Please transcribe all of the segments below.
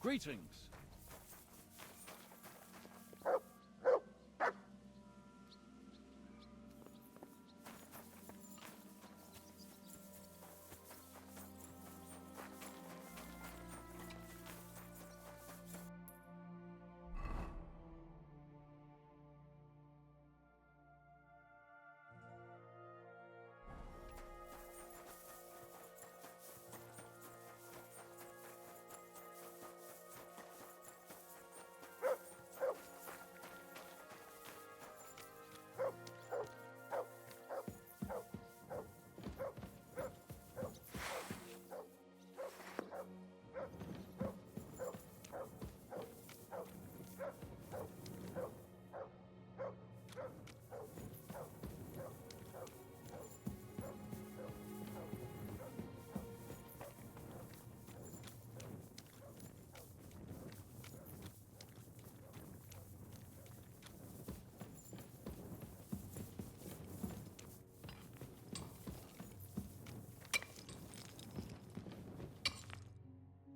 Greetings.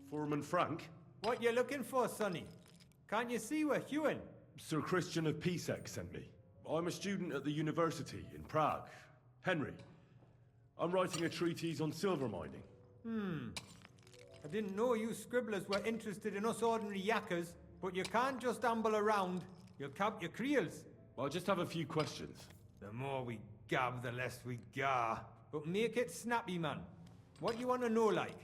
Foreman Frank? What you looking for, Sonny? Can't you see we're hewing? Sir Christian of Pisek sent me. I'm a student at the university in Prague. Henry. I'm writing a treatise on silver mining. I didn't know you scribblers were interested in us ordinary yakkers, but you can't just amble around. You'll cap your creels. I just have a few questions. The more we gab, the less we gar. But make it snappy, man. What you want to know, like?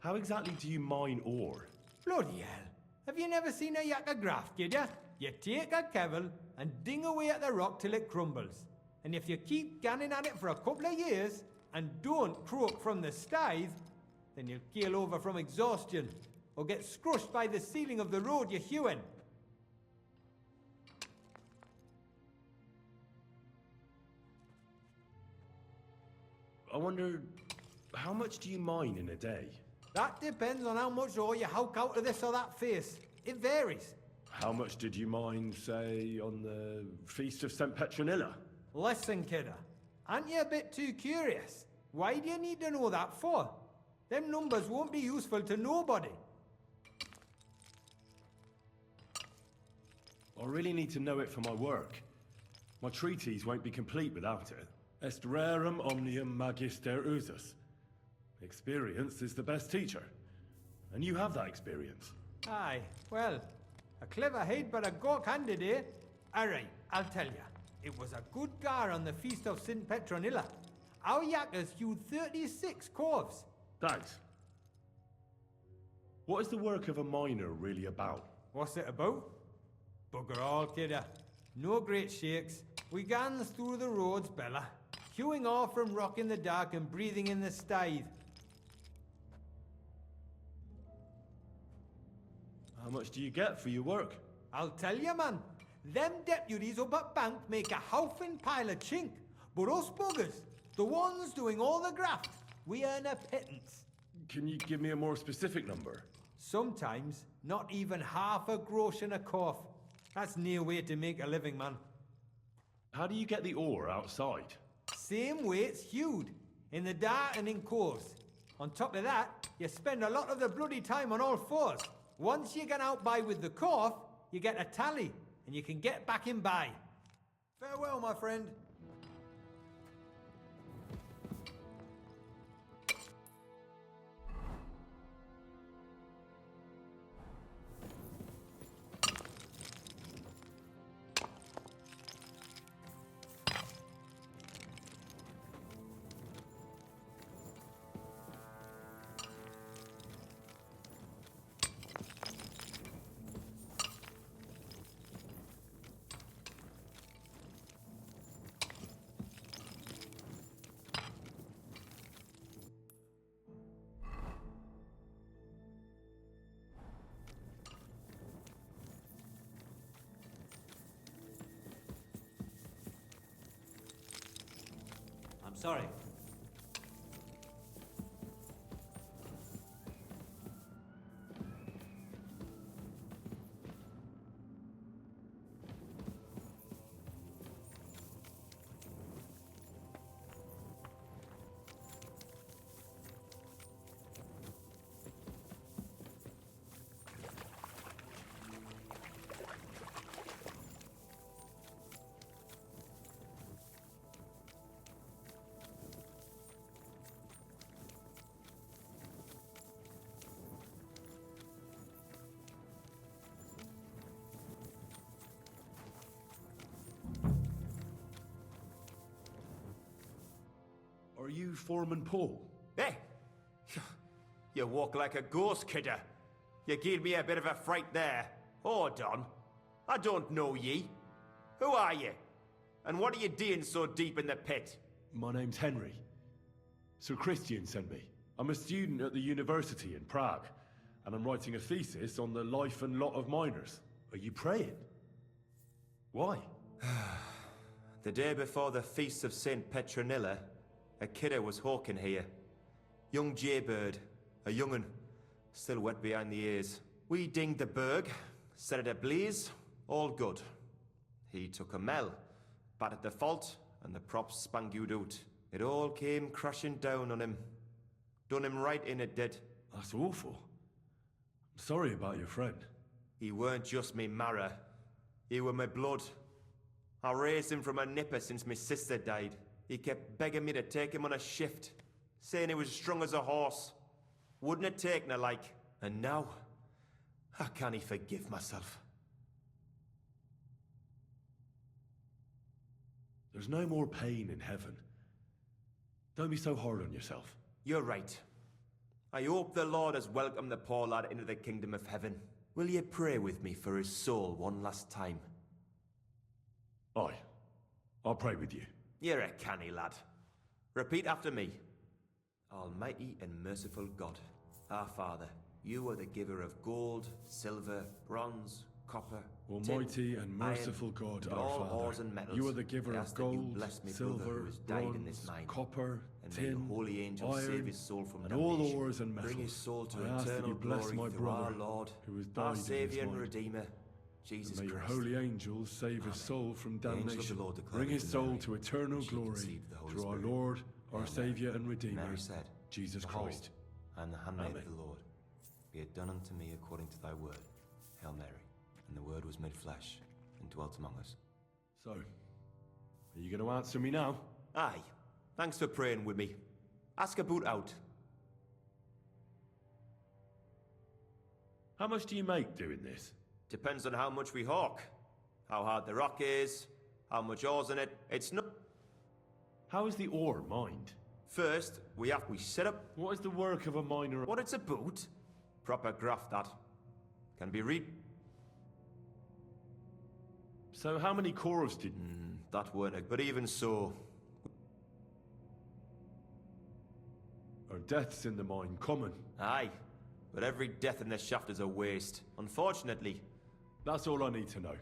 How exactly do you mine ore? Bloody hell. Have you never seen a yakker graft, kid ya? You take a kevel and ding away at the rock till it crumbles. And if you keep ganning at it for a couple of years and don't croak from the stithe, then you'll keel over from exhaustion or get scrushed by the ceiling of the road you're hewing. I wonder, how much do you mine in a day? That depends on how much ore you howk out of this or that face. It varies. How much did you mine, say, on the Feast of St. Petronilla? Listen, kidder. Aren't you a bit too curious? Why do you need to know that for? Them numbers won't be useful to nobody. I really need to know it for my work. My treatise won't be complete without it. Est rerum omnium magister usus. Experience is the best teacher. And you have that experience. Aye, well, a clever head but a gawk-handed, eh? Alright, I'll tell ya. It was a good gar on the Feast of St. Petronilla. Our yakkers hewed 36 corves. Thanks. What is the work of a miner really about? What's it about? Bugger all, kidder. No great shakes. We gans through the roads, Bella. Hewing off from rock in the dark and breathing in the stithe. How much do you get for your work? I'll tell you, man. Them deputies up at Bank make a howfing pile of chink. But us buggers, the ones doing all the graft, we earn a pittance. Can you give me a more specific number? Sometimes, not even half a grosh and a cough. That's near way to make a living, man. How do you get the ore outside? Same way it's hewed, in the dark and in course. On top of that, you spend a lot of the bloody time on all fours. Once you get out by with the cough, you get a tally, and you can get back in by. Farewell, my friend. I'm sorry. Are you Foreman Paul? Hey! You walk like a ghost, kidder. You gave me a bit of a fright there. Hold on. I don't know ye. Who are you? And what are you doing so deep in the pit? My name's Henry. Sir Christian sent me. I'm a student at the university in Prague, and I'm writing a thesis on the life and lot of miners. Are you praying? Why? The day before the feast of St. Petronilla, a kidder was hawking here. Young Jaybird, a young'un, still wet behind the ears. We dinged the berg, set it ablaze, all good. He took a mell, battered the fault, and the props spangued out. It all came crashing down on him. Done him right in, it did. That's awful. I'm sorry about your friend. He weren't just me marrow. He were my blood. I raised him from a nipper since my sister died. He kept begging me to take him on a shift, saying he was strong as a horse. Wouldn't it take no like? And now, I can't forgive myself. There's no more pain in heaven. Don't be so hard on yourself. You're right. I hope the Lord has welcomed the poor lad into the kingdom of heaven. Will you pray with me for his soul one last time? Aye. I'll pray with you. You're a canny lad. Repeat after me. Almighty and merciful God, our Father, you are the giver of gold, silver, bronze, copper, Almighty tin, and merciful iron, God, and our all ores Father, and metals. you are the giver I of ask that you gold, bless me brother who silver, has died in this bronze, mine. copper, And may tin, the holy angels iron, save his soul from and all damnation. ores and metals. Bring his soul to I ask that eternal you bless glory my through brother, our Lord, who has our died in Saviour this and mine. Redeemer, Jesus And may your Christ. holy angels save his soul from The angel of the damnation. Lord declared Bring his unto soul Mary, to eternal and she glory conceived the Holy through our Spirit. Lord, our Hail Saviour Mary. and Redeemer, Mary said, Jesus Behold, Christ. I am the handmaid Amen. of the Lord. Be it done unto me according to thy word. Hail Mary. And the word was made flesh and dwelt among us. So, are you going to answer me now? Aye. Thanks for praying with me. Ask a boot out. How much do you make doing this? Depends on how much we hawk. How hard the rock is. How much ore's in it. It's not... How is the ore mined? First, we set up What is the work of a miner? what it's about. Proper graft that. Can be read. So how many cores did... That weren't a... But even so... Are deaths in the mine common? Aye. But every death in the shaft is a waste. Unfortunately. That's all I need to know.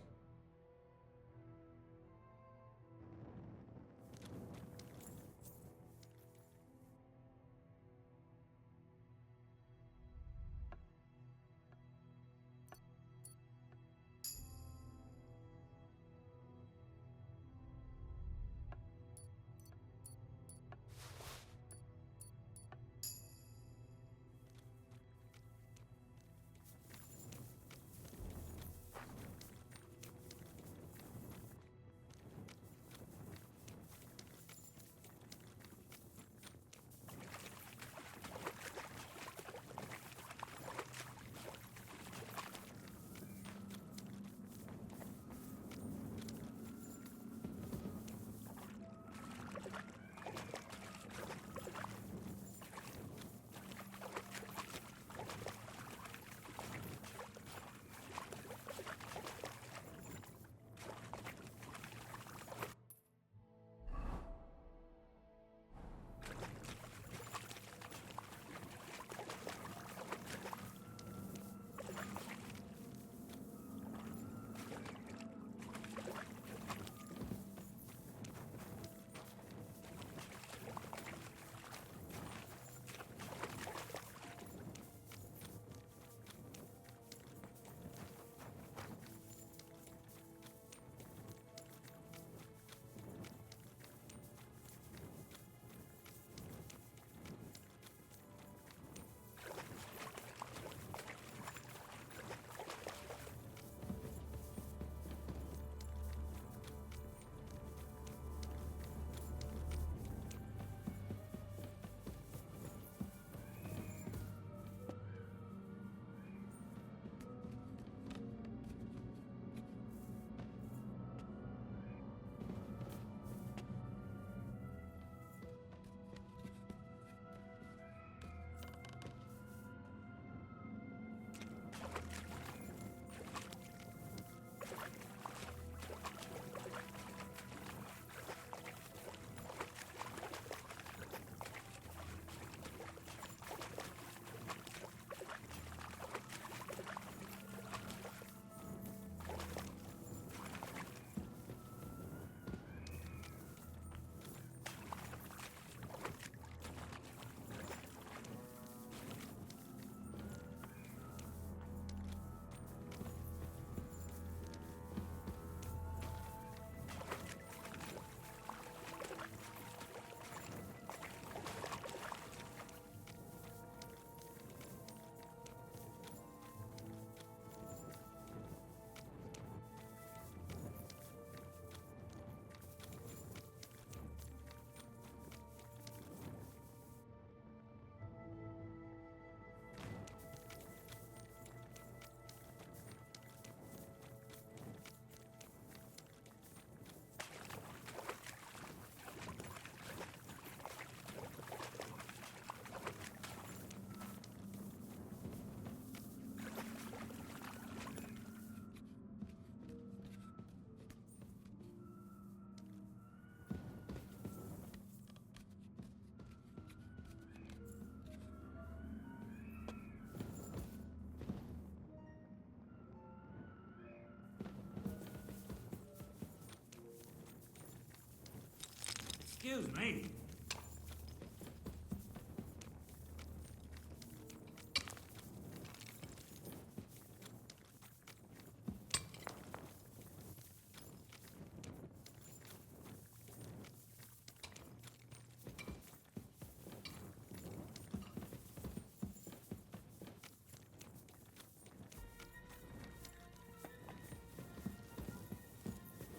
Excuse me.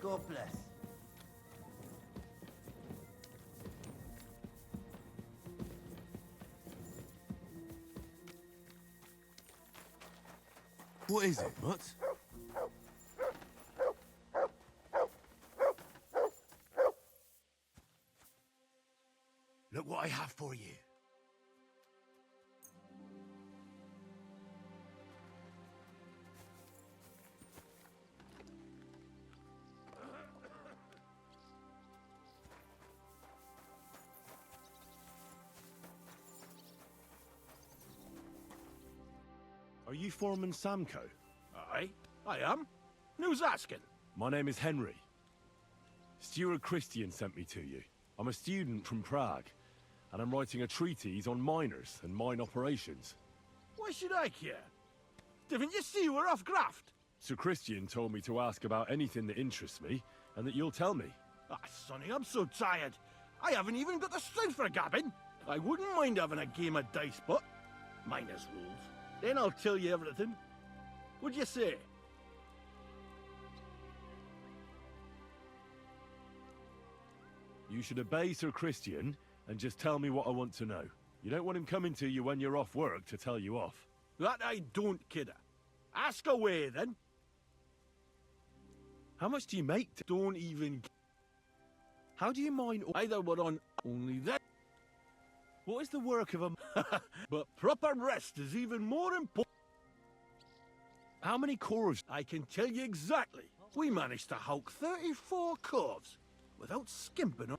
God bless. What is it, Mutt? Look what I have for you. Are you Foreman Samco? Aye, I am. Who's asking? My name is Henry. Stuart Christian sent me to you. I'm a student from Prague, and I'm writing a treatise on miners and mine operations. Why should I care? Didn't you see we're off graft? Sir Christian told me to ask about anything that interests me, and that you'll tell me. Ah, Sonny, I'm so tired. I haven't even got the strength for gabbing. I wouldn't mind having a game of dice, but miners rules. Then I'll tell you everything. What'd you say? You should obey Sir Christian and just tell me what I want to know. You don't want him coming to you when you're off work to tell you off. That I don't, kidder. Ask away, then. How much do you make? Don't even... How do you mine? Either we're on only that. What is the work of a... But proper rest is even more important. How many corves? I can tell you exactly. We managed to hulk 34 corves without skimping on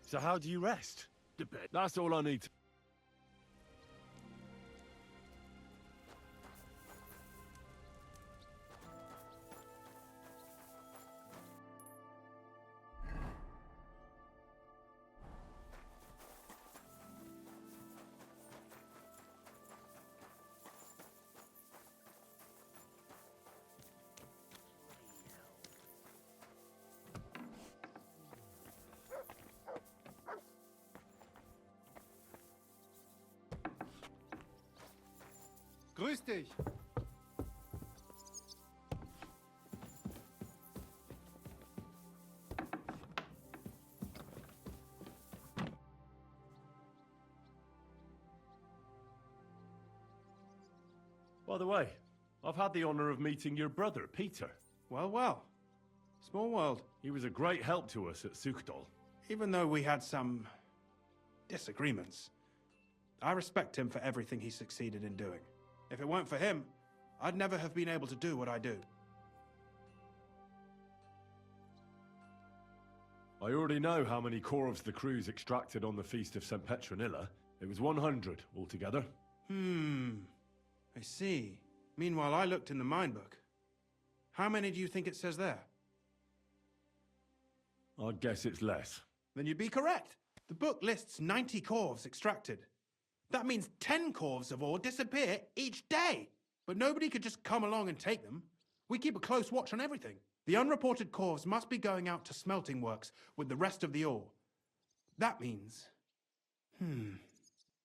So how do you rest? the bed. That's all I need. Grüß dich. By the way, I've had the honor of meeting your brother, Peter. Well, well. Small world. He was a great help to us at Sukhdol. Even though we had some disagreements, I respect him for everything he succeeded in doing. If it weren't for him, I'd never have been able to do what I do. I already know how many corves the crews extracted on the Feast of St. Petronilla. It was 100 altogether. I see. Meanwhile, I looked in the mine book. How many do you think it says there? I'd guess it's less. Then you'd be correct. The book lists 90 corves extracted. That means 10 corves of ore disappear each day. But nobody could just come along and take them. We keep a close watch on everything. The unreported corves must be going out to smelting works with the rest of the ore. That means...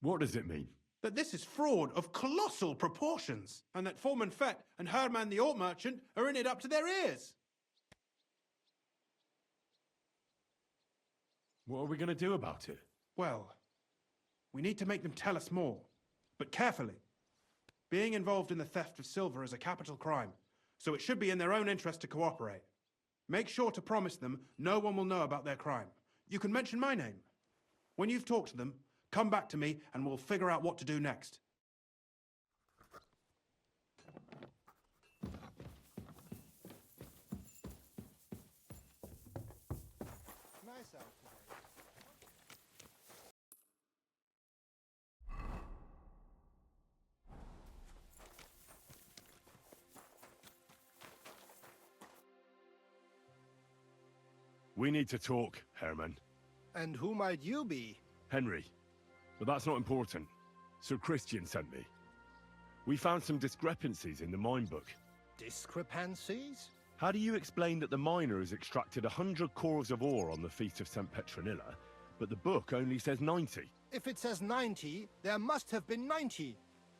What does it mean? that this is fraud of colossal proportions, and that Foreman Fett and Herman the ore merchant are in it up to their ears. What are we going to do about it? Well, we need to make them tell us more, but carefully. Being involved in the theft of silver is a capital crime, so it should be in their own interest to cooperate. Make sure to promise them no one will know about their crime. You can mention my name. When you've talked to them, come back to me and we'll figure out what to do next. Nice out today. We need to talk, Herman. And who might you be? Henry. But that's not important. Sir Christian sent me. We found some discrepancies in the mine book. Discrepancies? How do you explain that the miner has extracted 100 cores of ore on the Feast of St. Petronilla, but the book only says 90? If it says 90, there must have been 90.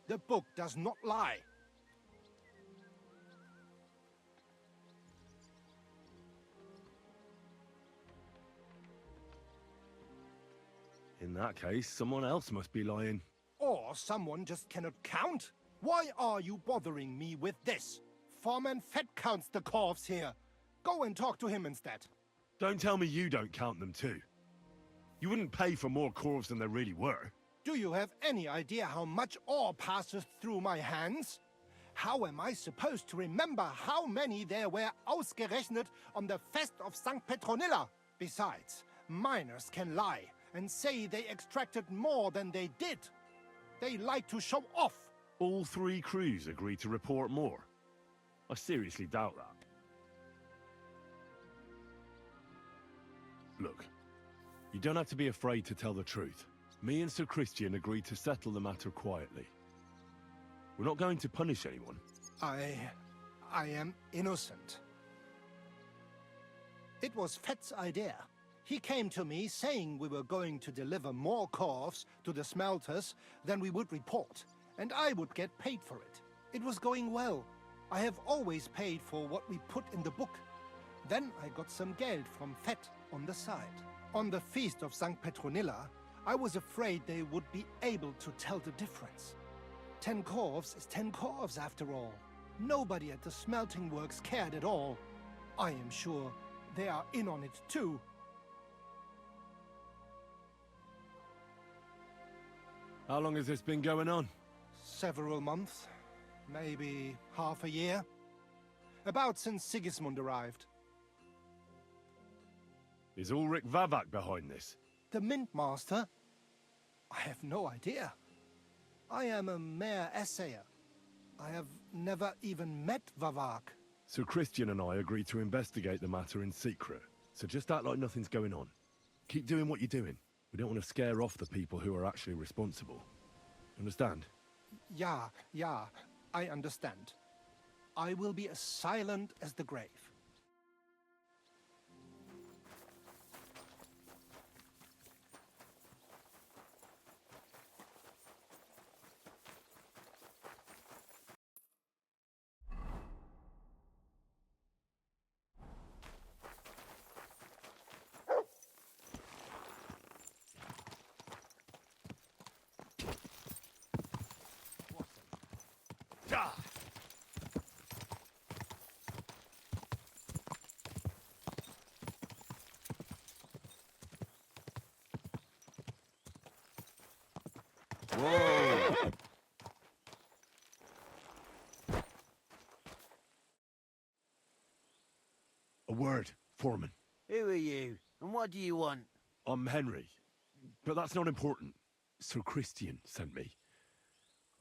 The book does not lie. In that case, someone else must be lying. Or someone just cannot count. Why are you bothering me with this? Foreman Fett counts the corves here. Go and talk to him instead. Don't tell me you don't count them too. You wouldn't pay for more corves than there really were. Do you have any idea how much ore passes through my hands? How am I supposed to remember how many there were ausgerechnet on the Fest of St. Petronilla? Besides, miners can lie and say they extracted more than they did. They like to show off. All 3 crews agreed to report more. I seriously doubt that. Look, you don't have to be afraid to tell the truth. Me and Sir Christian agreed to settle the matter quietly. We're not going to punish anyone. I am innocent. It was Fett's idea. He came to me saying we were going to deliver more corves to the smelters than we would report, and I would get paid for it. It was going well. I have always paid for what we put in the book. Then I got some geld from Fett on the side. On the Feast of St. Petronilla, I was afraid they would be able to tell the difference. 10 corves is 10 corves after all. Nobody at the smelting works cared at all. I am sure they are in on it too. How long has this been going on? Several months. Maybe half a year. About since Sigismund arrived. Is Ulrich Vavak behind this? The Mint Master? I have no idea. I am a mere assayer. I have never even met Vavak. Sir Christian and I agreed to investigate the matter in secret, so just act like nothing's going on. Keep doing what you're doing. We don't want to scare off the people who are actually responsible. Understand? Yeah, I understand. I will be as silent as the grave. Whoa! A word, Foreman. Who are you, and what do you want? I'm Henry, but that's not important. Sir Christian sent me.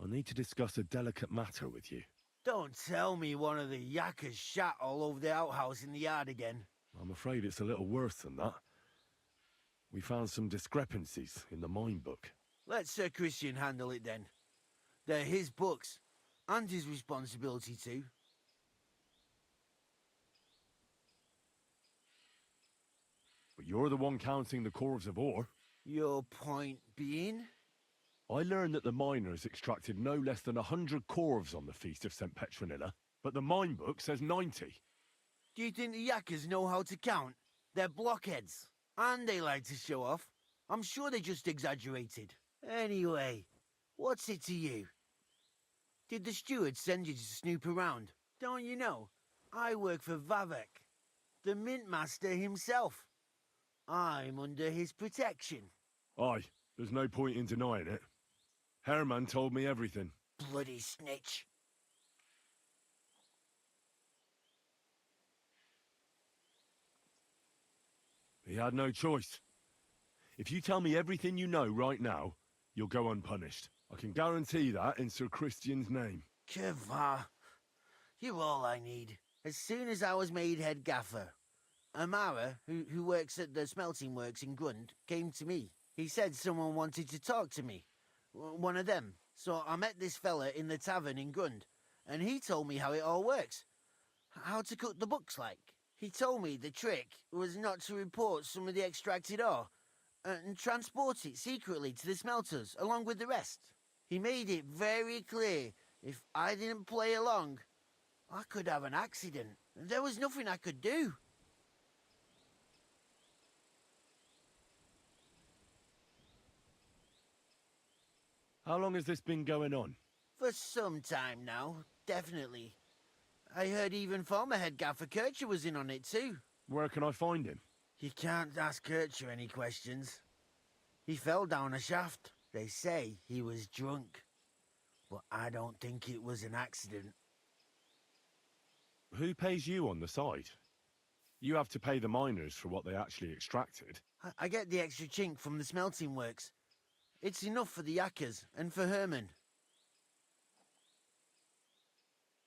I need to discuss a delicate matter with you. Don't tell me one of the yakkers shat all over the outhouse in the yard again. I'm afraid it's a little worse than that. We found some discrepancies in the mine book. Let Sir Christian handle it then. They're his books, and his responsibility too. But you're the one counting the corves of ore. Your point being? I learned that the miners extracted no less than 100 corves on the Feast of St. Petronilla, but the mine book says 90. Do you think the yakkers know how to count? They're blockheads, and they like to show off. I'm sure they just exaggerated. Anyway, what's it to you? Did the steward send you to snoop around? Don't you know? I work for Vavek, the mint master himself. I'm under his protection. Aye, there's no point in denying it. Herman told me everything. Bloody snitch. He had no choice. If you tell me everything you know right now, you'll go unpunished. I can guarantee that in Sir Christian's name. Keva, you're all I need. As soon as I was made head gaffer, Amara, who works at the smelting works in Grund, came to me. He said someone wanted to talk to me. One of them. So I met this fella in the tavern in Grund, and he told me how it all works. How to cook the books like. He told me the trick was not to report some of the extracted ore, and transport it secretly to the smelters, along with the rest. He made it very clear if I didn't play along, I could have an accident. There was nothing I could do. How long has this been going on? For some time now, definitely. I heard even former head gaffer Kircher was in on it too. Where can I find him? You can't ask Kircher any questions. He fell down a shaft. They say he was drunk. But I don't think it was an accident. Who pays you on the side? You have to pay the miners for what they actually extracted. I get the extra chink from the smelting works. It's enough for the yakkers and for Herman.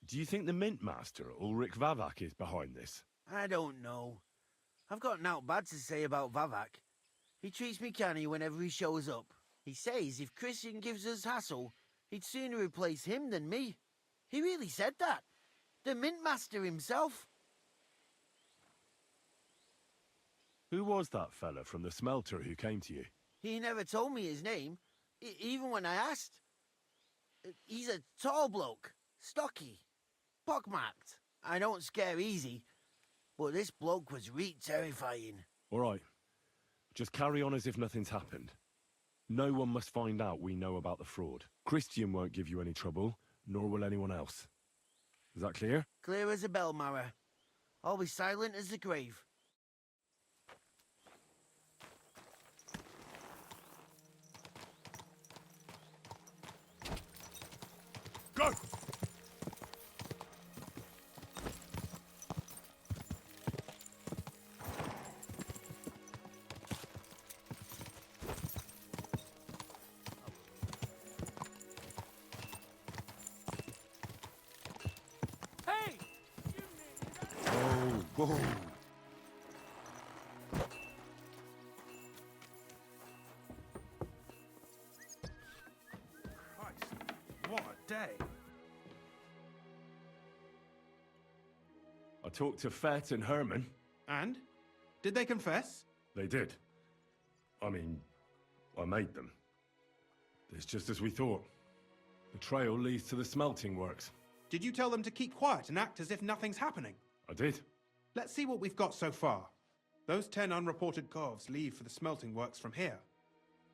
Do you think the Mint Master, Ulrich Vavak, is behind this? I don't know. I've got naught bad to say about Vavak. He treats me canny whenever he shows up. He says if Christian gives us hassle, he'd sooner replace him than me. He really said that. The Mint Master himself. Who was that fella from the smelter who came to you? He never told me his name, even when I asked. He's a tall bloke, stocky, pockmarked. I don't scare easy, but this bloke was terrifying. All right. Just carry on as if nothing's happened. No one must find out we know about the fraud. Christian won't give you any trouble, nor will anyone else. Is that clear? Clear as a bell, Mara. I'll be silent as the grave. Go! Hey! Whoa. Christ, what a day. I talked to Fett and Herman. And? Did they confess? They did. I mean, I made them. It's just as we thought. The trail leads to the smelting works. Did you tell them to keep quiet and act as if nothing's happening? I did. Let's see what we've got so far. Those 10 unreported corves leave for the smelting works from here.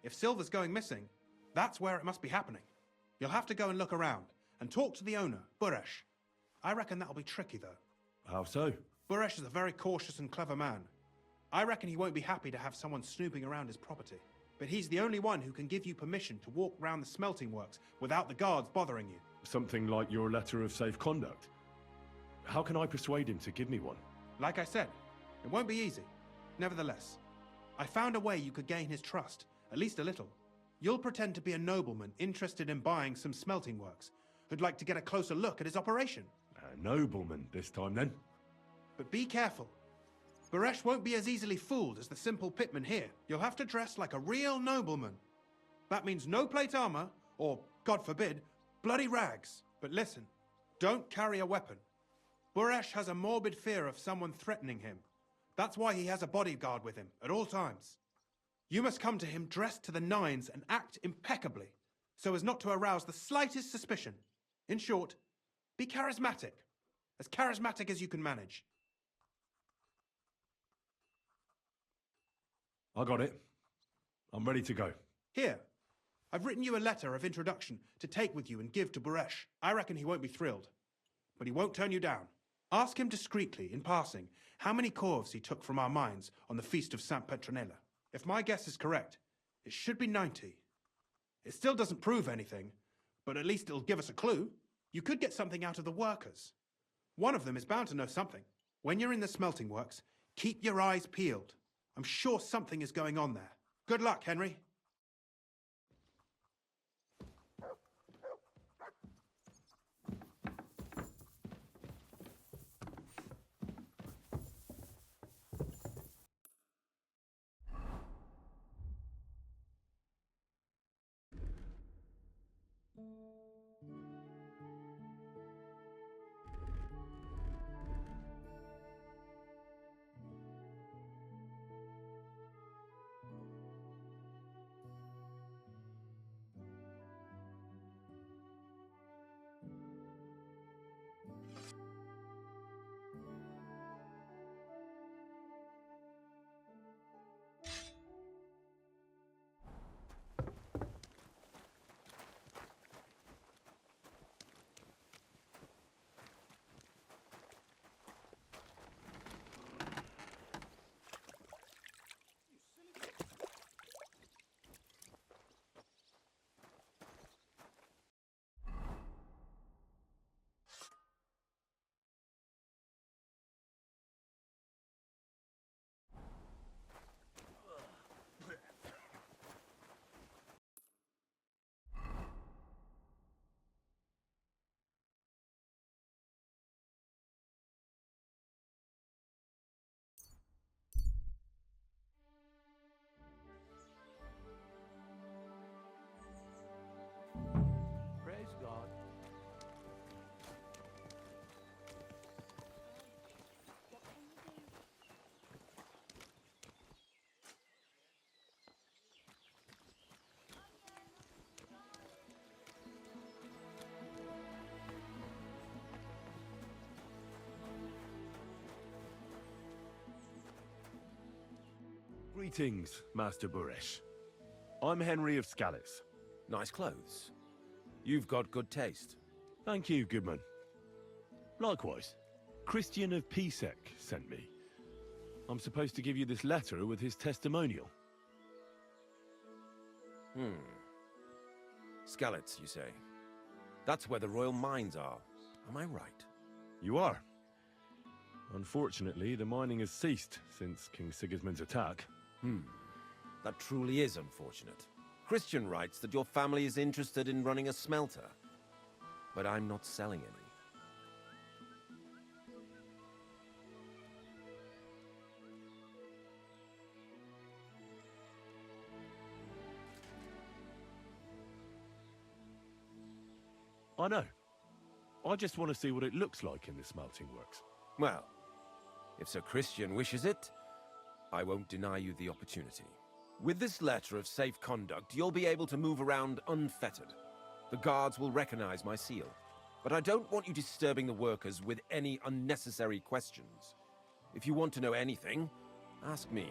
If silver's going missing, that's where it must be happening. You'll have to go and look around, and talk to the owner, Buresh. I reckon that'll be tricky, though. How so? Buresh is a very cautious and clever man. I reckon he won't be happy to have someone snooping around his property. But he's the only one who can give you permission to walk round the smelting works without the guards bothering you. Something like your letter of safe conduct. How can I persuade him to give me one? Like I said, it won't be easy. Nevertheless, I found a way you could gain his trust, at least a little. You'll pretend to be a nobleman interested in buying some smelting works, who'd like to get a closer look at his operation. A nobleman this time, then. But be careful. Buresh won't be as easily fooled as the simple pitman here. You'll have to dress like a real nobleman. That means no plate armor, or, God forbid, bloody rags. But listen, don't carry a weapon. Buresh has a morbid fear of someone threatening him. That's why he has a bodyguard with him at all times. You must come to him dressed to the nines and act impeccably, so as not to arouse the slightest suspicion. In short, be charismatic as you can manage. I got it. I'm ready to go. Here, I've written you a letter of introduction to take with you and give to Buresh. I reckon he won't be thrilled, but he won't turn you down. Ask him discreetly, in passing, how many corves he took from our mines on the Feast of Saint Petronella. If my guess is correct, it should be 90. It still doesn't prove anything, but at least it'll give us a clue. You could get something out of the workers. One of them is bound to know something. When you're in the smelting works, keep your eyes peeled. I'm sure something is going on there. Good luck, Henry. Greetings, Master Buresh. I'm Henry of Scallis. Nice clothes. You've got good taste. Thank you, Goodman. Likewise, Christian of Pisek sent me. I'm supposed to give you this letter with his testimonial. Skalitz, you say? That's where the royal mines are. Am I right? You are. Unfortunately, the mining has ceased since King Sigismund's attack. That truly is unfortunate. Christian writes that your family is interested in running a smelter. But I'm not selling any. I know. I just want to see what it looks like in the smelting works. Well, if Sir Christian wishes it, I won't deny you the opportunity. With this letter of safe conduct, you'll be able to move around unfettered. The guards will recognize my seal. But I don't want you disturbing the workers with any unnecessary questions. If you want to know anything, ask me.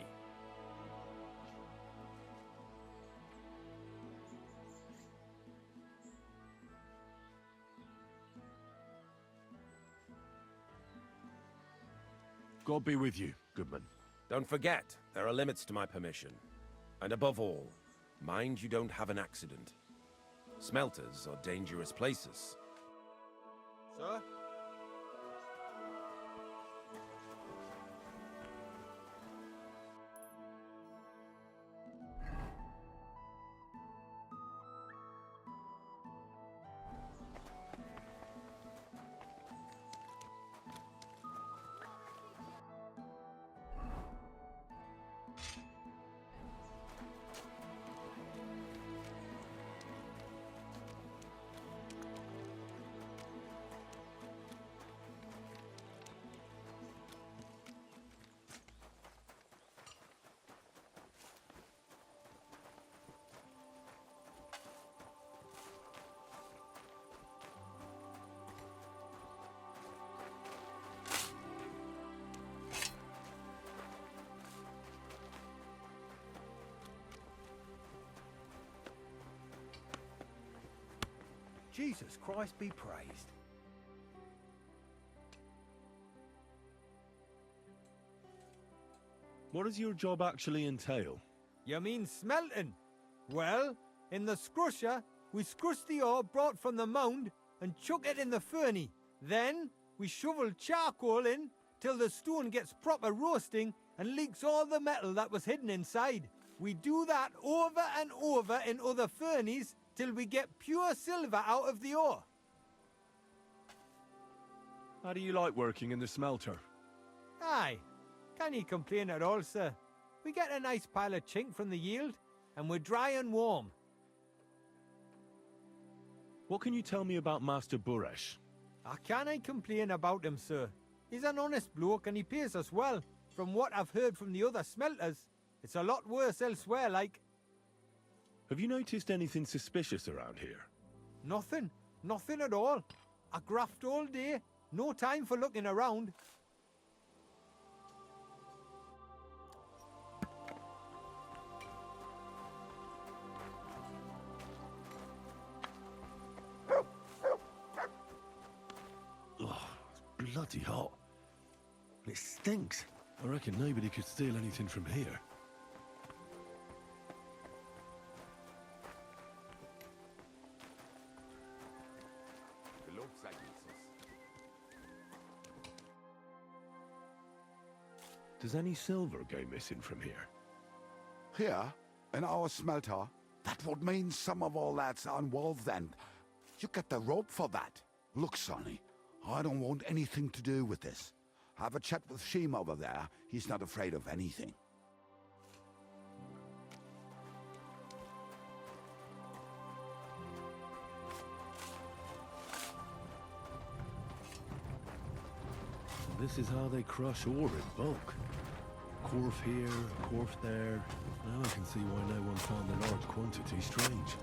God be with you, Goodman. Don't forget, there are limits to my permission. And above all, mind you don't have an accident. Smelters are dangerous places. Sir? Jesus Christ be praised. What does your job actually entail? You mean smelting? Well, in the scrusher, we scrush the ore brought from the mound and chuck it in the furnace. Then, we shovel charcoal in till the stone gets proper roasting and leaks all the metal that was hidden inside. We do that over and over in other furnaces till we get pure silver out of the ore. How do you like working in the smelter? Aye, can you complain at all, sir? We get a nice pile of chink from the yield, and we're dry and warm. What can you tell me about Master Buresh? I can't complain about him, sir. He's an honest bloke and he pays us well. From what I've heard from the other smelters, it's a lot worse elsewhere, like. Have you noticed anything suspicious around here? Nothing. Nothing at all. I graft all day. No time for looking around. It's bloody hot. It stinks. I reckon nobody could steal anything from here. Does any silver go missing from here? Here, in our smelter, that would mean some of our lads are involved then. You get the rope for that. Look, Sonny, I don't want anything to do with this. Have a chat with Sheem over there. He's not afraid of anything. This is how they crush ore in bulk. Corf here, corf there. Now I can see why no one found the large quantity strange.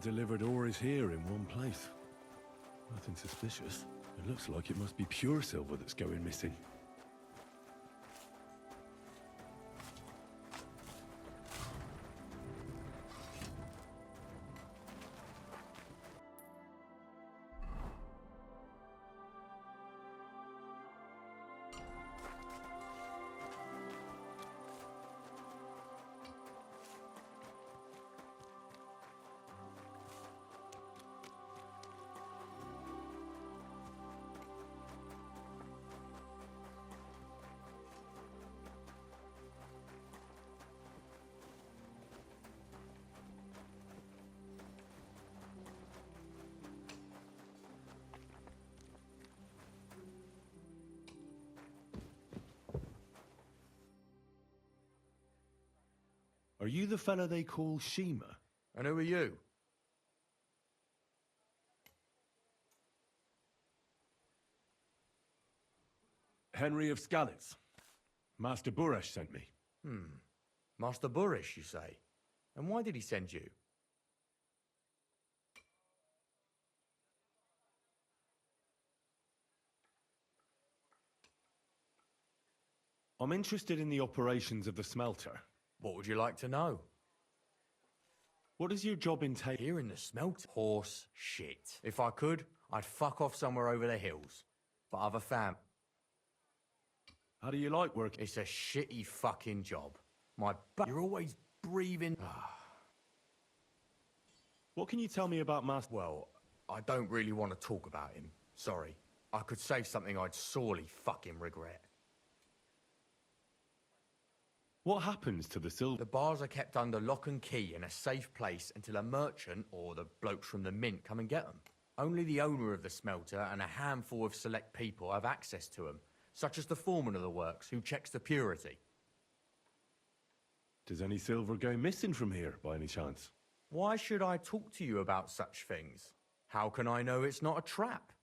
delivered ore is here in one place. Nothing suspicious. It looks like it must be pure silver that's going missing. Are you the fella they call Shima? And who are you? Henry of Skalitz. Master Buresh sent me. Master Burish, you say? And why did he send you? I'm interested in the operations of the smelter. What would you like to know? What does your job entail? Here in the smelter? Horse shit. If I could, I'd fuck off somewhere over the hills. But I've a fam. How do you like work? It's a shitty fucking job. You're always breathing. What can you tell me about Master? Well, I don't really want to talk about him. Sorry. I could say something I'd sorely fucking regret. What happens to the silver? The bars are kept under lock and key in a safe place until a merchant or the blokes from the mint come and get them. Only the owner of the smelter and a handful of select people have access to them, such as the foreman of the works who checks the purity. Does any silver go missing from here, by any chance? Why should I talk to you about such things? How can I know it's not a trap?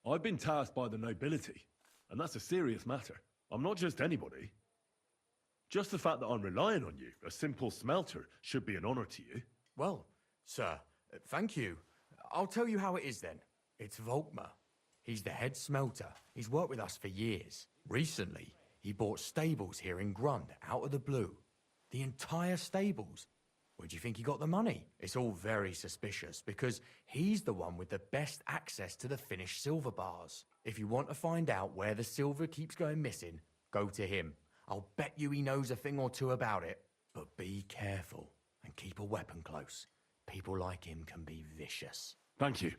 I've been tasked by the nobility, and that's a serious matter. I'm not just anybody. Just the fact that I'm relying on you, a simple smelter, should be an honor to you. Well, sir, thank you. I'll tell you how it is then. It's Volkmar. He's the head smelter. He's worked with us for years. Recently, he bought stables here in Grund, out of the blue. The entire stables. Where do you think he got the money? It's all very suspicious, because he's the one with the best access to the finished silver bars. If you want to find out where the silver keeps going missing, go to him. I'll bet you he knows a thing or two about it. But be careful, and keep a weapon close. People like him can be vicious. Thank you.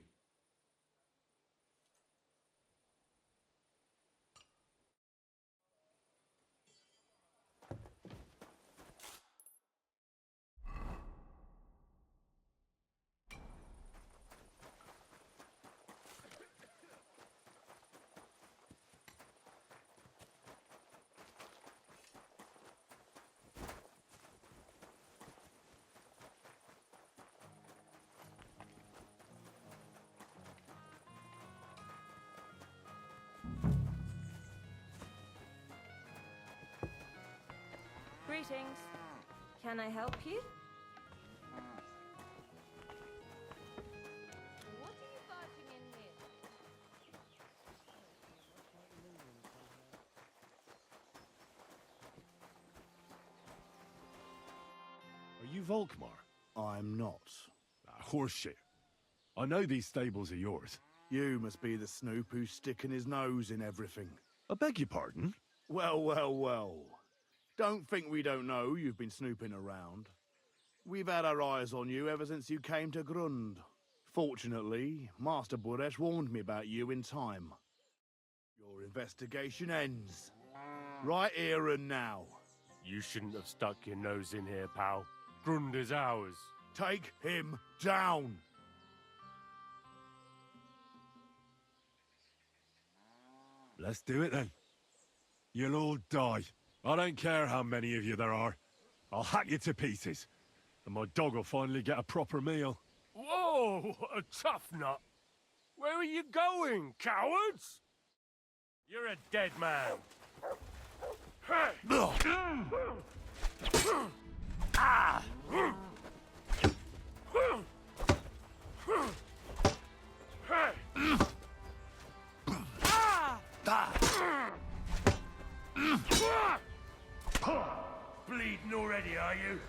Greetings. Can I help you? What are you barging in here? Are you Volkmar? I'm not. Horseshit. I know these stables are yours. You must be the snoop who's sticking his nose in everything. I beg your pardon? Well, well, well. Don't think we don't know you've been snooping around. We've had our eyes on you ever since you came to Grund. Fortunately, Master Buresh warned me about you in time. Your investigation ends. Right here and now. You shouldn't have stuck your nose in here, pal. Grund is ours. Take him down! Let's do it then. You'll all die. I don't care how many of you there are. I'll hack you to pieces. And my dog will finally get a proper meal. Whoa, a tough nut. Where are you going, cowards? You're a dead man. Bleeding already, are you?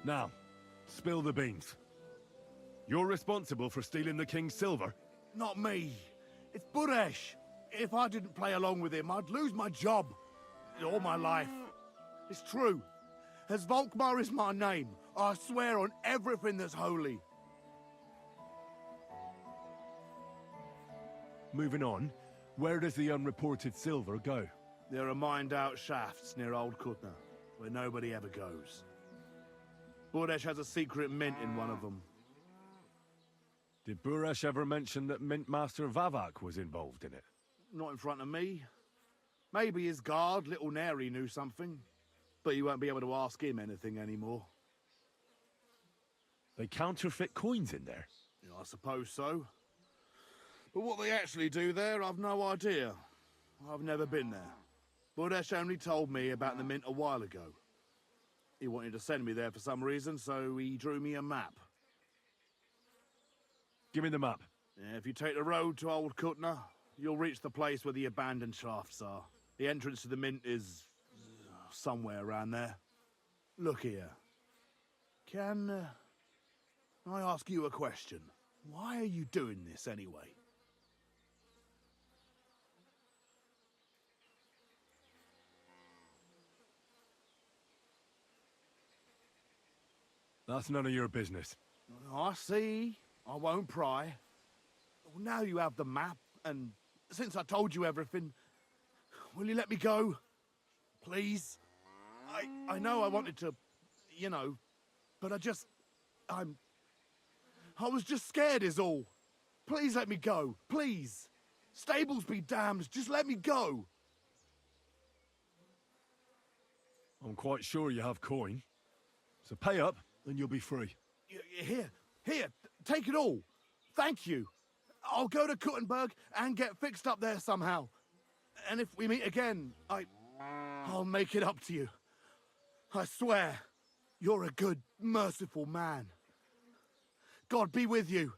Now, spill the beans. You're responsible for stealing the king's silver? Not me. It's Buresh. If I didn't play along with him, I'd lose my job. All my life. It's true. As Volkmar is my name, I swear on everything that's holy. Moving on, where does the unreported silver go? There are mined-out shafts near Old Kutna, where nobody ever goes. Buresh has a secret mint in one of them. Did Buresh ever mention that Mint Master Vavak was involved in it? Not in front of me. Maybe his guard, Little Neri, knew something. But you won't be able to ask him anything anymore. They counterfeit coins in there? Yeah, I suppose so. But what they actually do there, I've no idea. I've never been there. Buresh only told me about the mint a while ago. He wanted to send me there for some reason, so he drew me a map. Give me the map. Yeah, if you take the road to Old Kutna, you'll reach the place where the abandoned shafts are. The entrance to the mint is somewhere around there. Look here. Can I ask you a question? Why are you doing this anyway? That's none of your business. I see. I won't pry. Well, now you have the map, and since I told you everything, will you let me go? Please? I know I wanted to, you know, but I was just scared is all. Please let me go, please. Stables be damned, just let me go. I'm quite sure you have coin. So pay up, and you'll be free. Here, take it all. Thank you. I'll go to Kuttenberg and get fixed up there somehow. And if we meet again, I'll make it up to you. I swear, you're a good, merciful man. God be with you.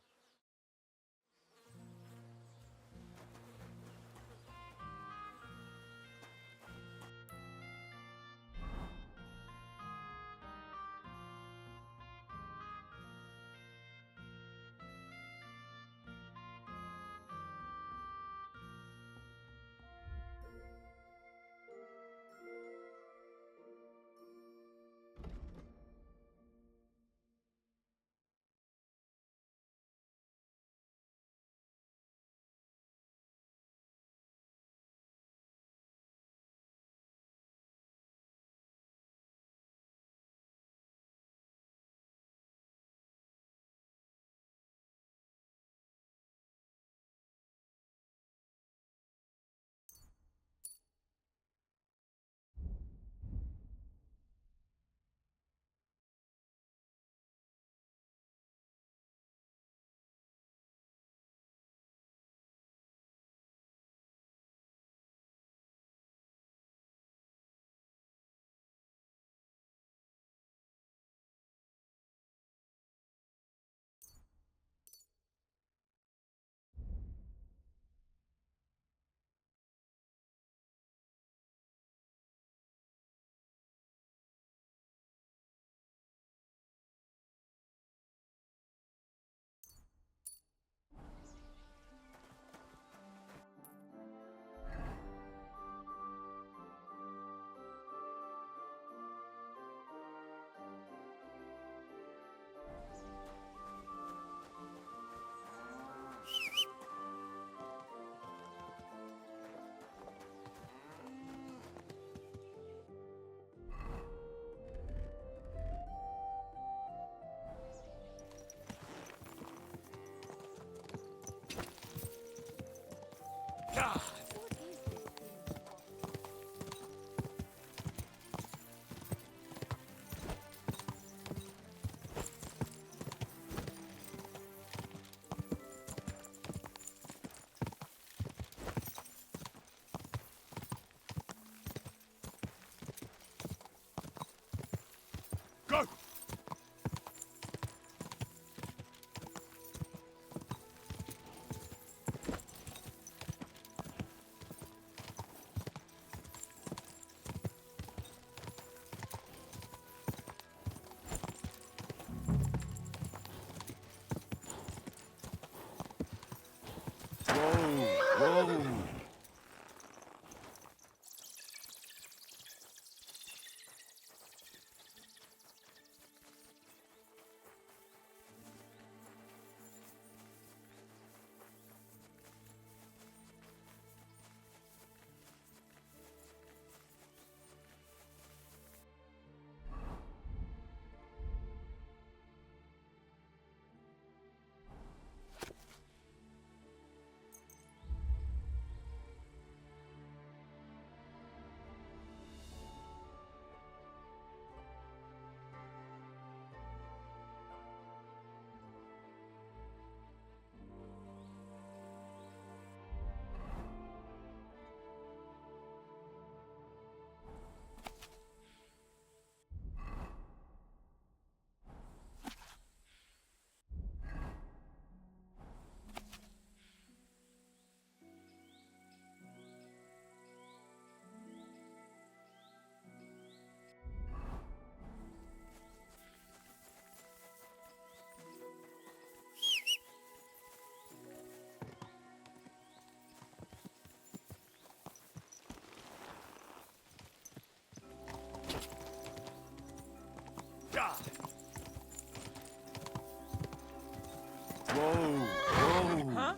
Huh?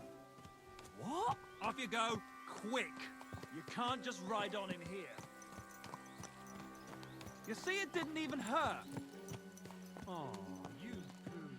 What? Off you go, quick. You can't just ride on in here. You see, it didn't even hurt. Oh, you poo.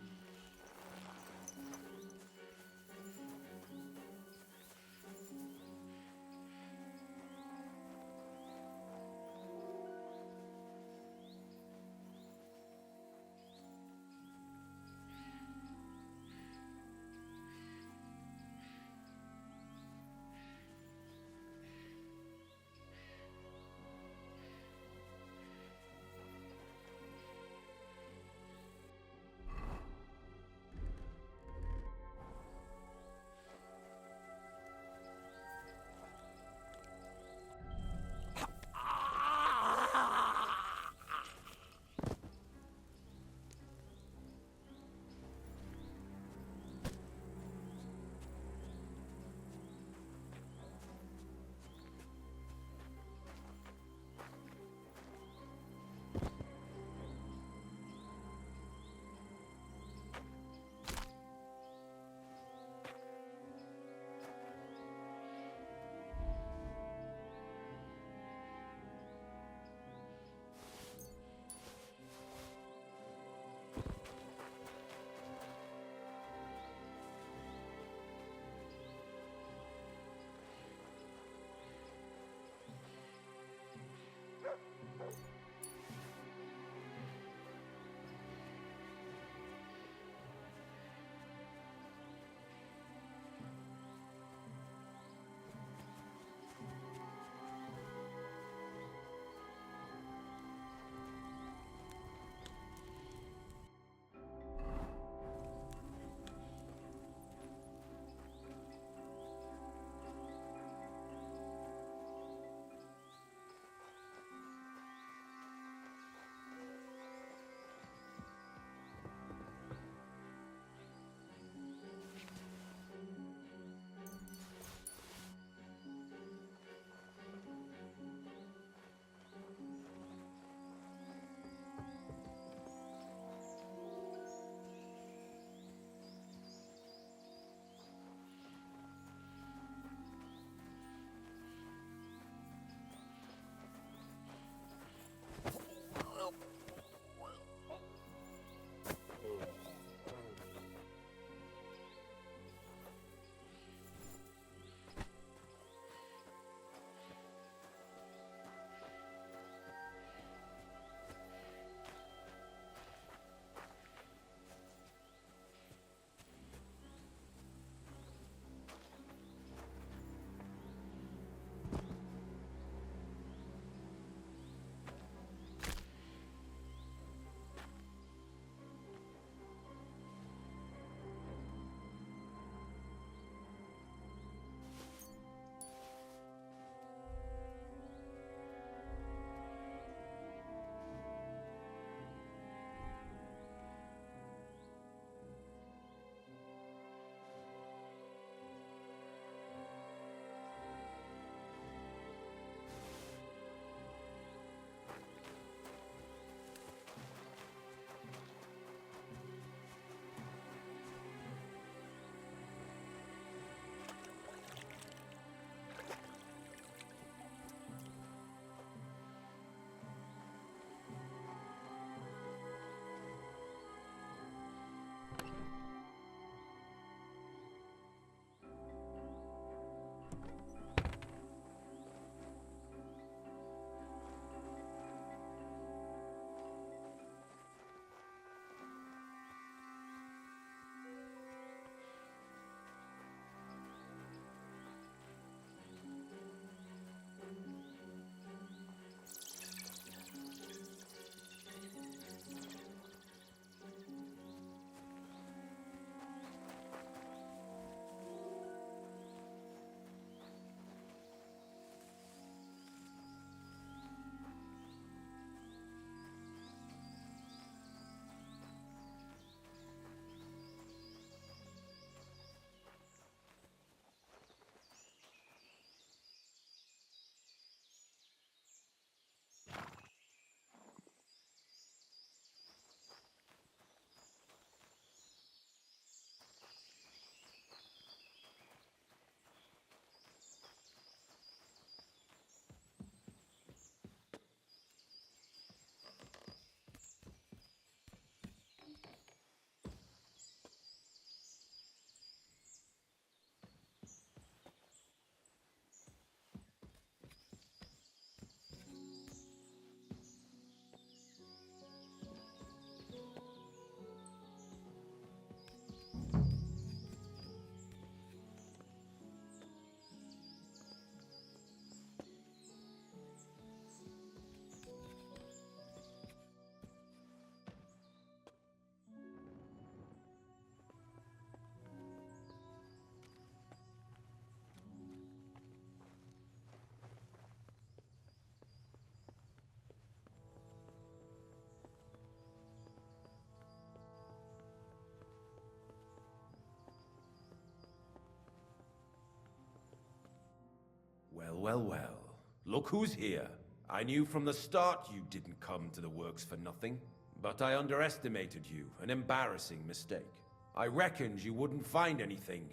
well, well. Look who's here. I knew from the start you didn't come to the works for nothing. But I underestimated you, an embarrassing mistake. I reckoned you wouldn't find anything,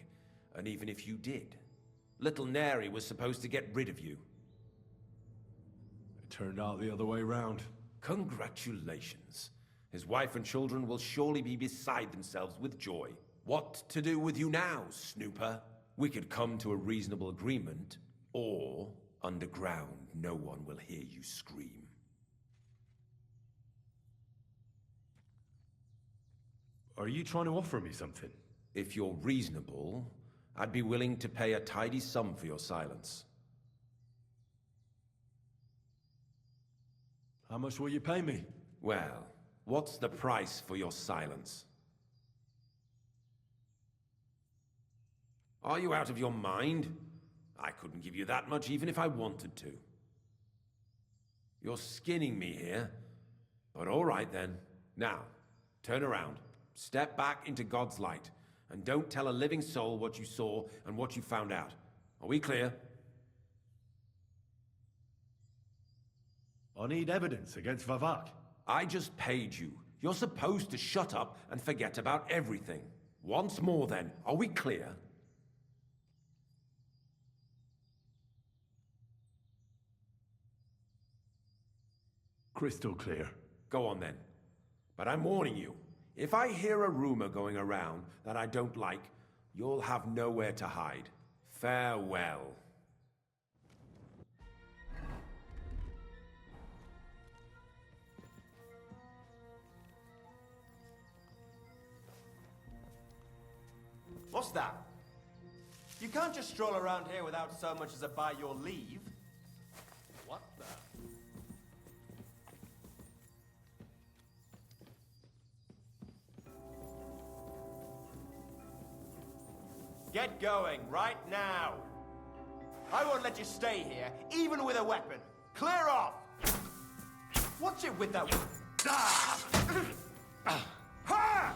and even if you did, little Neri was supposed to get rid of you. It turned out the other way round. Congratulations. His wife and children will surely be beside themselves with joy. What to do with you now, Snooper? We could come to a reasonable agreement, or underground no one will hear you scream. Are you trying to offer me something? If you're reasonable, I'd be willing to pay a tidy sum for your silence. How much will you pay me? Well, what's the price for your silence? Are you out of your mind? I couldn't give you that much even if I wanted to. You're skinning me here, but all right then. Now, turn around. Step back into God's light, and don't tell a living soul what you saw and what you found out. Are we clear? I need evidence against Vavak. I just paid you. You're supposed to shut up and forget about everything. Once more then, are we clear? Crystal clear. Go on then. But I'm warning you. If I hear a rumor going around that I don't like, you'll have nowhere to hide. Farewell. What's that? You can't just stroll around here without so much as a by your leave. What the? Get going, right now. I won't let you stay here, even with a weapon. Clear off! What's it with that... Ah! Ha!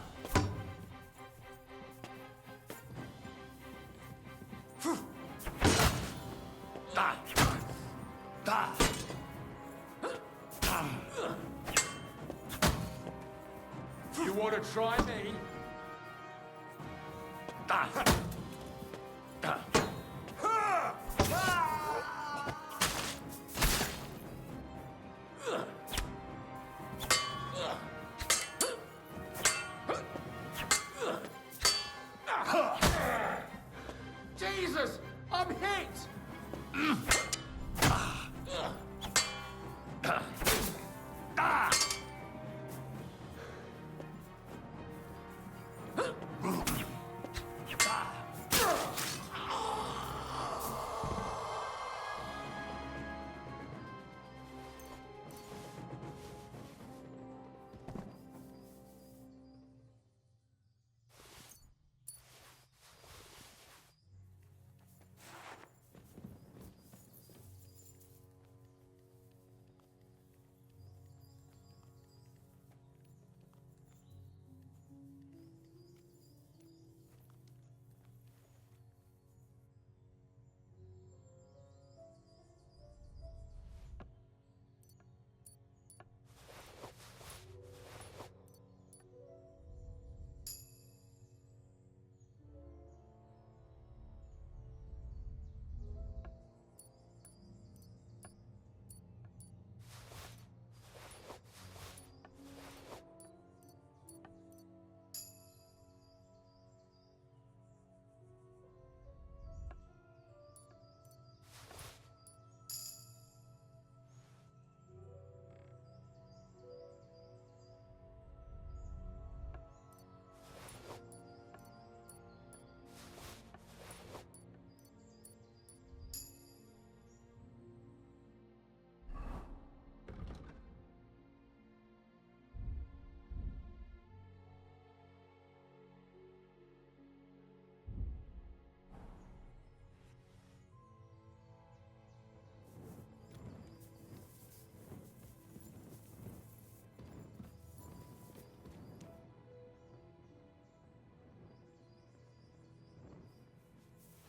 You want to try me? Jesus! I'm hit!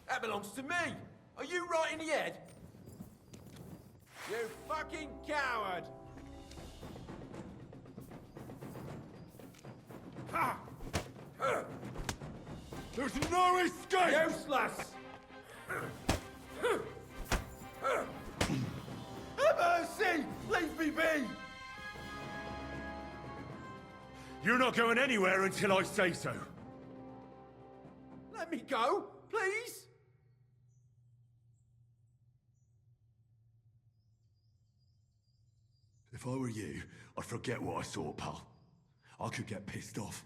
That belongs to me! Are you right in the head? You fucking coward! Ha! There's no escape! Useless! Mercy! Leave me be! You're not going anywhere until I say so. Let me go, please! If I were you, I'd forget what I saw, pal. I could get pissed off.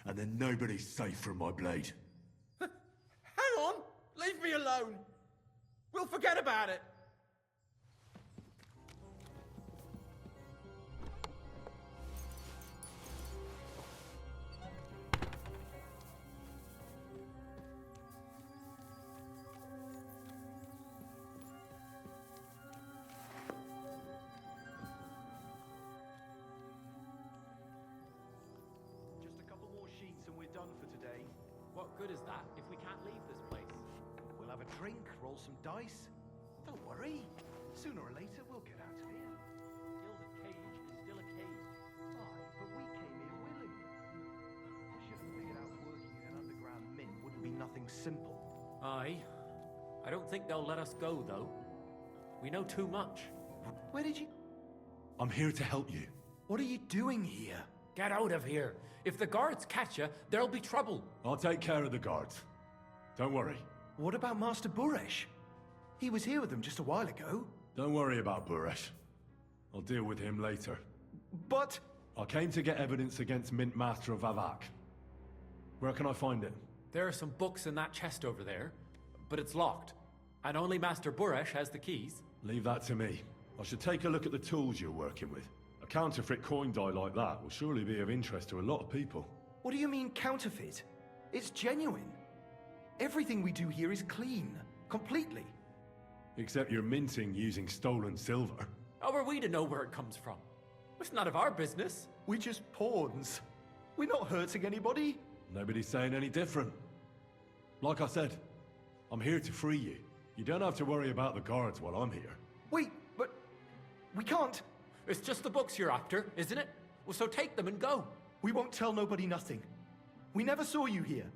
And then nobody's safe from my blade. Hang on! Leave me alone! We'll forget about it! Just a couple more sheets and we're done for today. What good is that if we can't leave this place? We'll have a drink, roll some dice. Don't worry. Sooner or later, we'll get out of here. Gilded cage is still a cage. Aye, but we came here willingly. I should have figured out working in an underground mint wouldn't be nothing simple. Aye. I don't think they'll let us go, though. We know too much. Where did you... I'm here to help you. What are you doing here? Get out of here. If the guards catch you, there'll be trouble. I'll take care of the guards. Don't worry. What about Master Buresh? He was here with them just a while ago. Don't worry about Buresh. I'll deal with him later. But... I came to get evidence against Mint Master of Vavak. Where can I find it? There are some books in that chest over there, but it's locked. And only Master Buresh has the keys. Leave that to me. I should take a look at the tools you're working with. A counterfeit coin die like that will surely be of interest to a lot of people. What do you mean counterfeit? It's genuine. Everything we do here is clean. Completely. Except you're minting using stolen silver. How are we to know where it comes from? It's none of our business. We're just pawns. We're not hurting anybody. Nobody's saying any different. Like I said, I'm here to free you. You don't have to worry about the guards while I'm here. Wait, but... we can't. It's just the books you're after, isn't it? Well, so take them and go. We won't tell nobody nothing. We never saw you here.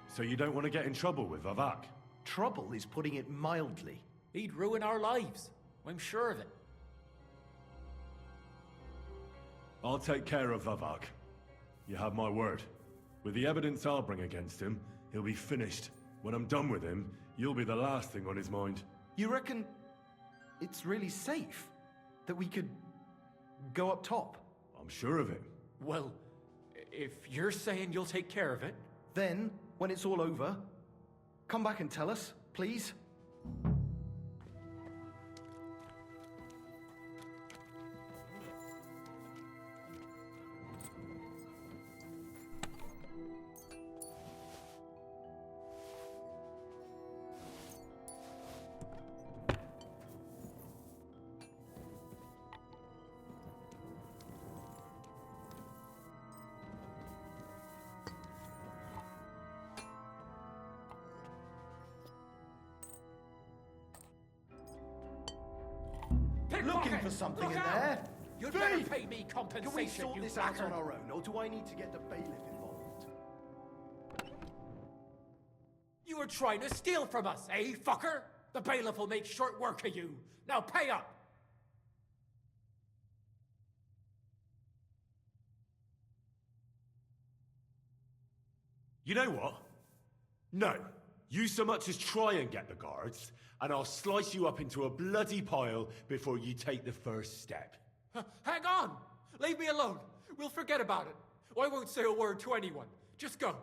So you don't want to get in trouble with Vavak? Trouble is putting it mildly. He'd ruin our lives. I'm sure of it. I'll take care of Vavak. You have my word. With the evidence I'll bring against him, he'll be finished. When I'm done with him, you'll be the last thing on his mind. You reckon it's really safe that we could go up top? I'm sure of it. Well, if you're saying you'll take care of it... Then, when it's all over, come back and tell us, please. Looking for something in there? You'd better Thief! pay me compensation, Can we sort you this out bastard. on our own, or do I need to get the bailiff involved? You were trying to steal from us, eh, fucker? The bailiff will make short work of you. Now pay up! You know what? No. You so much as try and get the guards, and I'll slice you up into a bloody pile before you take the first step. Hang on! Leave me alone. We'll forget about it. I won't say a word to anyone. Just go.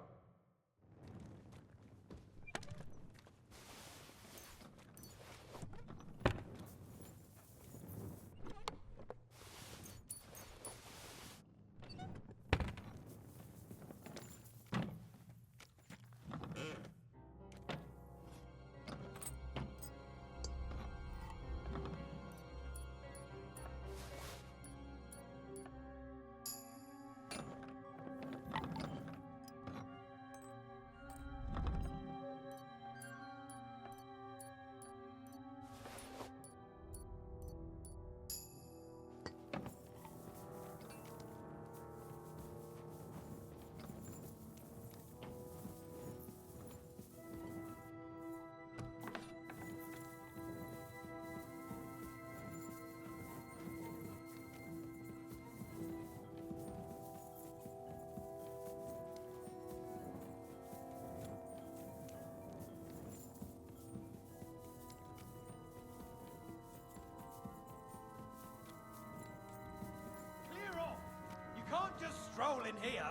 in here.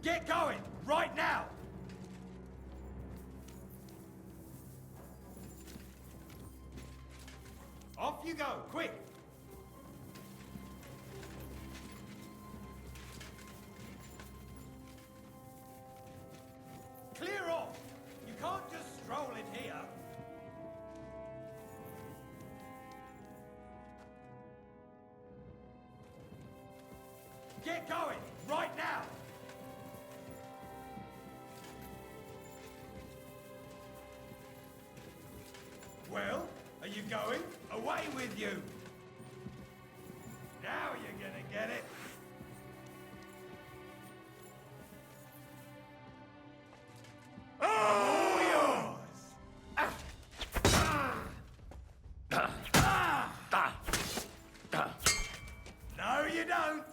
Get going, right now! Off you go, quick! Clear off! You can't just stroll in here. Get going, right now! Well, are you going? Away with you! Now you're gonna get it! All yours! No, you don't!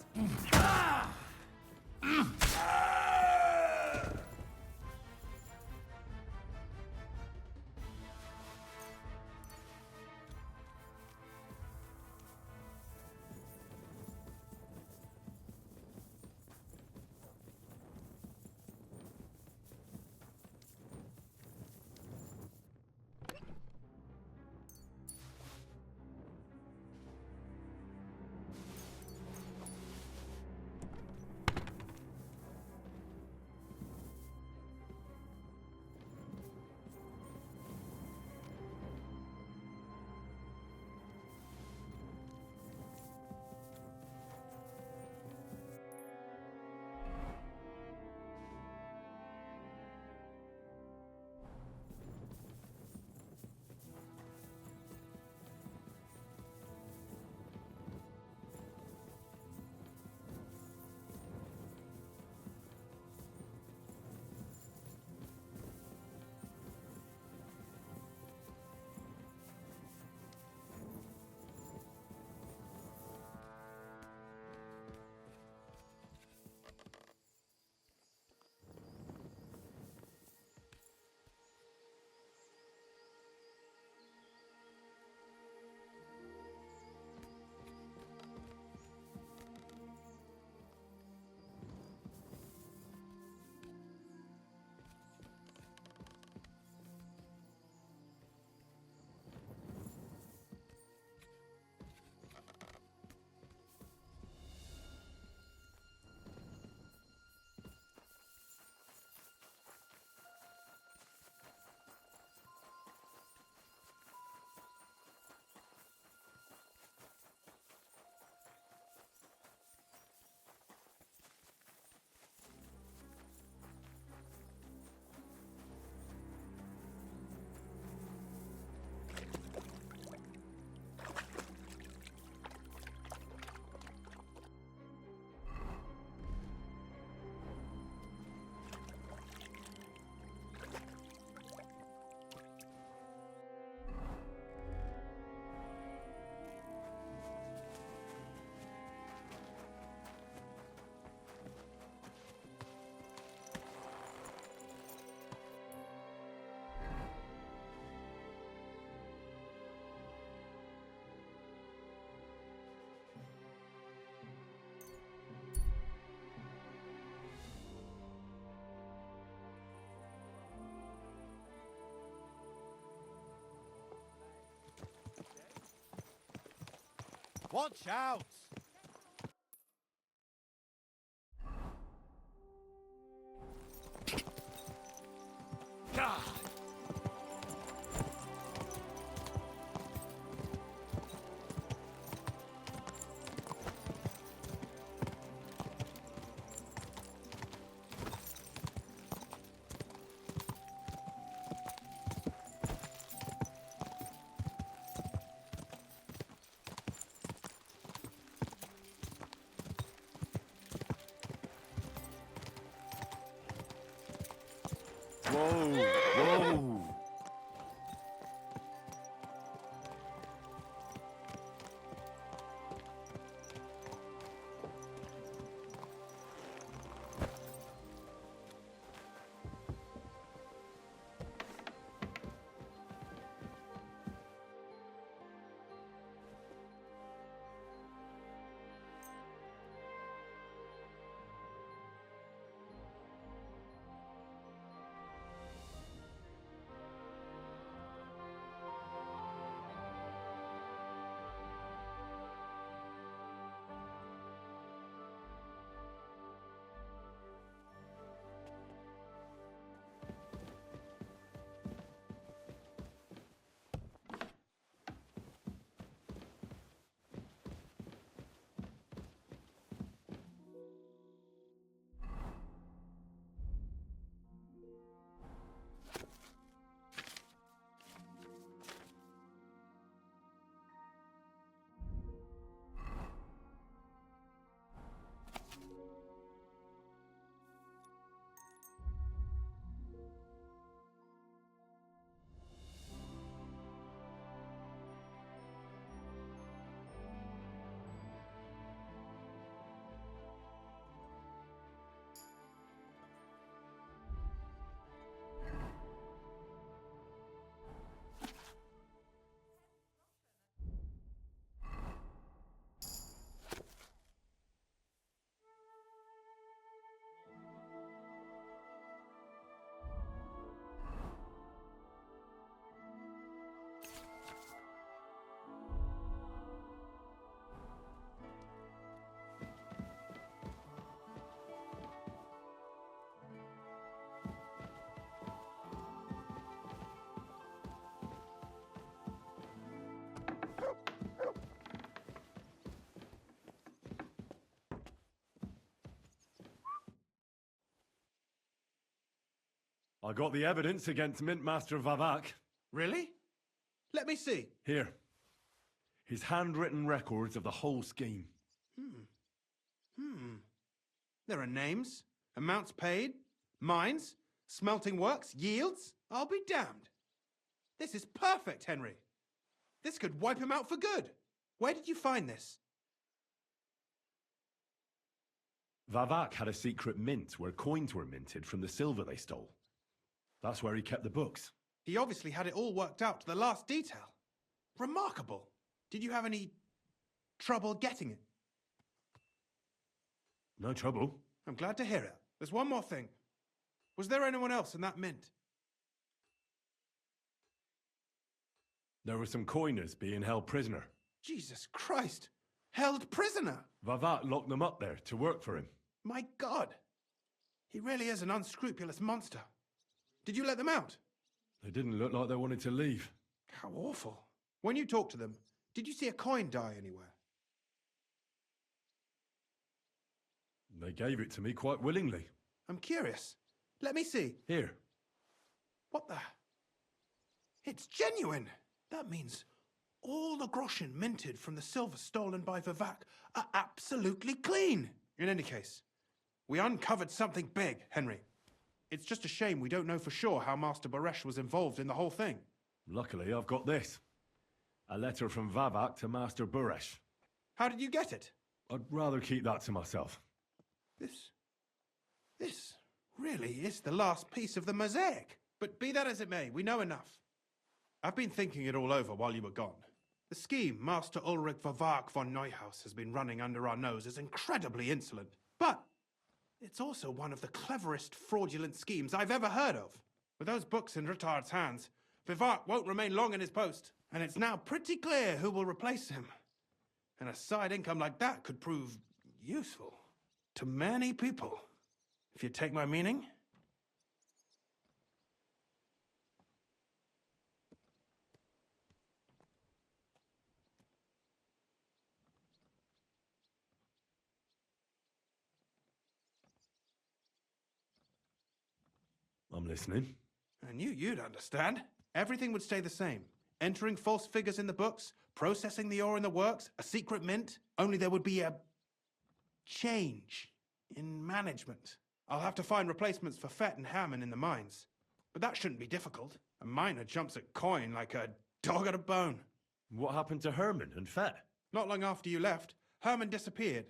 Watch out! Whoa! Whoa! I got the evidence against Mint Master Vavak. Really? Let me see. Here. His handwritten records of the whole scheme. There are names, amounts paid, mines, smelting works, yields. I'll be damned. This is perfect, Henry. This could wipe him out for good. Where did you find this? Vavak had a secret mint where coins were minted from the silver they stole. That's where he kept the books. He obviously had it all worked out to the last detail. Remarkable. Did you have any trouble getting it? No trouble. I'm glad to hear it. There's one more thing. Was there anyone else in that mint? There were some coiners being held prisoner. Jesus Christ! Held prisoner! Vavak locked them up there to work for him. My God! He really is an unscrupulous monster. Did you let them out? They didn't look like they wanted to leave. How awful. When you talked to them, did you see a coin die anywhere? They gave it to me quite willingly. I'm curious. Let me see. Here. What the? It's genuine! That means all the groschen minted from the silver stolen by Vivak are absolutely clean! In any case, we uncovered something big, Henry. It's just a shame we don't know for sure how Master Baresh was involved in the whole thing. Luckily, I've got this. A letter from Vavak to Master Baresh. How did you get it? I'd rather keep that to myself. This really is the last piece of the mosaic. But be that as it may, we know enough. I've been thinking it all over while you were gone. The scheme Master Ulrich Vavak von Neuhaus has been running under our nose is incredibly insolent. But it's also one of the cleverest fraudulent schemes I've ever heard of. With those books in Rittard's hands, Vivak won't remain long in his post, and it's now pretty clear who will replace him. And a side income like that could prove useful to many people, if you take my meaning. I'm listening. I knew you'd understand. Everything would stay the same. Entering false figures in the books, processing the ore in the works, a secret mint. Only there would be a change in management. I'll have to find replacements for Fett and Hammond in the mines. But that shouldn't be difficult. A miner jumps at coin like a dog at a bone. What happened to Herman and Fett? Not long after you left, Herman disappeared.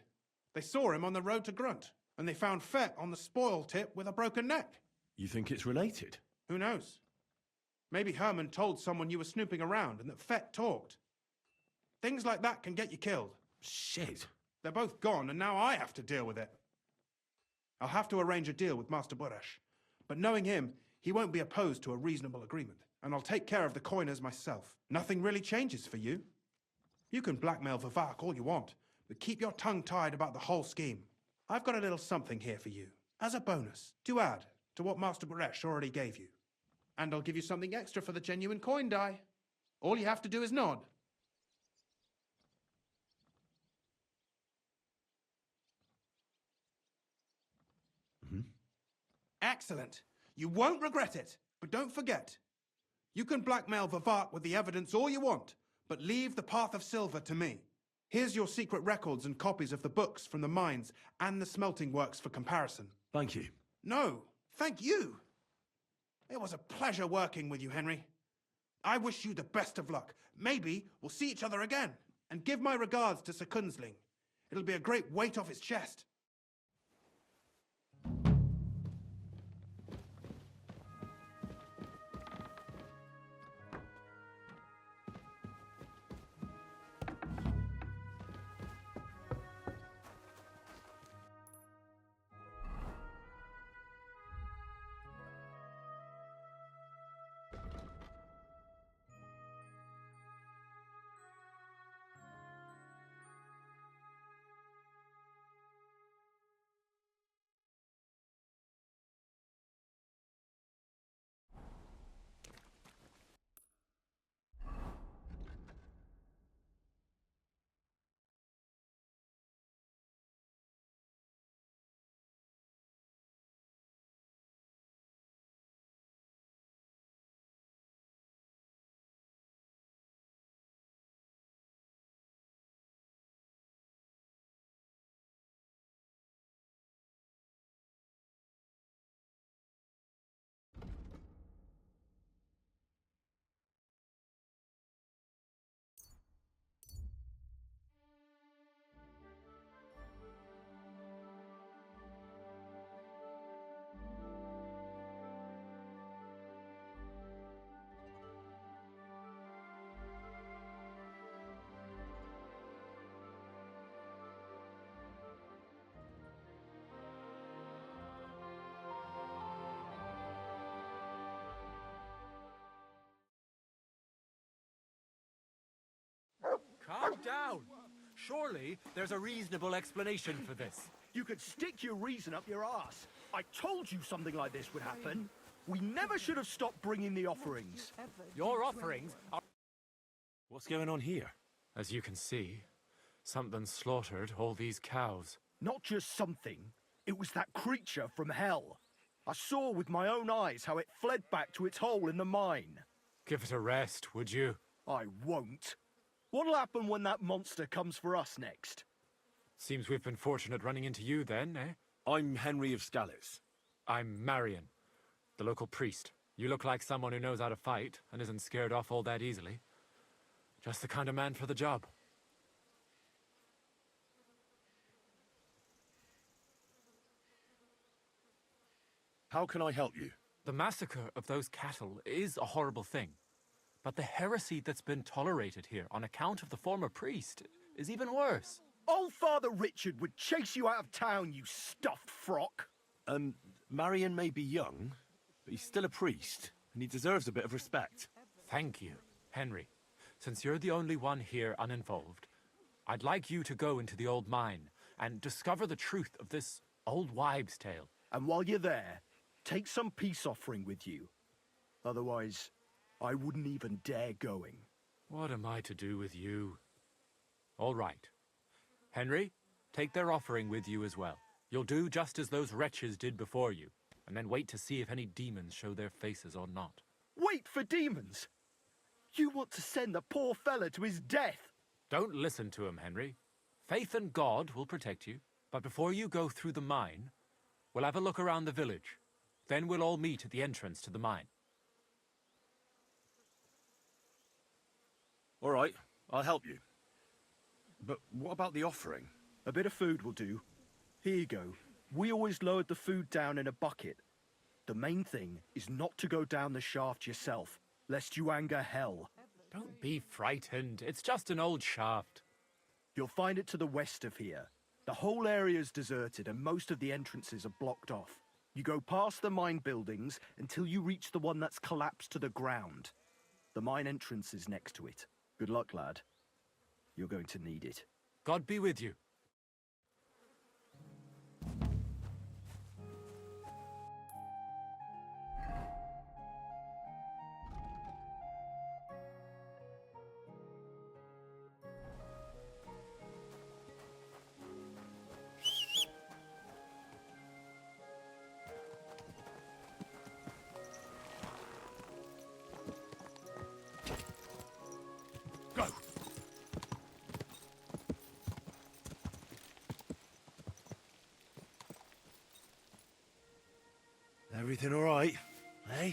They saw him on the road to Grunt, and they found Fett on the spoil tip with a broken neck. You think it's related? Who knows? Maybe Herman told someone you were snooping around and that Fett talked. Things like that can get you killed. Shit. They're both gone, and now I have to deal with it. I'll have to arrange a deal with Master Boresh. But knowing him, he won't be opposed to a reasonable agreement. And I'll take care of the coiners myself. Nothing really changes for you. You can blackmail Vivak all you want, but keep your tongue tied about the whole scheme. I've got a little something here for you, as a bonus, to add to what Master Baresh already gave you. And I'll give you something extra for the genuine coin die. All you have to do is nod. Excellent. You won't regret it. But don't forget, you can blackmail Vivak with the evidence all you want, but leave the Path of Silver to me. Here's your secret records and copies of the books from the mines and the smelting works for comparison. Thank you. No, thank you. It was a pleasure working with you, Henry. I wish you the best of luck. Maybe we'll see each other again. And give my regards to Sir Kunzling. It'll be a great weight off his chest. Calm down. Surely there's a reasonable explanation for this. You could stick your reason up your ass. I told you something like this would happen. We never should have stopped bringing the offerings. Your offerings are... What's going on here? As you can see, something slaughtered all these cows. Not just something. It was that creature from hell. I saw with my own eyes how it fled back to its hole in the mine. Give it a rest, would you? I won't. What'll happen when that monster comes for us next? Seems we've been fortunate running into you then, eh? I'm Henry of Scalitz. I'm Marion, the local priest. You look like someone who knows how to fight and isn't scared off all that easily. Just the kind of man for the job. How can I help you? The massacre of those cattle is a horrible thing. But the heresy that's been tolerated here on account of the former priest is even worse. Old Father Richard would chase you out of town, you stuffed frock. Marion may be young, but he's still a priest, and he deserves a bit of respect. Thank you, Henry. Since you're the only one here uninvolved, I'd like you to go into the old mine and discover the truth of this old wives' tale. And while you're there, take some peace offering with you. Otherwise, I wouldn't even dare going. What am I to do with you? All right. Henry, take their offering with you as well. You'll do just as those wretches did before you, and then wait to see if any demons show their faces or not. Wait for demons? You want to send the poor fella to his death? Don't listen to him, Henry. Faith in God will protect you. But before you go through the mine, we'll have a look around the village. Then we'll all meet at the entrance to the mine. All right, I'll help you. But what about the offering? A bit of food will do. Here you go. We always lowered the food down in a bucket. The main thing is not to go down the shaft yourself, lest you anger hell. Don't be frightened. It's just an old shaft. You'll find it to the west of here. The whole area's deserted and most of the entrances are blocked off. You go past the mine buildings until you reach the one that's collapsed to the ground. The mine entrance is next to it. Good luck, lad. You're going to need it. God be with you. Everything all right, eh?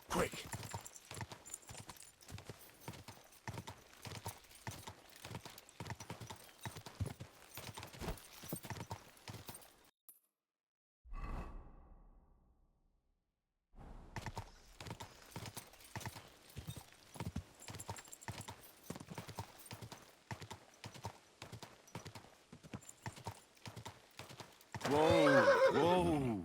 Quick! Whoa! Whoa!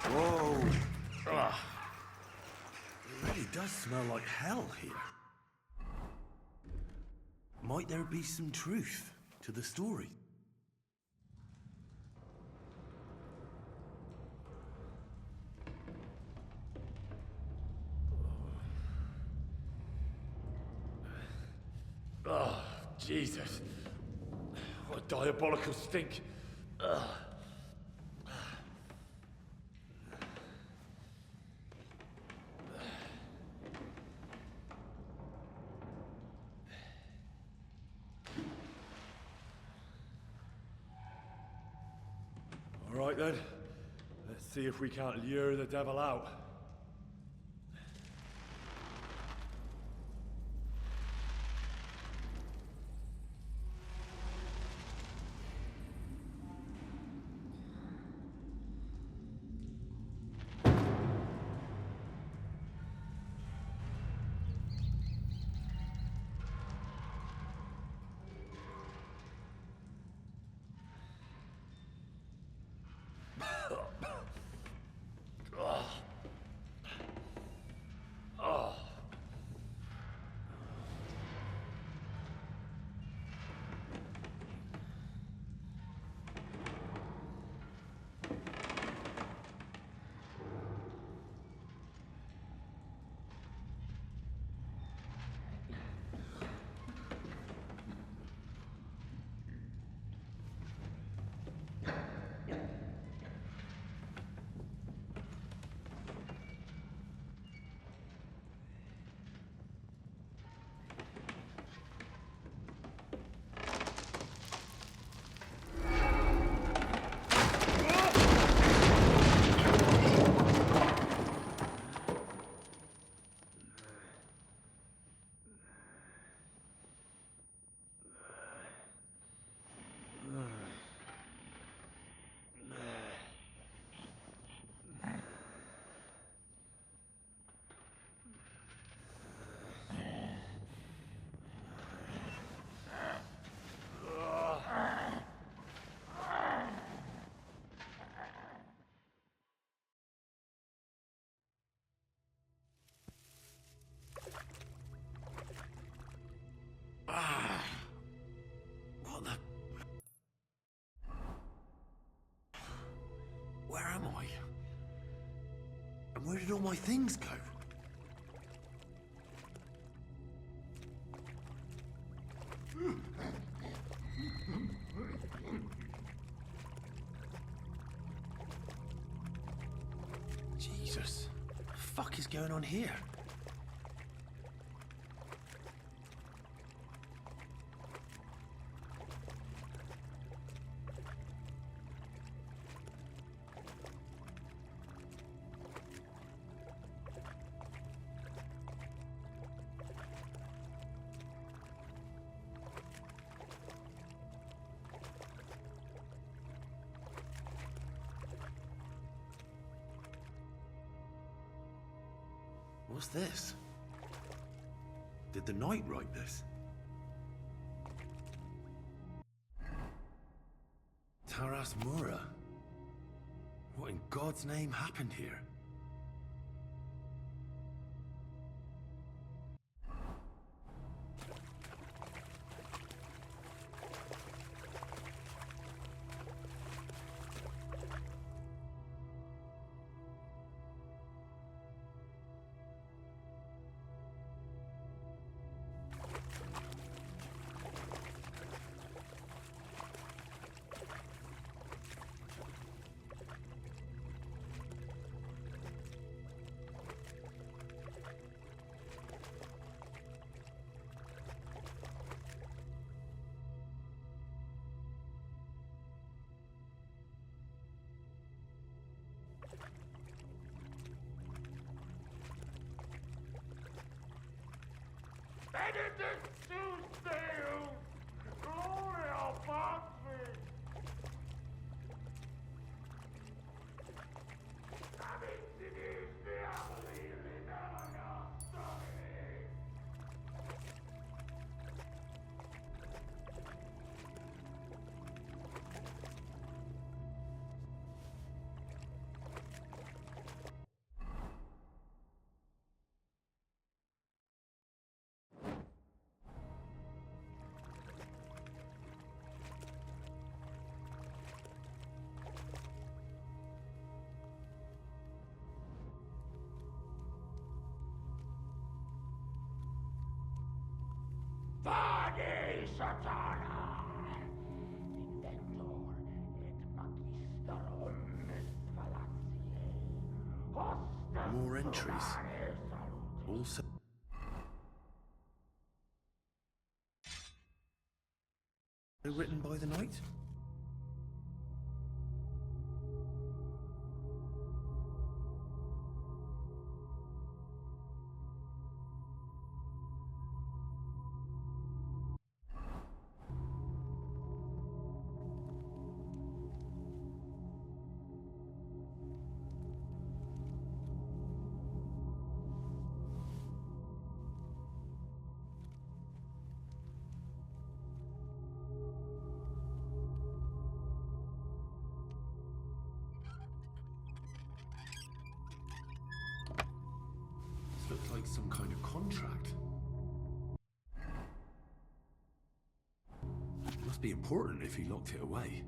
Whoa! Ugh. It really does smell like hell here. Might there be some truth to the story? Oh, Jesus. What a diabolical stink. Ugh. All right then, let's see if we can't lure the devil out. What the... Where am I? And where did all my things go? Jesus. What the fuck is going on here? What's this? Did the knight write this? Taras Mura? What in God's name happened here? Vade Satana! Inventor et magisterum fallaciae. More entries. Also... written by the knight? like some kind of contract. Must be important if he locked it away.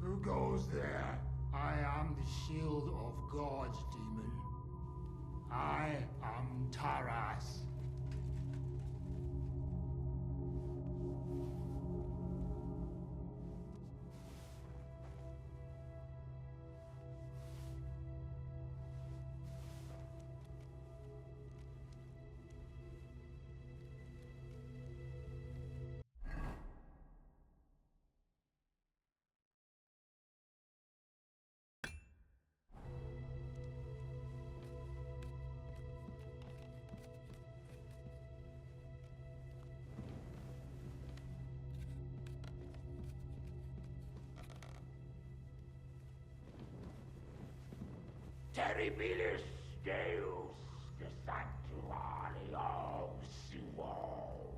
Who goes there? I am the shield of gods, demon. I am Taras. Terribilis Deus, the Sanctuary of Seawall.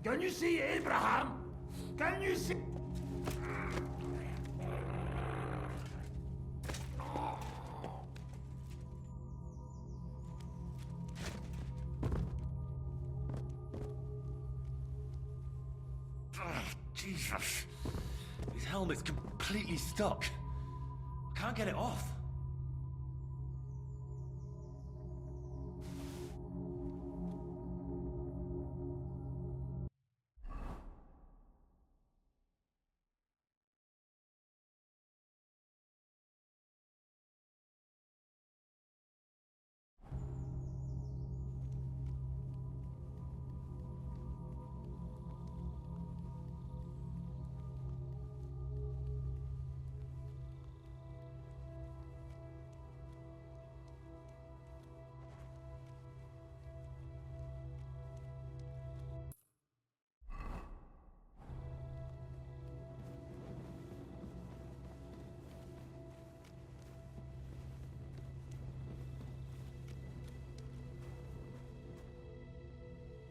Can you see Abraham? Can you see? Jesus. His helmet's completely stuck. I can't get it off.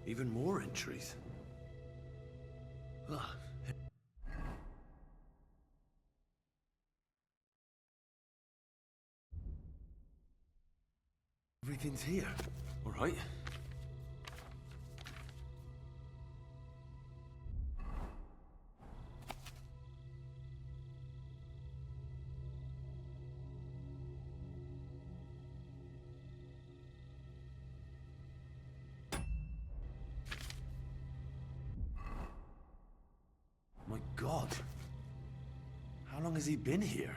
Even more entries. Ugh. Everything's here. All right. My God. How long has he been here?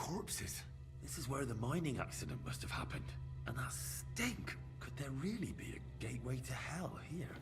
corpses. This is where the mining accident must have happened. And that stink. Could there really be a gateway to hell here?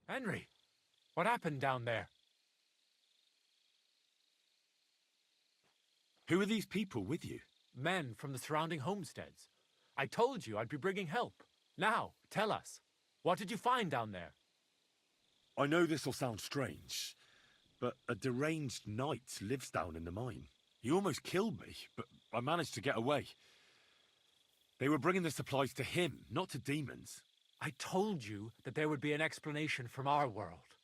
Henry, what happened down there? Who are these people with you? Men from the surrounding homesteads. I told you I'd be bringing help. Now, tell us, what did you find down there? I know this'll sound strange, but a deranged knight lives down in the mine. He almost killed me, but I managed to get away. They were bringing the supplies to him, not to demons. I told you that there would be an explanation from our world.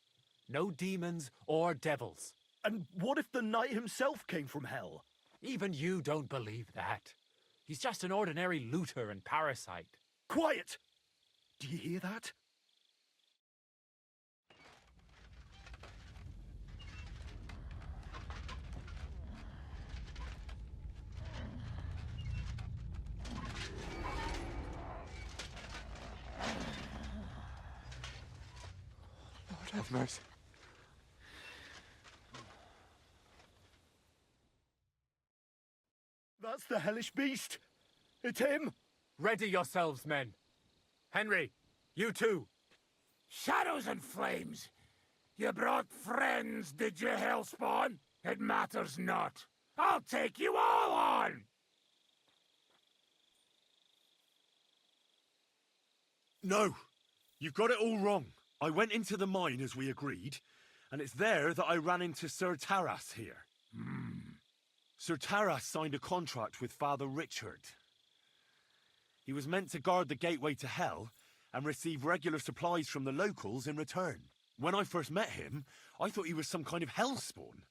No demons or devils. And what if the knight himself came from hell? Even you don't believe that. He's just an ordinary looter and parasite. Quiet! Do you hear that? Lord have mercy. That's the hellish beast. It's him. Ready yourselves, men. Henry, you too. Shadows and flames. You brought friends, did you, Hellspawn? It matters not. I'll take you all on! No! You've got it all wrong. I went into the mine as we agreed, and it's there that I ran into Sir Taras here. Sir Taras signed a contract with Father Richard. He was meant to guard the gateway to hell and receive regular supplies from the locals in return. When I first met him, I thought he was some kind of hellspawn,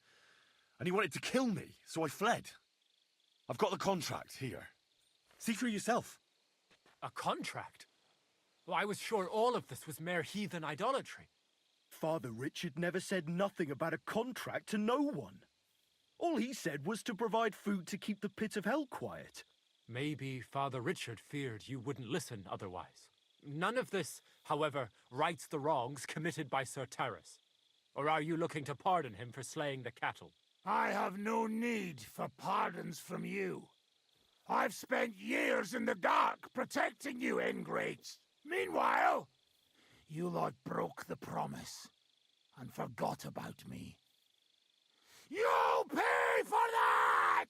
and he wanted to kill me, so I fled. I've got the contract here. See for yourself. A contract? Well, I was sure all of this was mere heathen idolatry. Father Richard never said nothing about a contract to no one. All he said was to provide food to keep the pit of hell quiet. Maybe Father Richard feared you wouldn't listen otherwise. None of this, however, rights the wrongs committed by Sir Taras. Or are you looking to pardon him for slaying the cattle? I have no need for pardons from you. I've spent years in the dark protecting you, ingrates. Meanwhile, you lot broke the promise and forgot about me. You'll pay for that!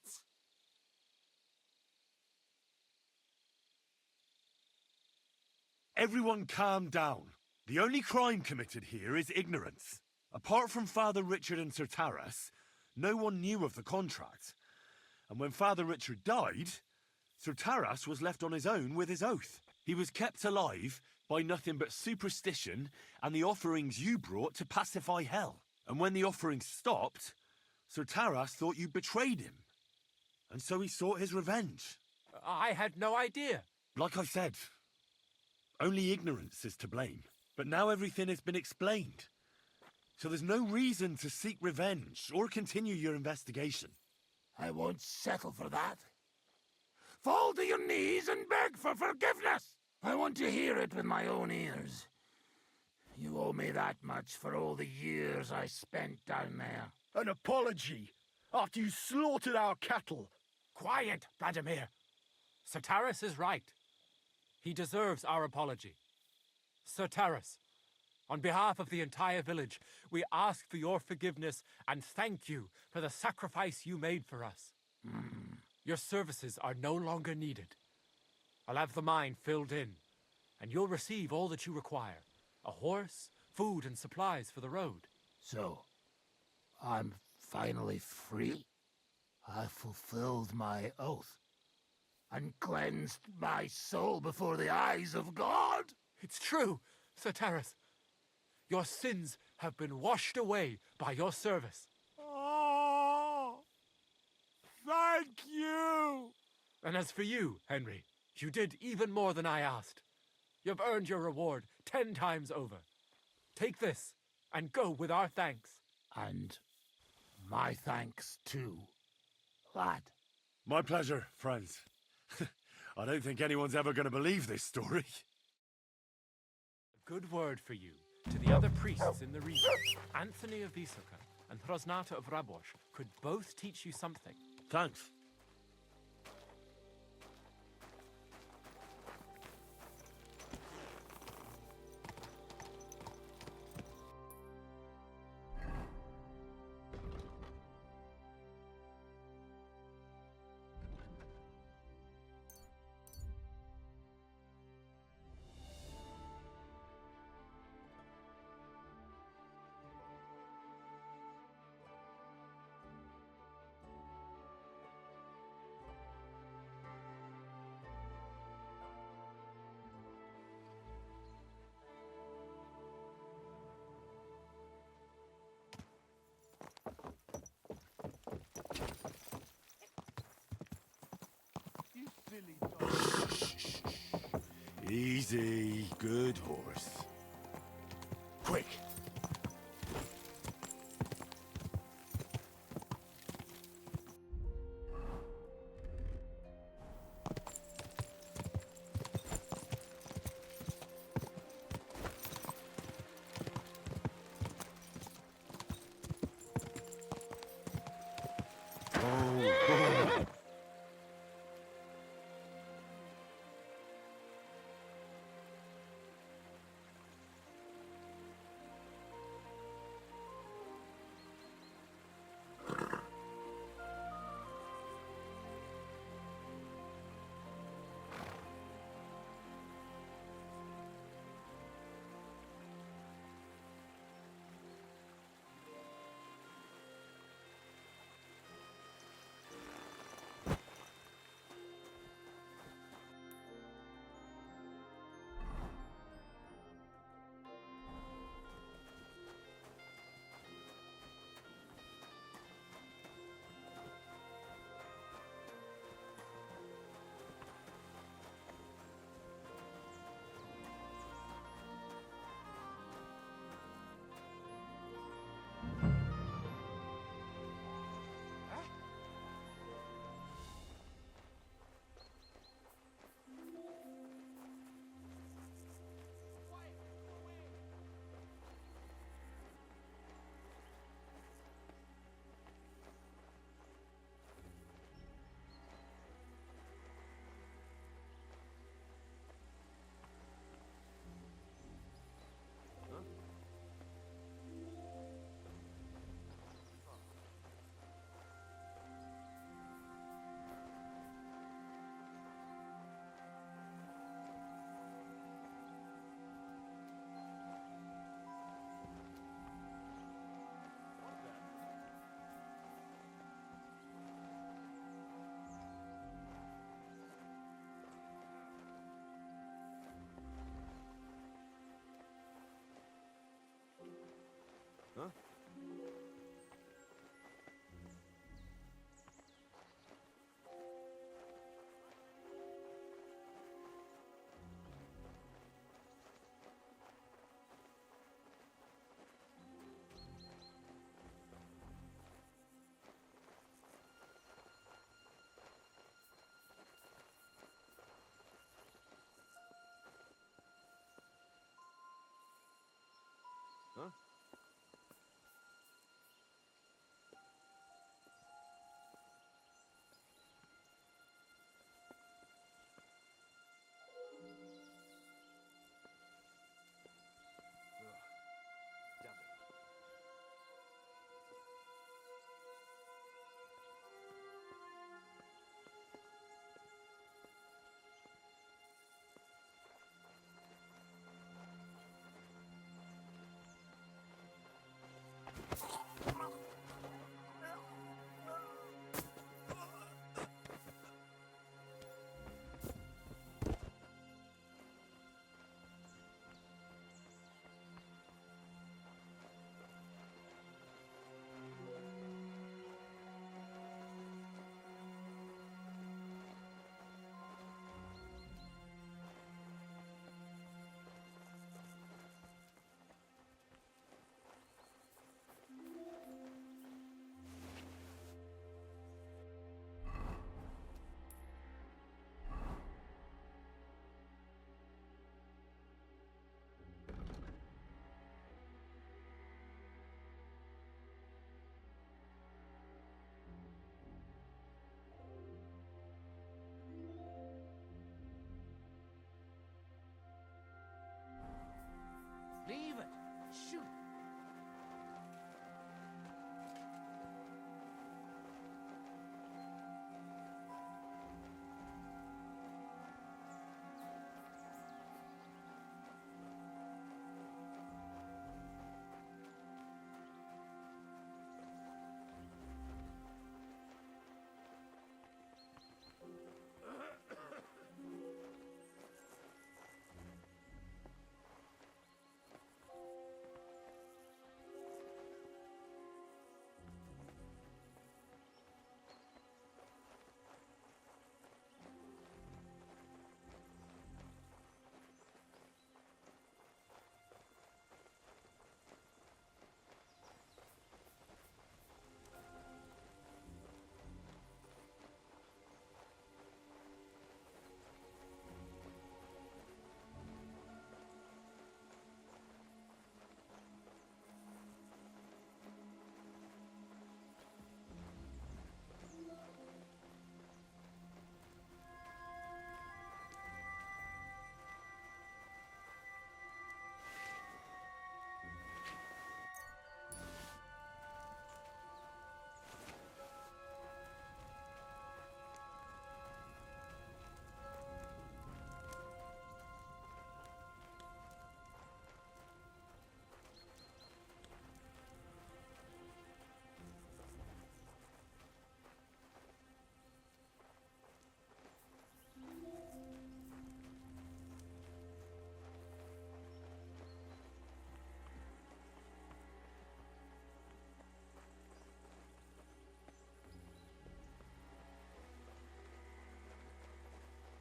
Everyone calm down. The only crime committed here is ignorance. Apart from Father Richard and Sir Taras, no one knew of the contract. And when Father Richard died, Sir Taras was left on his own with his oath. He was kept alive by nothing but superstition and the offerings you brought to pacify hell. And when the offerings stopped, Sir Taras thought you betrayed him. And so he sought his revenge. I had no idea. Like I said, only ignorance is to blame. But now everything has been explained. So there's no reason to seek revenge or continue your investigation. I won't settle for that. Fall to your knees and beg for forgiveness. I want to hear it with my own ears. You owe me that much for all the years I spent down there. An apology? After you slaughtered our cattle? Quiet, Vladimir. Sir Taras is right. He deserves our apology. Sir Taras, on behalf of the entire village, we ask for your forgiveness and thank you for the sacrifice you made for us. Your services are no longer needed. I'll have the mine filled in, and you'll receive all that you require. A horse, food, and supplies for the road. So, I'm finally free? I fulfilled my oath and cleansed my soul before the eyes of God? It's true, Sir Taras. Your sins have been washed away by your service. Oh, thank you! And as for you, Henry, you did even more than I asked. You've earned your reward 10 times over. Take this and go with our thanks. And my thanks too, lad. My pleasure, friends. I don't think anyone's ever going to believe this story. A good word for you to the other priests in the region. Anthony of Vysoka and Hrosnata of Rabosh could both teach you something. Thanks. Easy, good horse. Quick!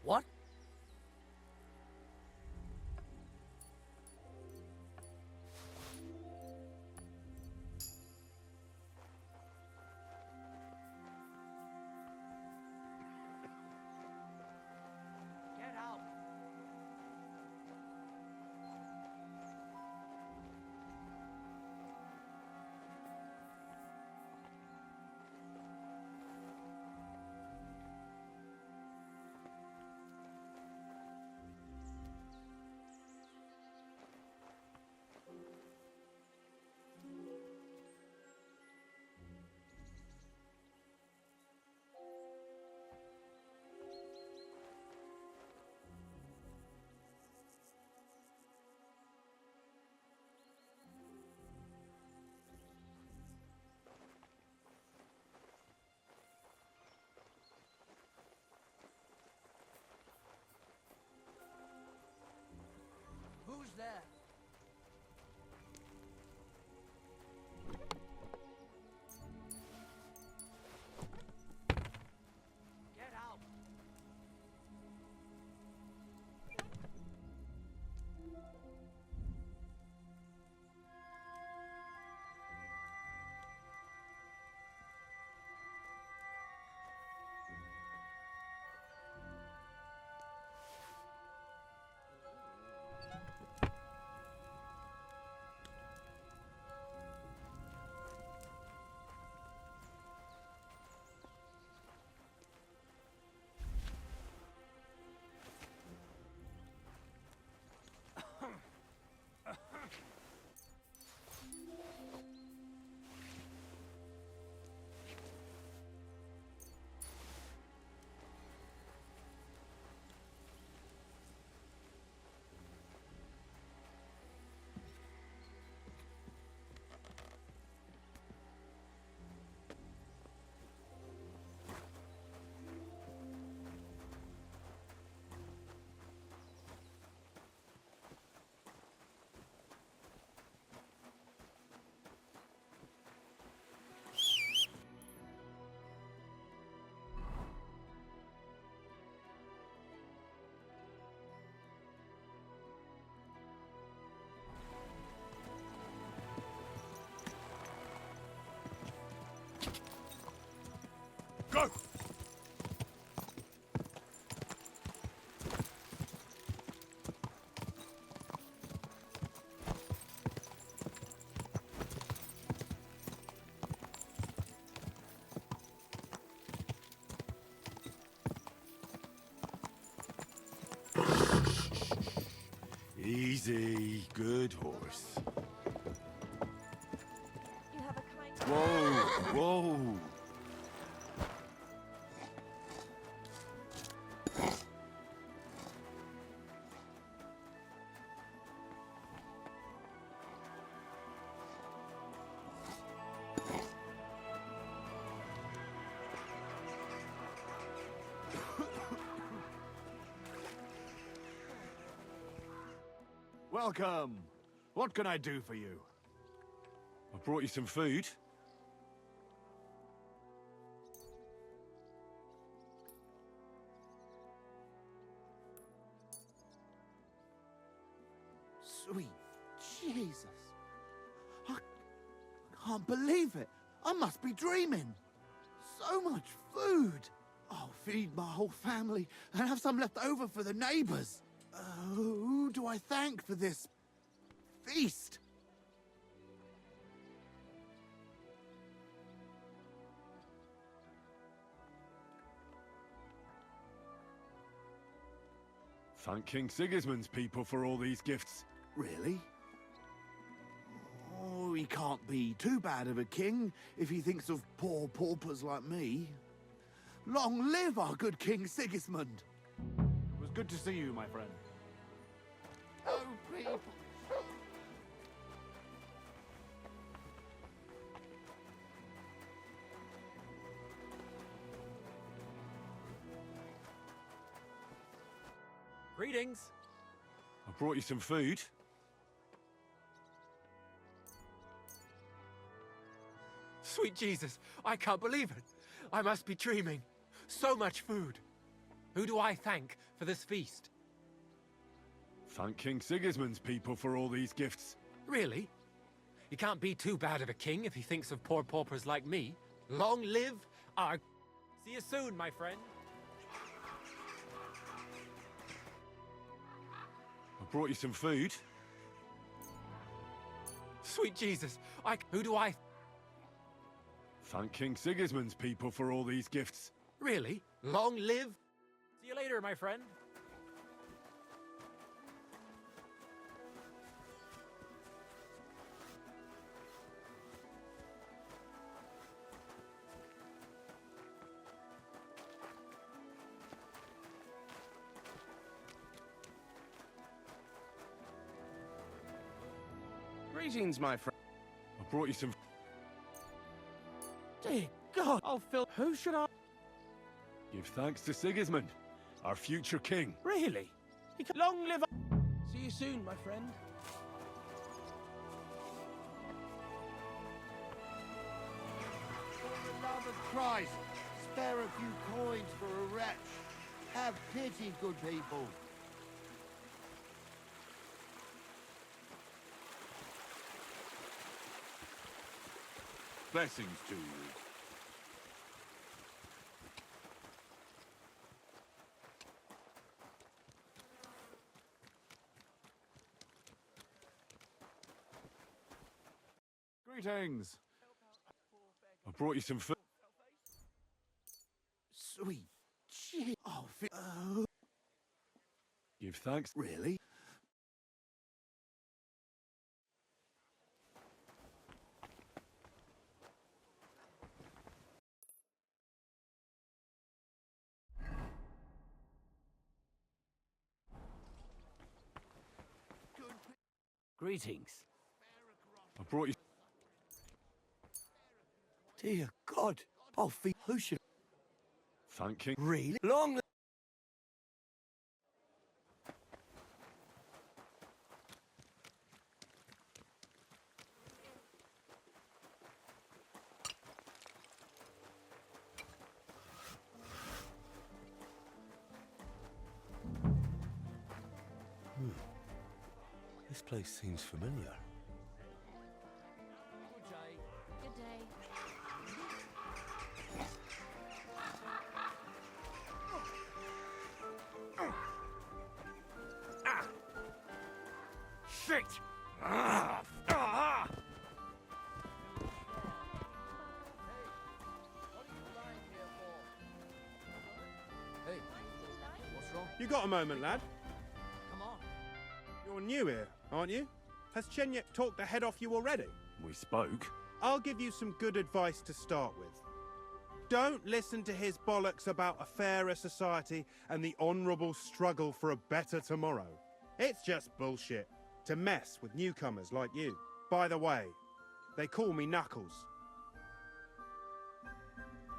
What? Get out! Who's there? Get out! Go! Easy, good horse. You have a kind. Whoa, whoa. Welcome. What can I do for you? I brought you some food. Sweet Jesus. I can't believe it. I must be dreaming. So much food. I'll feed my whole family and have some left over for the neighbors. Who do I thank for this feast? Thank King Sigismund's people for all these gifts. Really? Oh, he can't be too bad of a king if he thinks of poor paupers like me. Long live our good King Sigismund! It was good to see you, my friend. Oh, people! Greetings. I brought you some food. Sweet Jesus, I can't believe it. I must be dreaming. So much food. Who do I thank for this feast? Thank King Sigismund's people for all these gifts. Really? He can't be too bad of a king if he thinks of poor paupers like me. Long live our... See you soon, my friend. I brought you some food. Sweet Jesus, who do I... Thank King Sigismund's people for all these gifts. Really? Long live... See you later, my friend. Greetings, my friend. I brought you some... Dear God, I'll fill... Who should I... Give thanks to Sigismund, our future king. Really? He can... Long live... See you soon, my friend. For the love of Christ, spare a few coins for a wretch. Have pity, good people. Blessings to you. Greetings. I brought you some food. Sweet shit. Oh, Give thanks. really? Greetings. I brought you... Dear God, I'll feed... Who should... Thank King... Really? Long live... This place seems familiar. Good day. Shit! Ah! Ah! Hey, what's wrong? You got a moment, lad? Come on. You're new here, aren't you? Has Chenyek talked the head off you already? We spoke. I'll give you some good advice to start with. Don't listen to his bollocks about a fairer society and the honourable struggle for a better tomorrow. It's just bullshit to mess with newcomers like you. By the way, they call me Knuckles.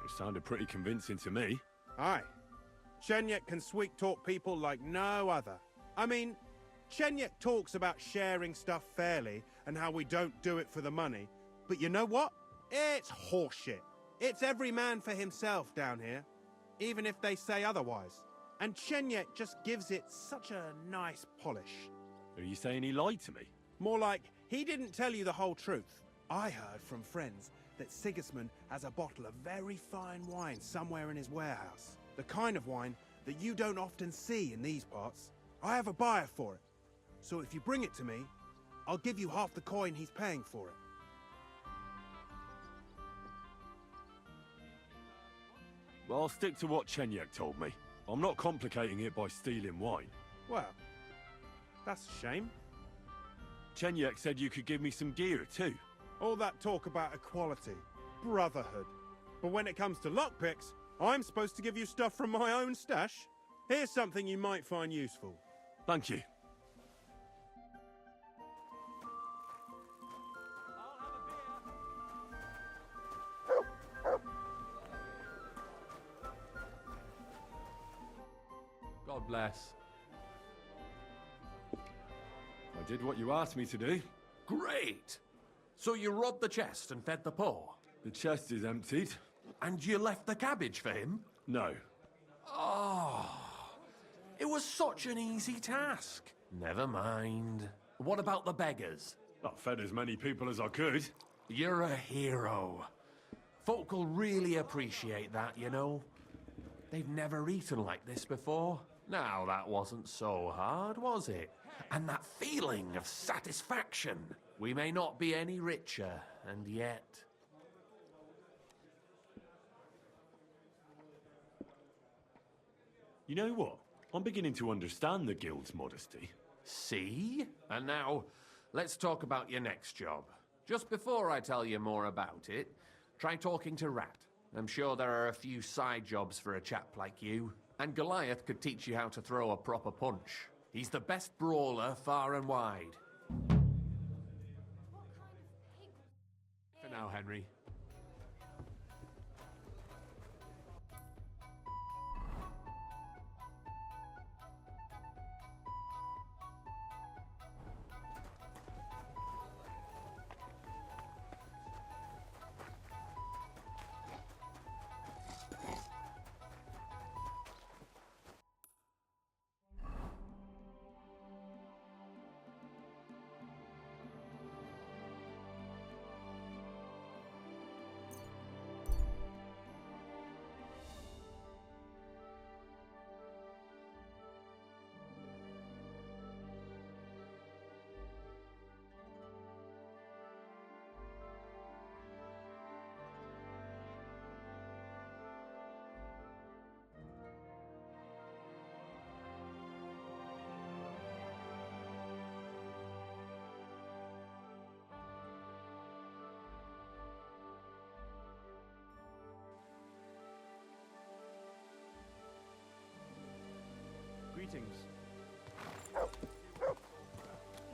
It sounded pretty convincing to me. Aye. Chenyek can sweet-talk people like no other. I mean, Chenyek talks about sharing stuff fairly and how we don't do it for the money. But you know what? It's horseshit. It's every man for himself down here, even if they say otherwise. And Chenyek just gives it such a nice polish. Are you saying he lied to me? More like, he didn't tell you the whole truth. I heard from friends that Sigismund has a bottle of very fine wine somewhere in his warehouse. The kind of wine that you don't often see in these parts. I have a buyer for it. So if you bring it to me, I'll give you half the coin he's paying for it. Well, I'll stick to what Chenyek told me. I'm not complicating it by stealing wine. Well, that's a shame. Chenyek said you could give me some gear too. All that talk about equality, brotherhood. But when it comes to lockpicks, I'm supposed to give you stuff from my own stash. Here's something you might find useful. Thank you. God bless. I did what you asked me to do. Great! So you robbed the chest and fed the poor? The chest is emptied. And you left the cabbage for him? No. Oh, was such an easy task. Never mind. What about the beggars? I fed as many people as I could. You're a hero. Folk will really appreciate that, you know. They've never eaten like this before. Now, that wasn't so hard, was it? And that feeling of satisfaction. We may not be any richer, and yet... You know what? I'm beginning to understand the guild's modesty. See? And now, let's talk about your next job. Just before I tell you more about it, try talking to Rat. I'm sure there are a few side jobs for a chap like you. And Goliath could teach you how to throw a proper punch. He's the best brawler far and wide. For now, Henry. Greetings.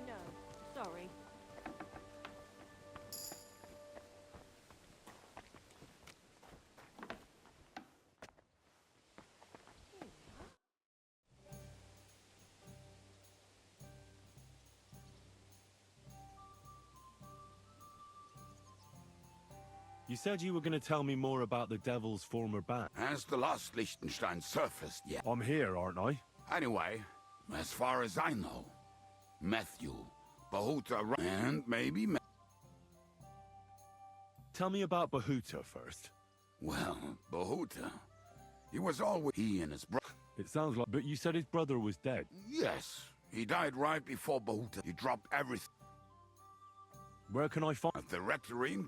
No, sorry. You said you were going to tell me more about the Devil's former band. Has the lost Liechtenstein surfaced yet? I'm here, aren't I? Anyway, as far as I know, Matthew, Bahuta, and maybe Tell me about Bahuta first. Well, Bahuta, he was always he and his brother. It sounds like... But you said his brother was dead. Yes, he died right before Bahuta. He dropped everything. Where can I find... At the rectory in...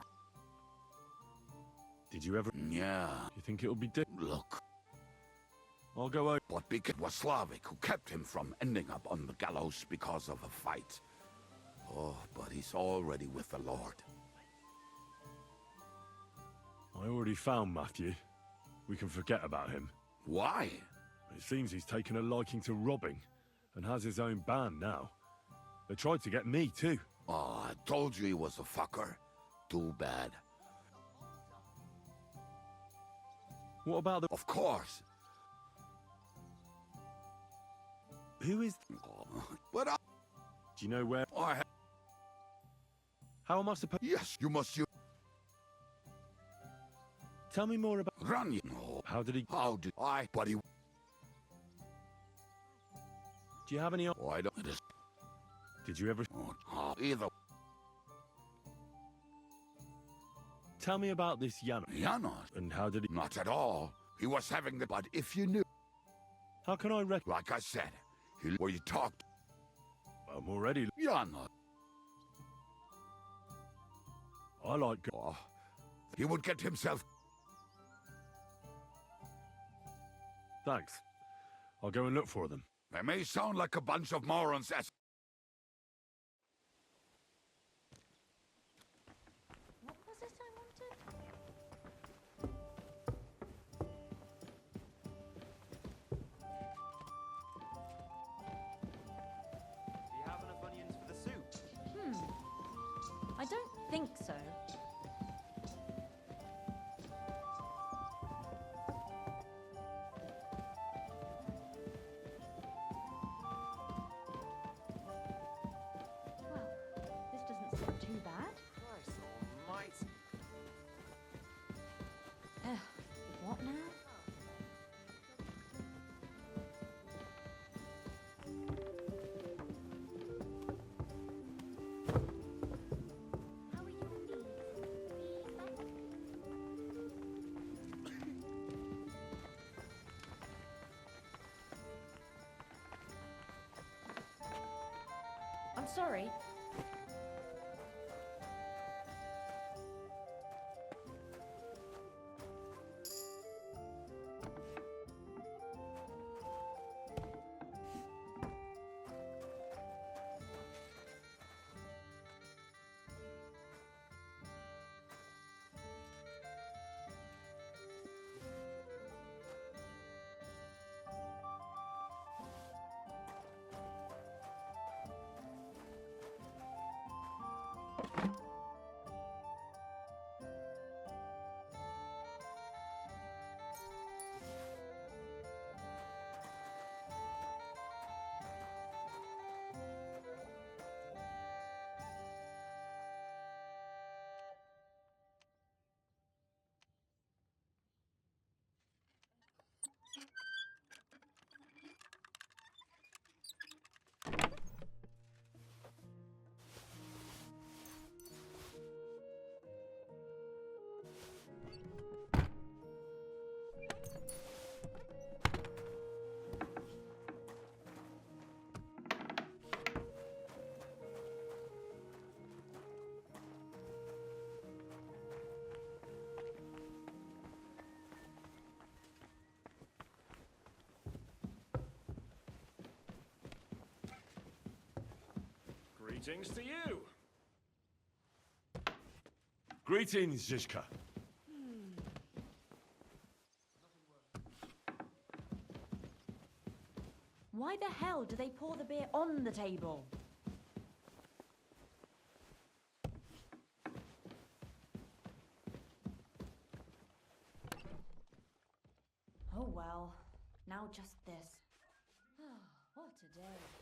Did you ever... Yeah. You think it'll be... Look. I'll go over... But because it was Slavic who kept him from ending up on the gallows because of a fight. Oh, but he's already with the Lord. I already found Matthew. We can forget about him. Why? It seems he's taken a liking to robbing, and has his own band now. They tried to get me, too. Oh, I told you he was a fucker. Too bad. What about the... Of course. Who is... But I... Do you know where... I... How am I supposed... Yes, you must... Tell me more about... Run, you know. How did he... How did I... But he... Do you have any... Oh, I don't... Just... Did you ever... Either... Tell me about this Janos. Janos? And how did he... Not at all. He was having the... But if you knew... How can I rec... Like I said, he... Where you talked... I'm already... Janos. I like... Oh, he would get himself... Thanks. I'll go and look for them. They may sound like a bunch of morons as... What was it I wanted? Do you have enough onions for the soup? I don't think so. sorry. Greetings to you. Greetings, Zizka. Why the hell do they pour the beer on the table? Oh well, now just this. What a day.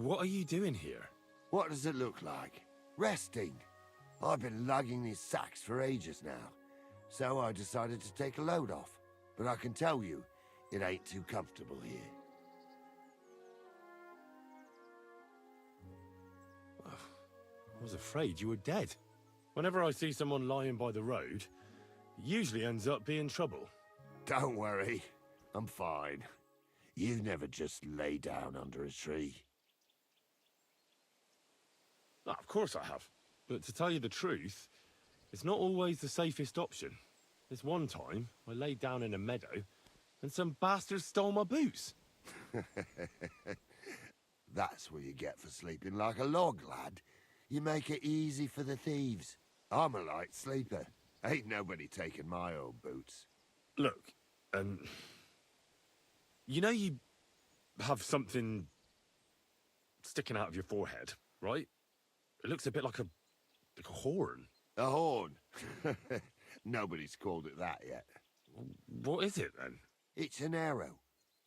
What are you doing here? What does it look like? Resting. I've been lugging these sacks for ages now, so I decided to take a load off. But I can tell you, it ain't too comfortable here. I was afraid you were dead. Whenever I see someone lying by the road, it usually ends up being trouble. Don't worry, I'm fine. You never just lay down under a tree. Of course I have. But to tell you the truth, it's not always the safest option. This one time, I laid down in a meadow, and some bastards stole my boots. That's what you get for sleeping like a log, lad. You make it easy for the thieves. I'm a light sleeper. Ain't nobody taking my old boots. Look, you know you have something sticking out of your forehead, right? It looks a bit like a horn. A horn? Nobody's called it that yet. What is it, then? It's an arrow.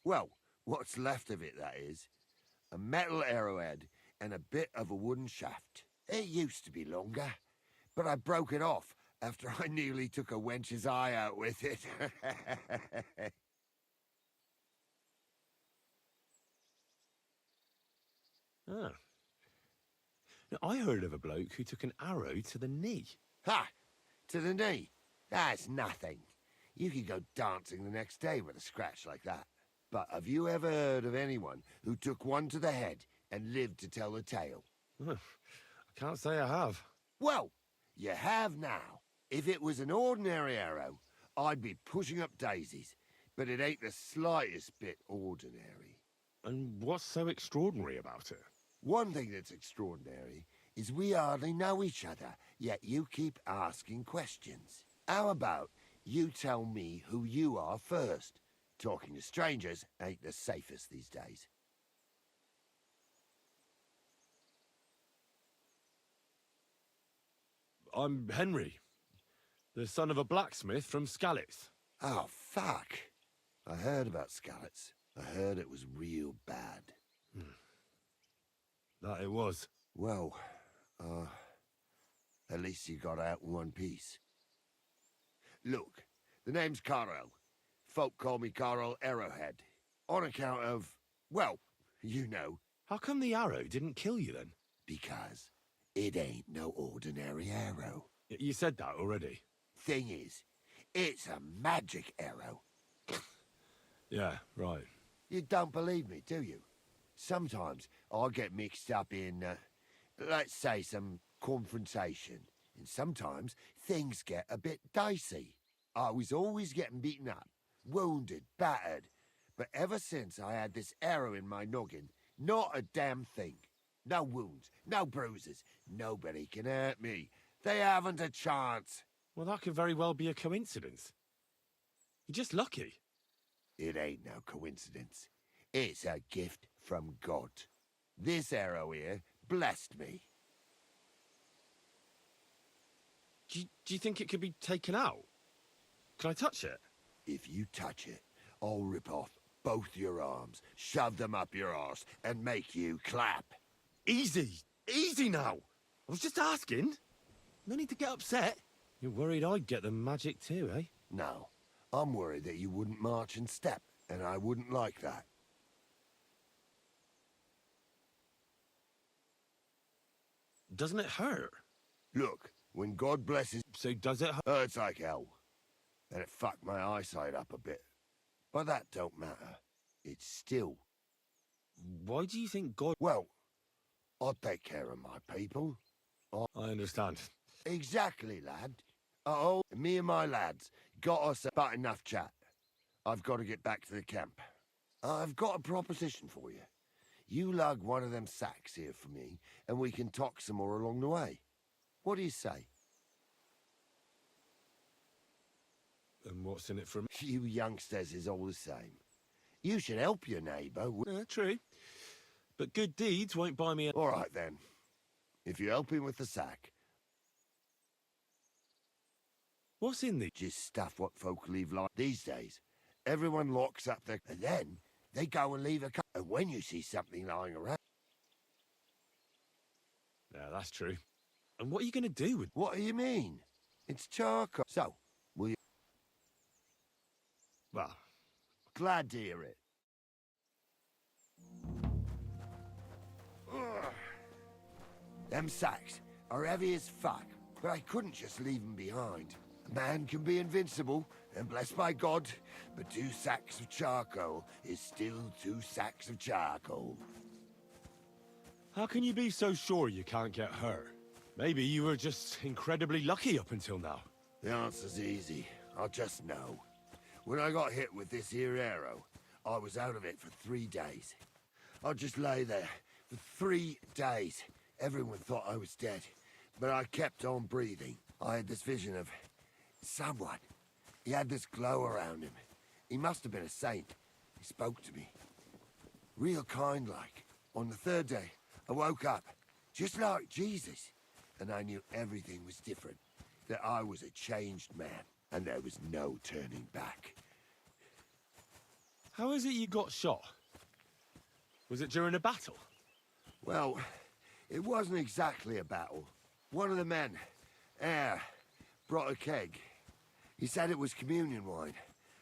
Well, what's left of it, that is. A metal arrowhead and a bit of a wooden shaft. It used to be longer, but I broke it off after I nearly took a wench's eye out with it. Ah. Now, I heard of a bloke who took an arrow to the knee. Ha! To the knee? That's nothing. You could go dancing the next day with a scratch like that. But have you ever heard of anyone who took one to the head and lived to tell the tale? I can't say I have. Well, you have now. If it was an ordinary arrow, I'd be pushing up daisies. But it ain't the slightest bit ordinary. And what's so extraordinary about it? One thing that's extraordinary is we hardly know each other, yet you keep asking questions. How about you tell me who you are first? Talking to strangers ain't the safest these days. I'm Henry, the son of a blacksmith from Skalitz. Oh, fuck. I heard about Skalitz. I heard it was real bad. That it was. Well, at least you got out in one piece. Look, the name's Carl. Folk call me Carl Arrowhead. On account of, well, you know. How come the arrow didn't kill you then? Because it ain't no ordinary arrow. You said that already. Thing is, it's a magic arrow. Yeah, right. You don't believe me, do you? Sometimes I get mixed up in, let's say, some confrontation. And sometimes things get a bit dicey. I was always getting beaten up, wounded, battered. But ever since I had this arrow in my noggin, not a damn thing. No wounds, no bruises. Nobody can hurt me. They haven't a chance. Well, that could very well be a coincidence. You're just lucky. It ain't no coincidence. It's a gift from God. This arrow here blessed me. Do you think it could be taken out? Can I touch it? If you touch it, I'll rip off both your arms, shove them up your arse, and make you clap. Easy! Easy now! I was just asking. No need to get upset. You're worried I'd get the magic too, eh? No. I'm worried that you wouldn't march and step, and I wouldn't like that. Doesn't it hurt? Look, when God blesses... So does it hurt? Hurts like hell. And it fucked my eyesight up a bit. But that don't matter. It's still... Why do you think God... Well, I take care of my people. I understand. Exactly, lad. Uh-oh, me and my lads got us about enough chat. I've got to get back to the camp. I've got a proposition for you. You lug one of them sacks here for me, and we can talk some more along the way. What do you say? And what's in it for me? You youngsters is all the same. You should help your neighbour. True. But good deeds won't buy me a... All right, then. If you help him with the sack... What's in the... Just stuff what folk leave like these days. Everyone locks up their... And then they go and leave a... And when you see something lying around... Yeah, that's true. And what are you going to do with... What do you mean? It's charcoal. So, will you... Well... Glad to hear it. Ugh. Them sacks are heavy as fuck, but I couldn't just leave them behind. A man can be invincible, and blessed by God, but 2 sacks of charcoal is still 2 sacks of charcoal. How can you be so sure you can't get hurt? Maybe you were just incredibly lucky up until now. The answer's easy. I'll just know. When I got hit with this here arrow, I was out of it for 3 days. I just lay there for 3 days. Everyone thought I was dead, but I kept on breathing. I had this vision of someone. He had this glow around him. He must have been a saint. He spoke to me. Real kind-like. On the 3rd day, I woke up, just like Jesus, and I knew everything was different, that I was a changed man, and there was no turning back. How is it you got shot? Was it during a battle? Well, it wasn't exactly a battle. One of the men, Air, brought a keg. He said it was communion wine,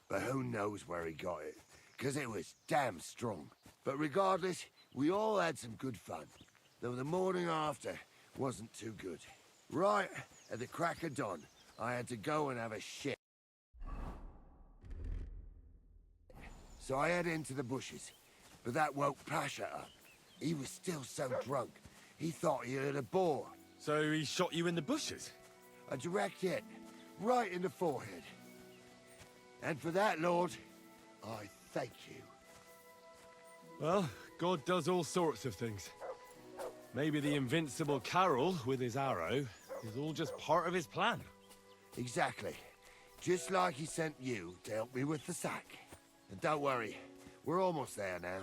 but who knows where he got it, because it was damn strong. But regardless, we all had some good fun, though the morning after wasn't too good. Right at the crack of dawn, I had to go and have a shit. So I head into the bushes, but that woke Pasha up. He was still so drunk, he thought he heard a boar. So he shot you in the bushes? A direct hit, right in the forehead. And for that, Lord, I thank you. Well, God does all sorts of things. Maybe the invincible Carol, with his arrow, is all just part of his plan. Exactly. Just like he sent you to help me with the sack. And don't worry, we're almost there now.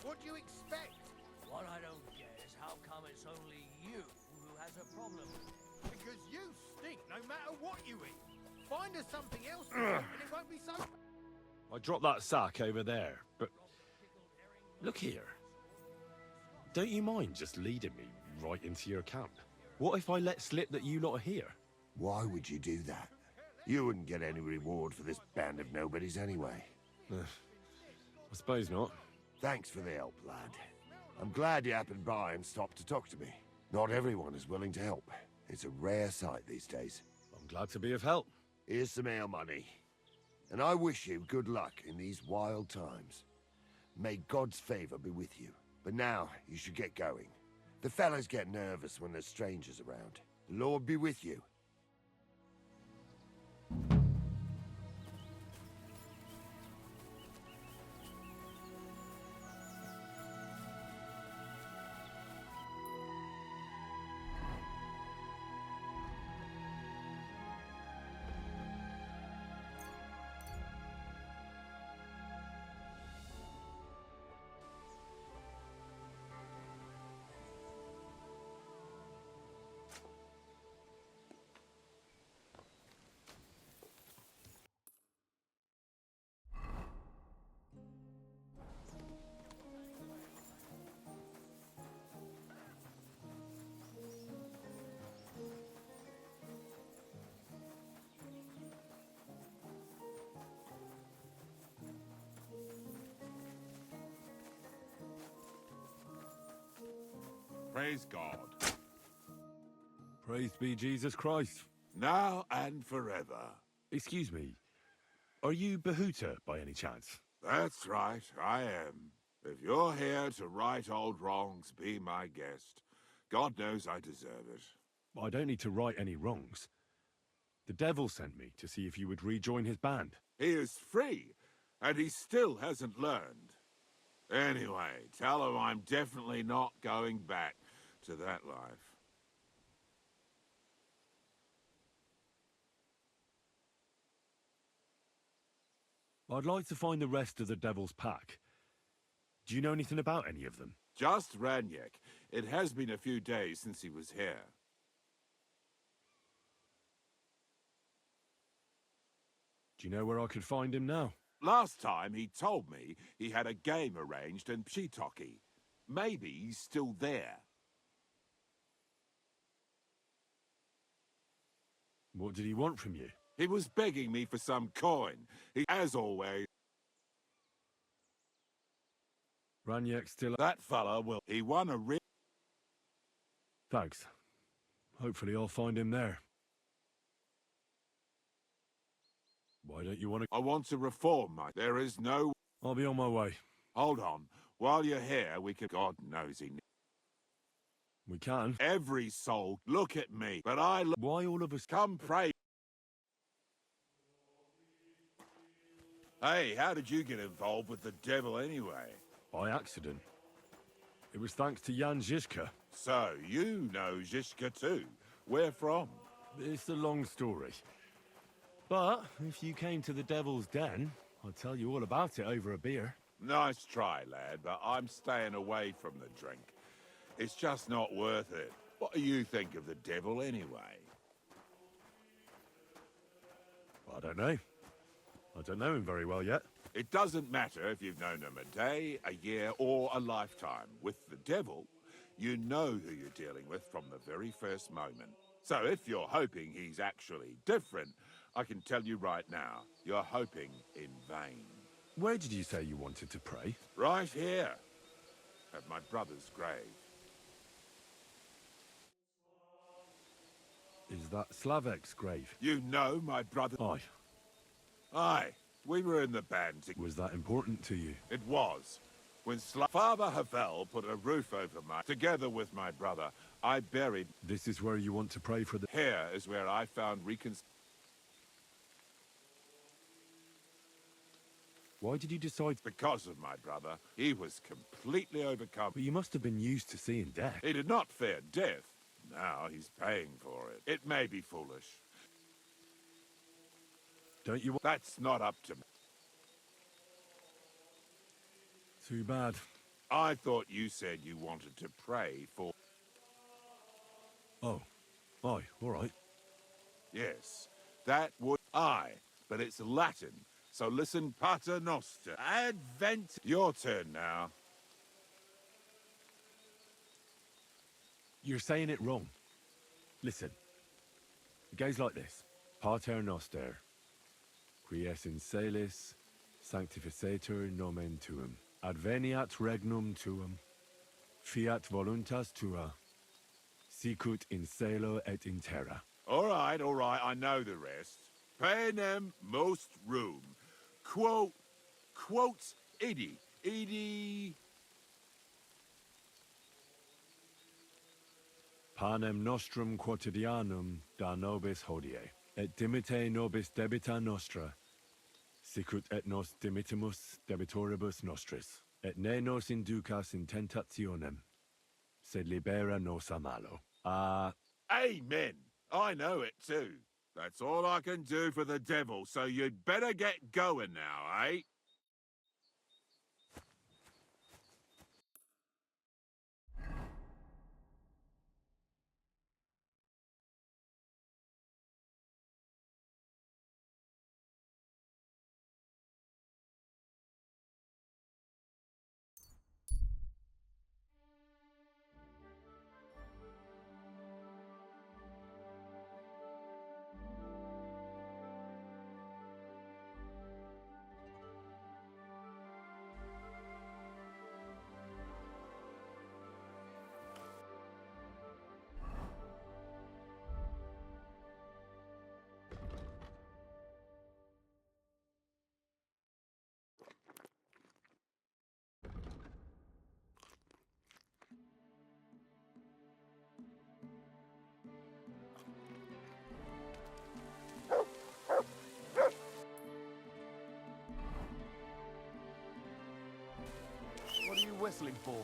What do you expect? What I don't get is how come it's only you who has a problem. Because you stink no matter what you eat. Find us something else to eat and it won't be so... I dropped that sack over there, but... Look here. Don't you mind just leading me right into your camp? What if I let slip that you lot are here? Why would you do that? You wouldn't get any reward for this band of nobodies anyway. I suppose not. Thanks for the help, lad. I'm glad you happened by and stopped to talk to me. Not everyone is willing to help. It's a rare sight these days. I'm glad to be of help. Here's some ale money. And I wish you good luck in these wild times. May God's favor be with you. But now, you should get going. The fellas get nervous when there's strangers around. The Lord be with you. Praise God. Praise be Jesus Christ. Now and forever. Excuse me, are you Behuta by any chance? That's right, I am. If you're here to right old wrongs, be my guest. God knows I deserve it. I don't need to right any wrongs. The devil sent me to see if you would rejoin his band. He is free, and he still hasn't learned. Anyway, tell him I'm definitely not going back to that life. I'd like to find the rest of the devil's pack. Do you know anything about any of them? Just Ranyek. It has been a few days since he was here. Do you know where I could find him now? Last time he told me he had a game arranged in Pshitoki. Maybe he's still there. What did he want from you? He was begging me for some coin. He, as always... Ranyek still... That fella will... He won a real... Thanks. Hopefully I'll find him there. Why don't you want to... I want to reform my... There is no... I'll be on my way. Hold on. While you're here, we can... God knows he... We can. Every soul, look at me. But I... Why all of us... Come pray. Hey, how did you get involved with the devil anyway? By accident. It was thanks to Jan Žižka. So, you know Žižka too. Where from? It's a long story. But, if you came to the Devil's Den, I'd tell you all about it over a beer. Nice try, lad, but I'm staying away from the drink. It's just not worth it. What do you think of the devil anyway? I don't know. I don't know him very well yet. It doesn't matter if you've known him a day, a year, or a lifetime. With the devil, you know who you're dealing with from the very first moment. So if you're hoping he's actually different, I can tell you right now, you're hoping in vain. Where did you say you wanted to pray? Right here, at my brother's grave. Is that Slavek's grave? You know my brother... Aye. Aye, we were in the band. Was that important to you? It was. When Father Havel put a roof over together with my brother, I buried... This is where you want to pray for the... Here is where I found Why did you decide... Because of my brother. He was completely overcome. But you must have been used to seeing death. He did not fear death. Now he's paying for it. It may be foolish. Don't you... That's not up to me. Too bad. I thought you said you wanted to pray for... Oh. Aye, all right. Yes, that would... Aye, but it's Latin. So listen, Pater Noster. Advent... Your turn now. You're saying it wrong. Listen. It goes like this. Pater Noster. Qui es in celis, sanctificetur nomen tuum. Adveniat regnum tuum. Fiat voluntas tua. Sicut in celo et in terra. All right, I know the rest. Panem most room. Quote, idi. Panem nostrum quotidianum da nobis hodie, et dimite nobis debita nostra, sicut et nos dimitimus debitoribus nostris, et ne nos inducas in tentationem, sed libera nos a malo. Amen. I know it too. That's all I can do for the devil, so you'd better get going now, eh? whistling for?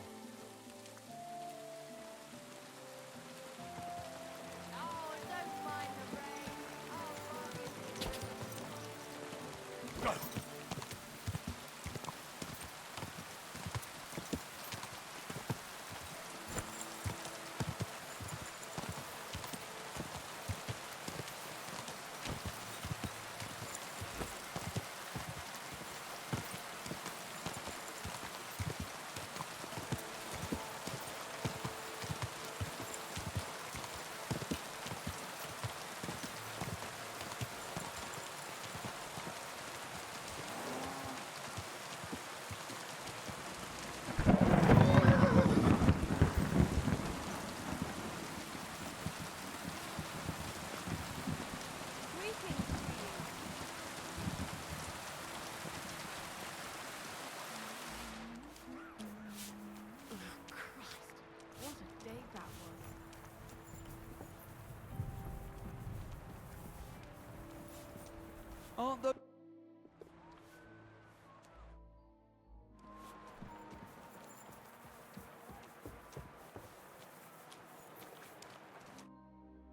Aren't the...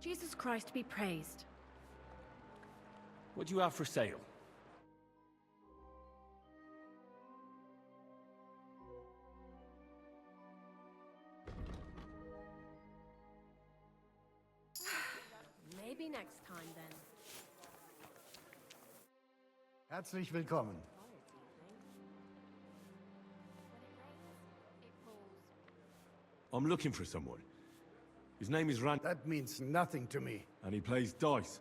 Jesus Christ be praised. What do you have for sale? Maybe next time then. Herzlich willkommen. I'm looking for someone. His name is Rand. That means nothing to me. And he plays dice.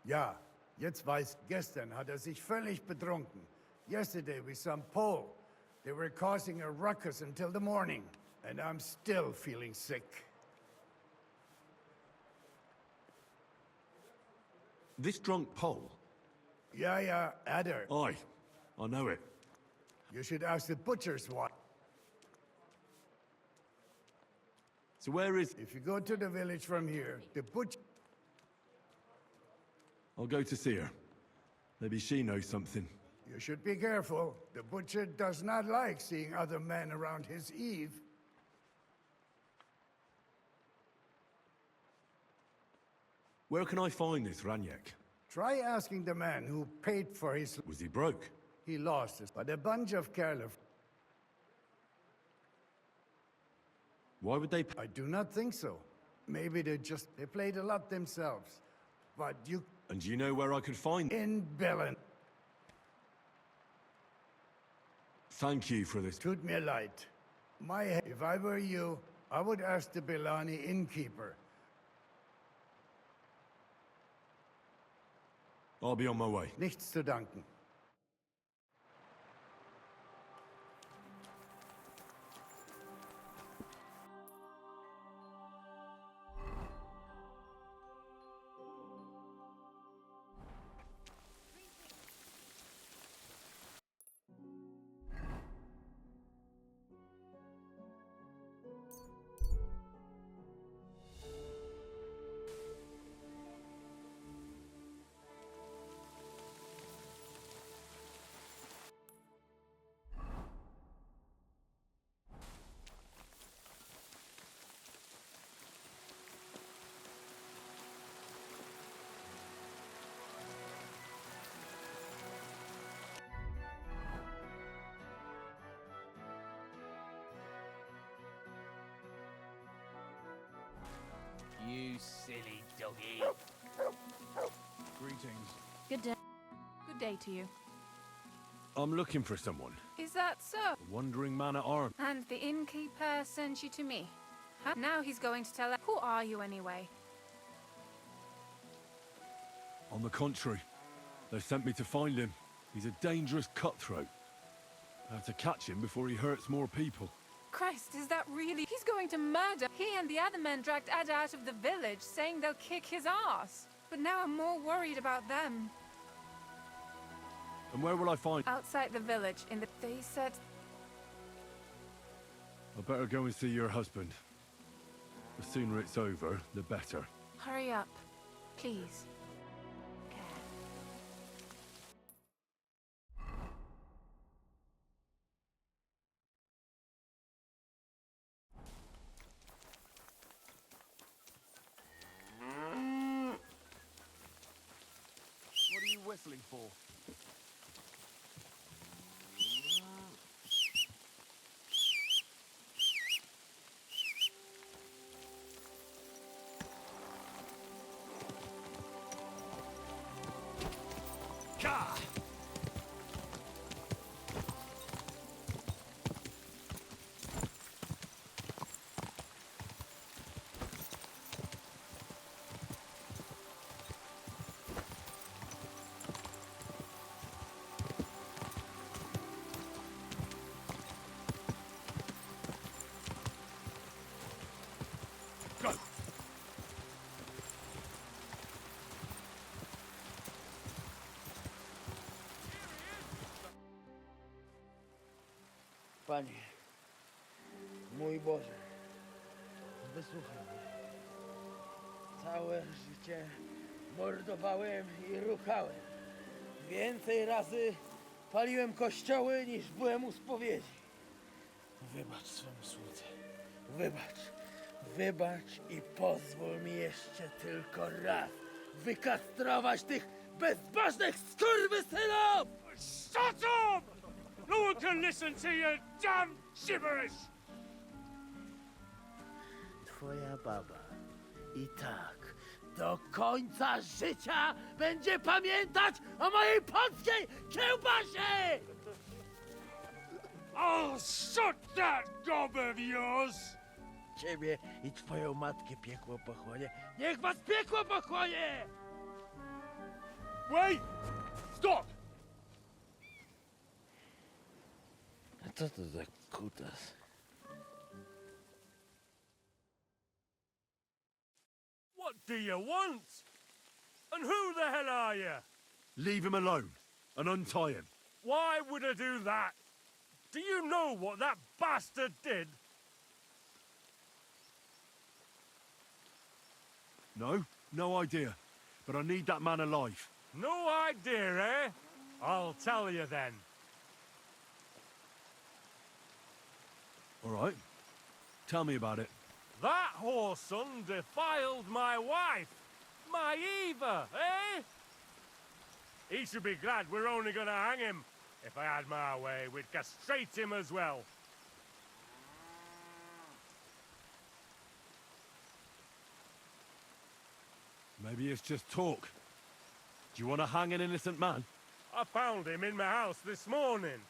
Ja, jetzt weiß, gestern hat sich völlig betrunken. Yesterday with some Pole. They were causing a ruckus until the morning. And I'm still feeling sick. This drunk Pole? Yeah, Adder. Aye, I know it. You should ask the butcher's wife. So where is... If you go to the village from here, the butcher... I'll go to see her. Maybe she knows something. You should be careful. The butcher does not like seeing other men around his Eve. Where can I find this Ranyek? Try asking the man who paid for his... Was he broke? He lost it, but a bunch of careless... Why would they... I do not think so. Maybe they played a lot themselves. But you... And do you know where I could find... In Belen. Thank you for this. Tut mir leid. If I were you, I would ask the Belani innkeeper. I'll be on my way. Nichts zu danken. You silly doggy. Greetings. Good day. Good day to you. I'm looking for someone. Is that so? A wandering man at arms. And the innkeeper sent you to me? Huh? Now he's going to tell us. Who are you anyway? On the contrary, they sent me to find him. He's a dangerous cutthroat. I have to catch him before he hurts more people. Christ, is that really? He's going to murder. He and the other men dragged Ada out of the village, saying they'll kick his ass. But now I'm more worried about them. And where will I find... Outside the village, in the... They said... I better go and see your husband. The sooner it's over, the better. Hurry up, please. you whistling for? Panie, mój Boże, wysłuchaj mnie. Całe życie mordowałem i ruchałem. Więcej razy paliłem kościoły niż byłem u spowiedzi. Wybacz swemu słudze. Wybacz i pozwól mi jeszcze tylko raz wykastrować tych bezbożnych skurwysynów! Shut up! No one can listen to your damn gibberish! Twoja baba i tak do końca życia będzie pamiętać o mojej polskiej kiełbasie! I'll shut that gob of yours! Ciebie i twoją matkę piekło pochłonie. Niech was piekło pochłonie! Wait! Stop! A co to za kutas? What do you want? And who the hell are you? Leave him alone and untie him. Why would I do that? Do you know what that bastard did? No idea. But I need that man alive. No idea, eh? I'll tell you then. All right. Tell me about it. That whoreson defiled my wife, my Eva, eh? He should be glad we're only gonna hang him. If I had my way, we'd castrate him as well. Maybe it's just talk. Do you want to hang an innocent man? I found him in my house this morning.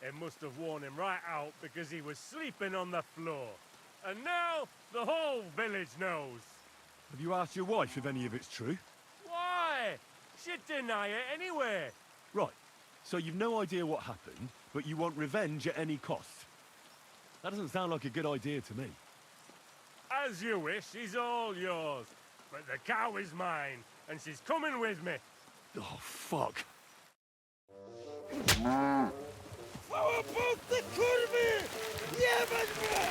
It must have worn him right out because he was sleeping on the floor. And now the whole village knows. Have you asked your wife if any of it's true? Why? She'd deny it anyway. Right. So you've no idea what happened, but you want revenge at any cost. That doesn't sound like a good idea to me. As you wish, she's all yours. But the cow is mine, and she's coming with me. Oh, fuck. Małopolscy kurwy! Jebać mnie!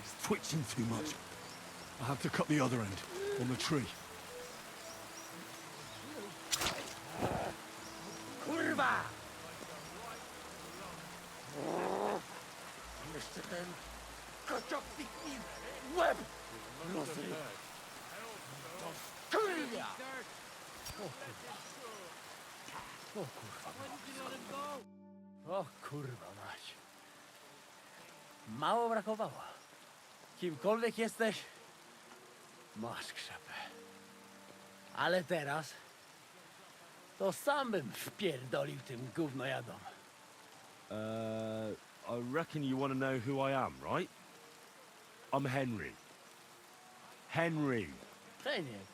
He's twitching too much. I have to cut the other end, on the tree. Kurwa! Jeszcze ten kociownik mi łeb rozrył. To kurwa! O kurwa. O kurwa mać. Mało brakowało. Kimkolwiek jesteś, masz krzepę. Ale teraz to sam bym wpierdolił tym gównojadom. I reckon you want to know who I am, right? I'm Henry. Henry. Heniek,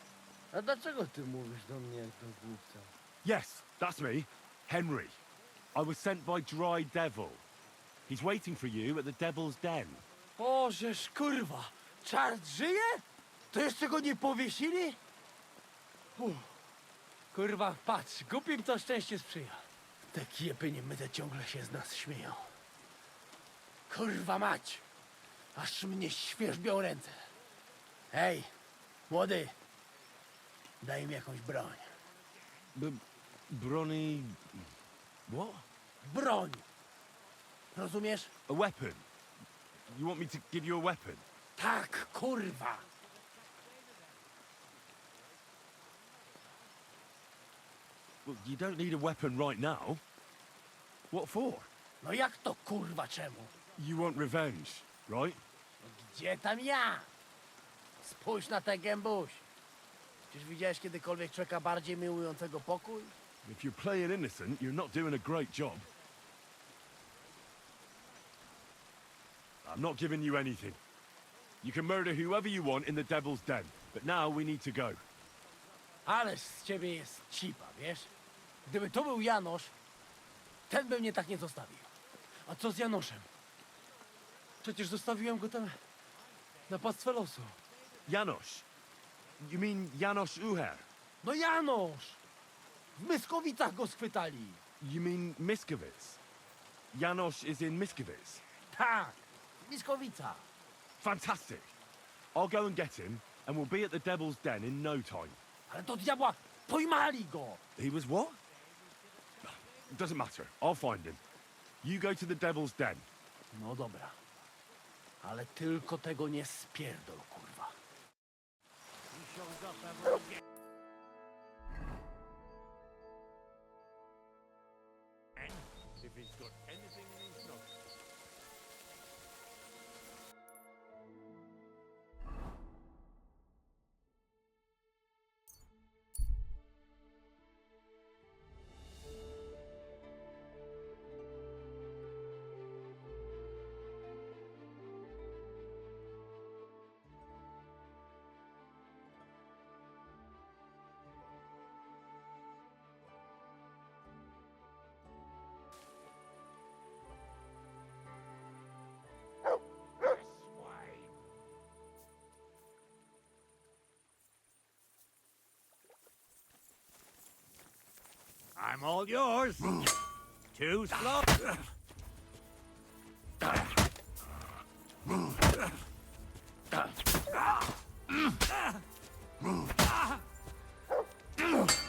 a dlaczego ty mówisz do mnie jak do głupca? Yes, that's me. Henry. I was sent by Dry Devil. He's waiting for you at the Devil's Den. O, żeż kurwa, czart żyje? To jeszcze go nie powiesili? Kurwa, patrz, głupim to szczęście sprzyja. Te kiepy niemyte ciągle się z nas śmieją. Kurwa mać, aż mnie świerzbią ręce. Hej, młody, daj mi jakąś broń. Brony... What? broń. Rozumiesz? A weapon? You want me to give you a weapon? Tak, kurwa. Well, you don't need a weapon right now. What for? No jak to kurwa czemu? You want revenge, right? Gdzie tam ja? Spójrz na tę gębuś. Czyż widziałeś kiedykolwiek człowieka bardziej miłującego pokój? If you're playing innocent, you're not doing a great job. I'm not giving you anything. You can murder whoever you want in the Devil's Den, but now we need to go. Ależ z ciebie jest cipa, wiesz? Gdyby to był Janosz, ten by mnie tak nie zostawił. A co z Janoszem? Przecież zostawiłem go tam na pastwę losu. Janosz? You mean Janosz Uher? No Janosz! W Myskowicach go schwytali. You mean Miskovic? Janosz is in Miskovic? Tak, Miskowica. Fantastic. I'll go and get him, and we'll be at the Devil's Den in no time. Ale do diabła, pojmali go! He was what? Doesn't matter. I'll find him. You go to the Devil's Den. No dobra. Ale tylko tego nie spierdol, kurwa. If he's got anything in his notes. I'm all yours. Too slow.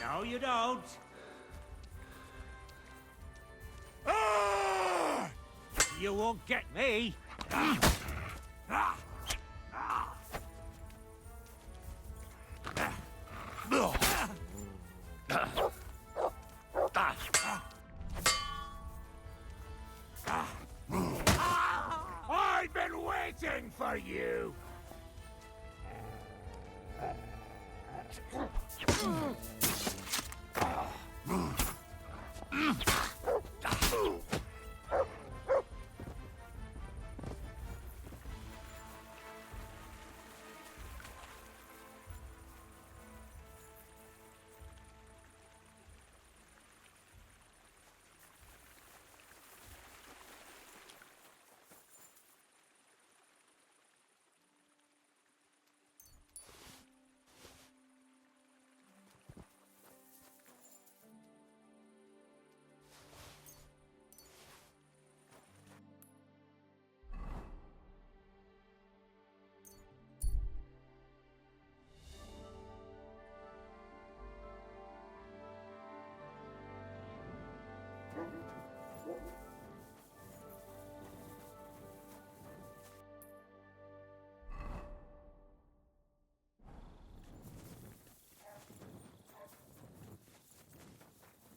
No, you don't. You won't get me. I've been waiting for you.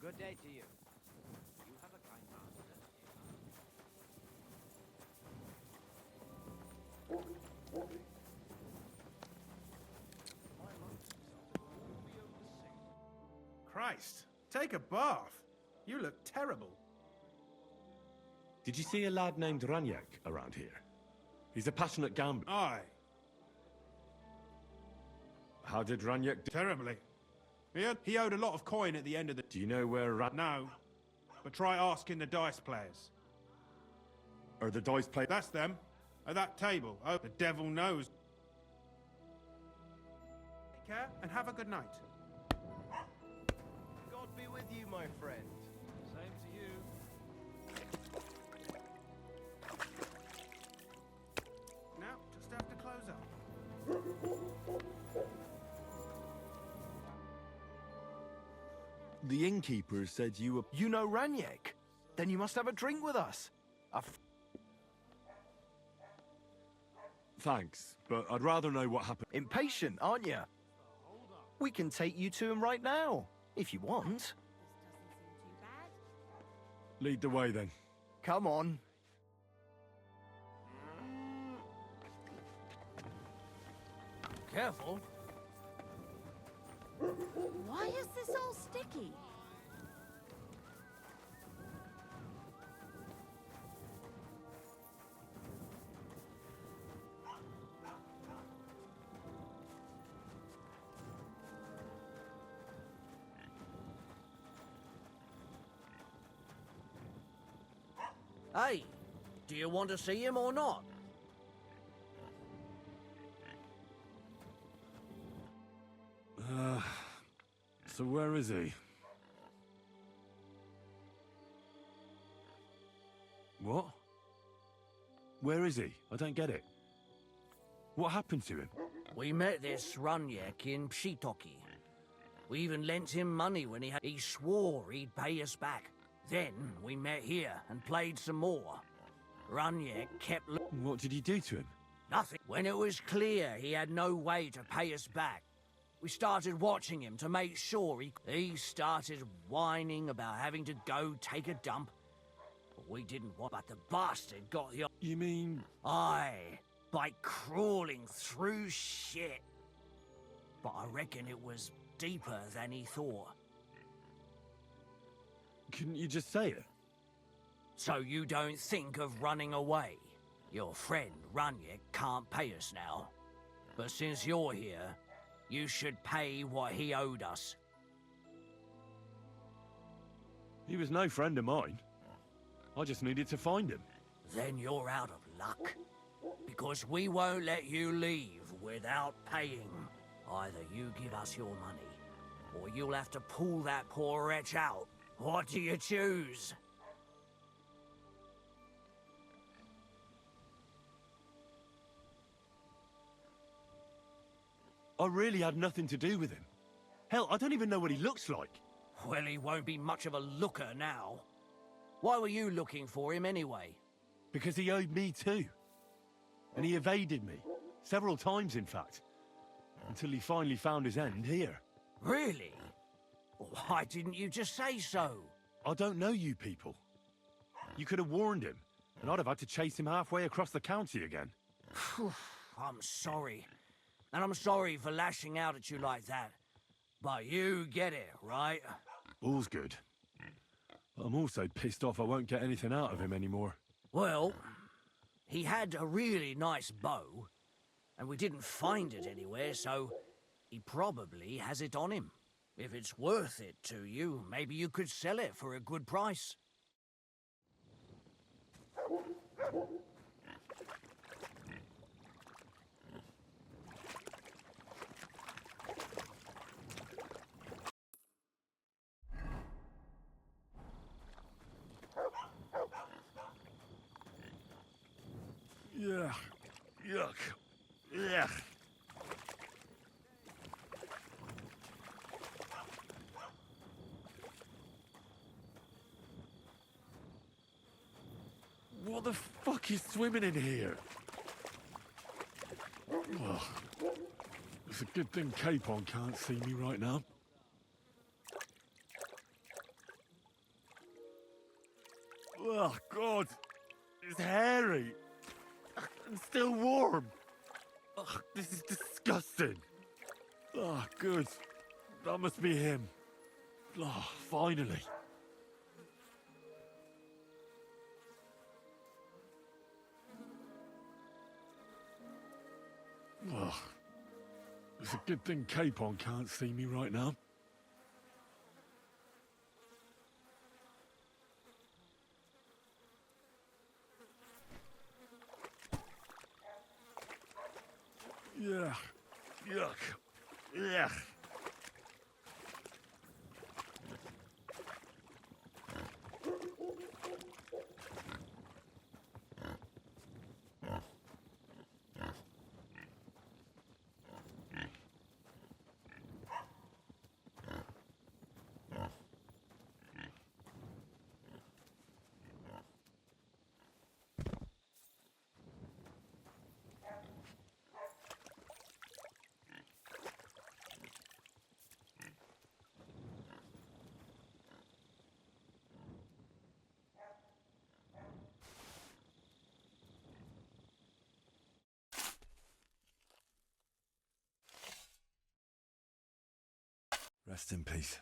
Good day to you. You have a kind master. Christ, take a bath. You look terrible. Did you see a lad named Ranyak around here? He's a passionate gambler. Aye. How did Ranyak do? Terribly. He owed a lot of coin at the end of the... Do you know where No. But try asking the dice players. Are the dice players? That's them. At that table. Oh, the devil knows. Take care and have a good night. God be with you, my friend. Same to you. Now, just have to close up. The innkeeper said you were... You know Ranyek? Then you must have a drink with us. Thanks, but I'd rather know what happened. Impatient, aren't you? We can take you to him right now, if you want. Lead the way then. Come on. Careful. Why is this all sticky? Hey, do you want to see him or not? So where is he? What? Where is he? I don't get it. What happened to him? We met this Runyek in Pshitoki. We even lent him money when he swore he'd pay us back. Then we met here and played some more. Runyek kept... What did he do to him? Nothing. When it was clear he had no way to pay us back, we started watching him to make sure he started whining about having to go take a dump. But we didn't want... But the bastard got the... You mean... Aye, by crawling through shit. But I reckon it was deeper than he thought. Couldn't you just say it? So you don't think of running away? Your friend, Runyek, can't pay us now. But since you're here, you should pay what he owed us. He was no friend of mine. I just needed to find him. Then you're out of luck. Because we won't let you leave without paying. Either you give us your money, or you'll have to pull that poor wretch out. What do you choose? I really had nothing to do with him. Hell, I don't even know what he looks like. Well, he won't be much of a looker now. Why were you looking for him anyway? Because he owed me too. And he evaded me. Several times, in fact. Until he finally found his end here. Really? Why didn't you just say so? I don't know you people. You could have warned him, and I'd have had to chase him halfway across the county again. I'm sorry. And I'm sorry for lashing out at you like that. But you get it, right? All's good. But I'm also pissed off I won't get anything out of him anymore. Well, he had a really nice bow, and we didn't find it anywhere, so he probably has it on him. If it's worth it to you, maybe you could sell it for a good price. Yeah. Yuck. Yeah. What the fuck is swimming in here? Well, it's a good thing Capon can't see me right now. Oh, God. It's hairy. And still warm. Ugh, this is disgusting. Oh, good. That must be him. Oh, finally. Ugh. It's a good thing Capon can't see me right now. Yeah. Yuck. Yeah. Rest in peace.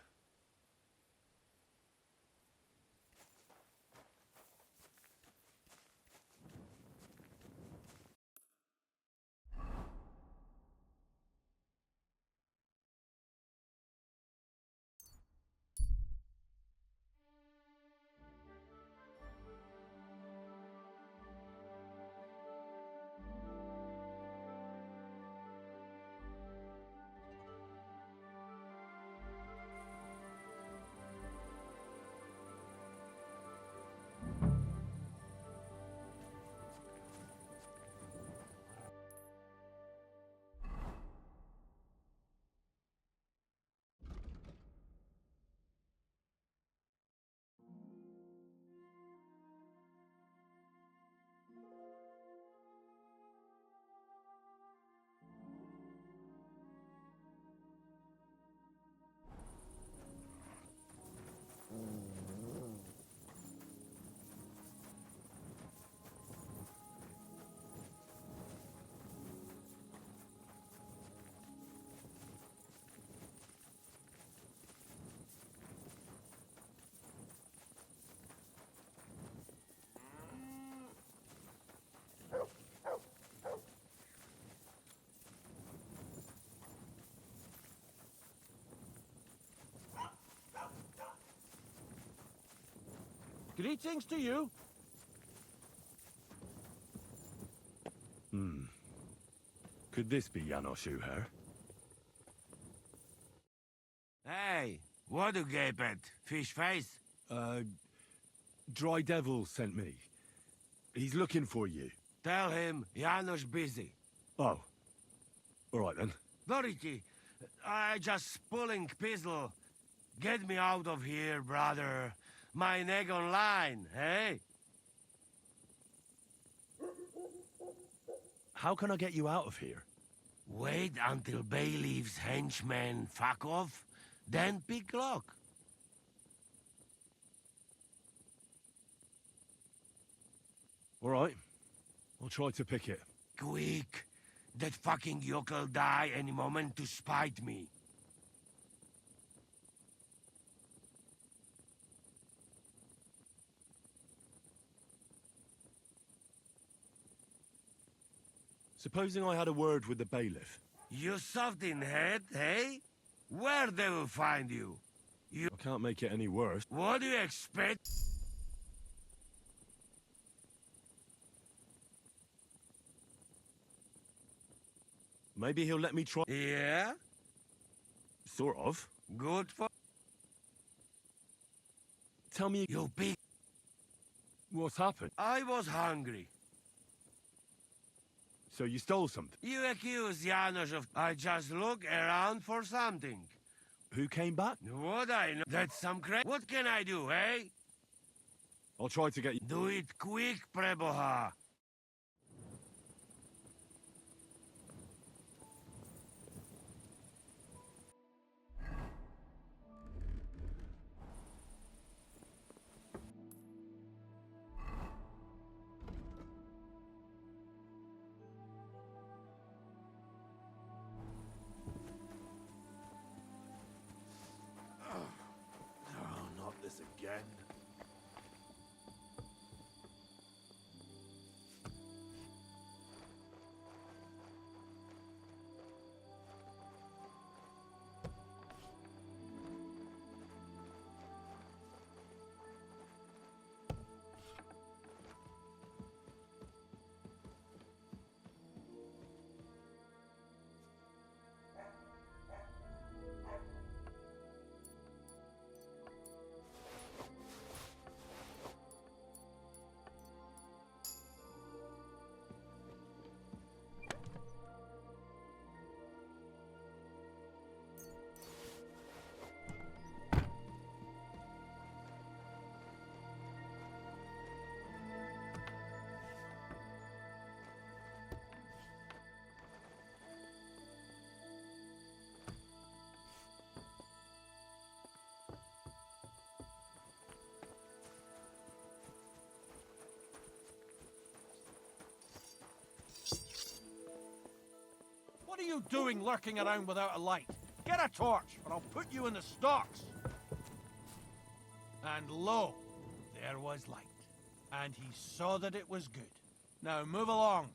Greetings to you. Could this be Janos Uher? Hey, what do GIGABYTE? Fish face? Dry Devil sent me. He's looking for you. Tell him Janos busy. Oh. All right then. Dorothy, I just pulling pistol. Get me out of here, brother. My neck on line, hey? How can I get you out of here? Wait until Bailiff's henchmen fuck off, then pick lock. All right. I'll try to pick it. Quick! That fucking yoke'll die any moment to spite me. Supposing I had a word with the bailiff. You soft in head, hey? Where they will find you? I can't make it any worse. What do you expect? Maybe he'll let me try. Yeah? Sort of. Good for... Tell me... You pig... What's happened? I was hungry. So you stole something? You accuse Janos of... I just look around for something. Who came back? What I know? That's some cra... What can I do, eh? I'll try to get you... Do it quick, Preboha. Again. What are you doing lurking around without a light? Get a torch, or I'll put you in the stocks. And lo, there was light. And he saw that it was good. Now move along.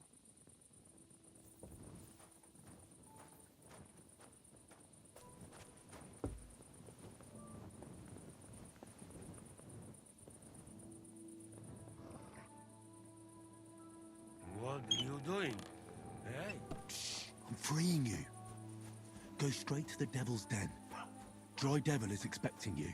What are you doing? Hey? Shh! I'm freeing you. Go straight to the Devil's Den. Dry Devil is expecting you.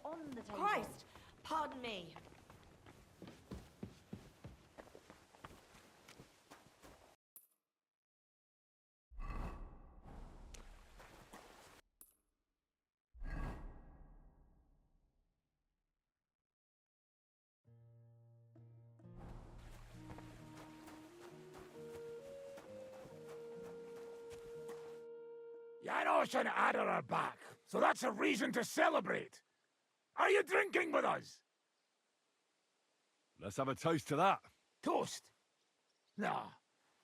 On the table. Christ! Pardon me. Janos and Ada are back, so that's a reason to celebrate. Are you drinking with us? Let's have a toast to that. Toast? Nah,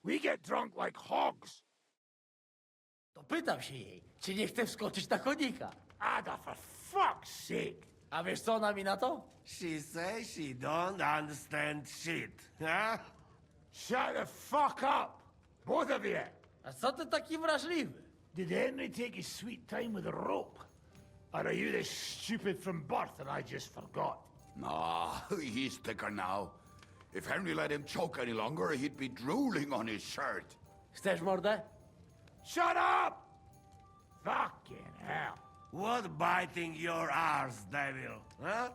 we get drunk like hogs. To pytam się jej, czy nie chce wskoczyć na konika. Ada, for fuck's sake. A wiesz co ona mi na to? She says she don't understand shit, huh? Shut the fuck up, both of you. A co ty taki wrażliwy? Did Henry take his sweet time with a rope? Or are you this stupid from birth and I just forgot? Nah, he's thicker now. If Henry let him choke any longer, he'd be drooling on his shirt. Chcesz mordę? Shut up! Fucking hell. What biting your arse, devil, huh?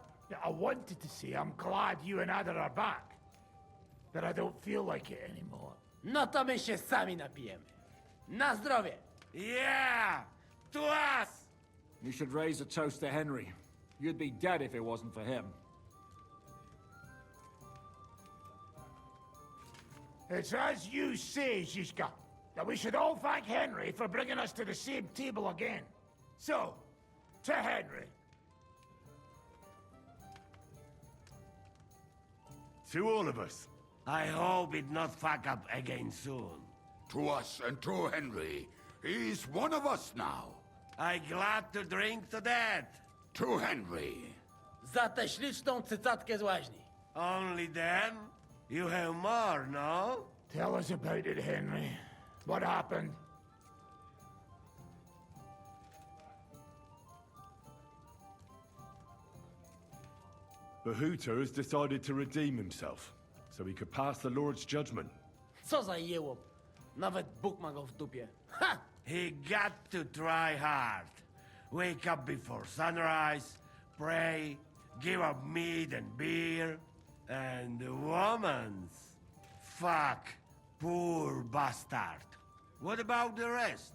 I wanted to say I'm glad you and Ada are back. But I don't feel like it anymore. No to my się sami napijemy. Na zdrowie! Yeah! To us! You should raise a toast to Henry. You'd be dead if it wasn't for him. It's as you say, Zizka, that we should all thank Henry for bringing us to the same table again. So, to Henry. To all of us. I hope it not fuck up again soon. To us and to Henry. He's one of us now. I glad to drink to that. To Henry. Za tę śliczną cycatkę z łaźni. Only them? You have more, no? Tell us about it, Henry. What happened? Bahuta has decided to redeem himself, so he could pass the Lord's judgment. Co za jełop. Nawet Bóg ma go w dupie. Ha! He got to try hard. Wake up before sunrise, pray, give up meat and beer, and the woman's. Fuck, poor bastard. What about the rest?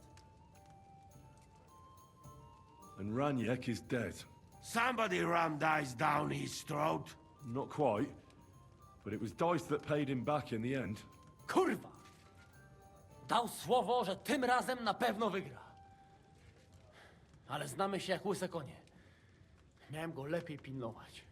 And Raniek is dead. Somebody rammed dice down his throat. Not quite. But it was dice that paid him back in the end. Kurwa! Dał słowo, że tym razem na pewno wygra. Ale znamy się jak łyse konie. Miałem go lepiej pilnować.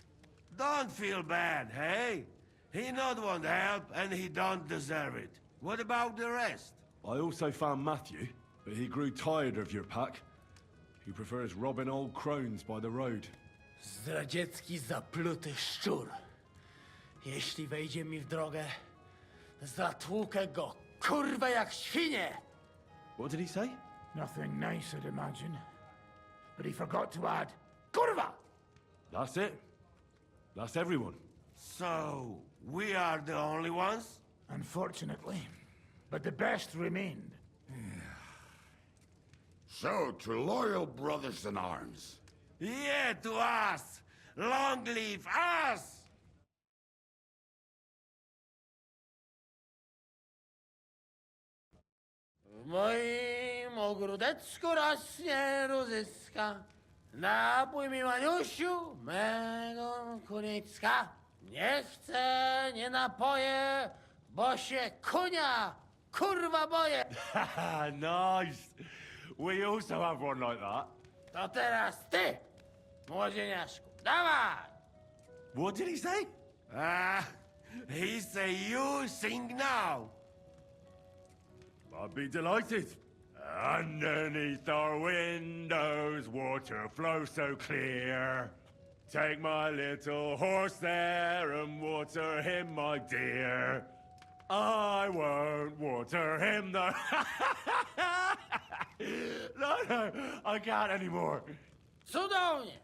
Don't feel bad, hey? He not want help, and he don't deserve it. What about the rest? I also found Matthew, but he grew tired of your pack. He prefers robbing old crones by the road. Zdradziecki, zapluty szczur. Jeśli wejdzie mi w drogę, zatłukę go, kurwa, jak świnie! What did he say? Nothing nice, I'd imagine. But he forgot to add, Kurva! That's it. That's everyone. So, we are the only ones? Unfortunately. But the best remained. So, to loyal brothers in arms. Yeah, to us! Long live us! W moim ogródeczku rośnie różyska. Napój mi, Maniusiu, mego kunicka. Nie chcę, nie napoję, bo się kunia, kurwa boję. Nice. We also have one like that. To teraz ty, młodzieniaszku, dawaj! What did he say? He say you sing now. I'd be delighted. Underneath our windows, water flows so clear. Take my little horse there and water him, my dear. I won't water him, though. No, I can't anymore. Cudownie,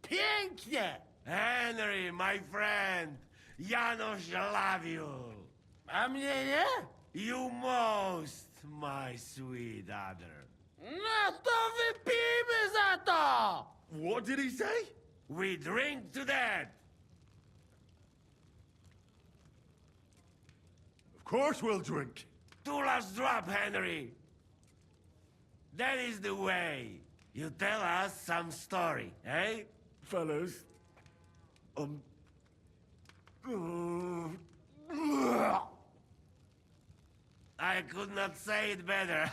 pięknie. Henry, my friend, Janusz love you. A mnie nie? You most, my sweet other. No to wypijmy za to! What did he say? We drink to that. Of course we'll drink. Two last drop, Henry. That is the way. You tell us some story, eh? Fellas, I could not say it better.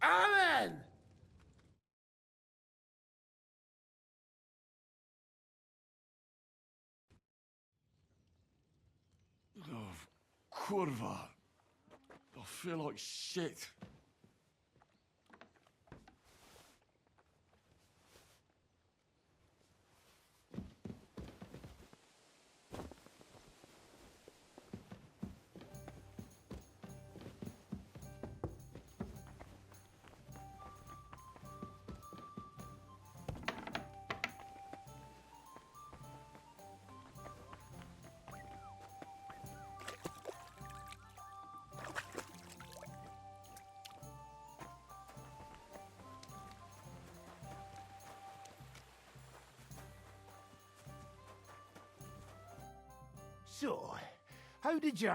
Amen! Oh, kurwa. I feel like shit. So, how did you...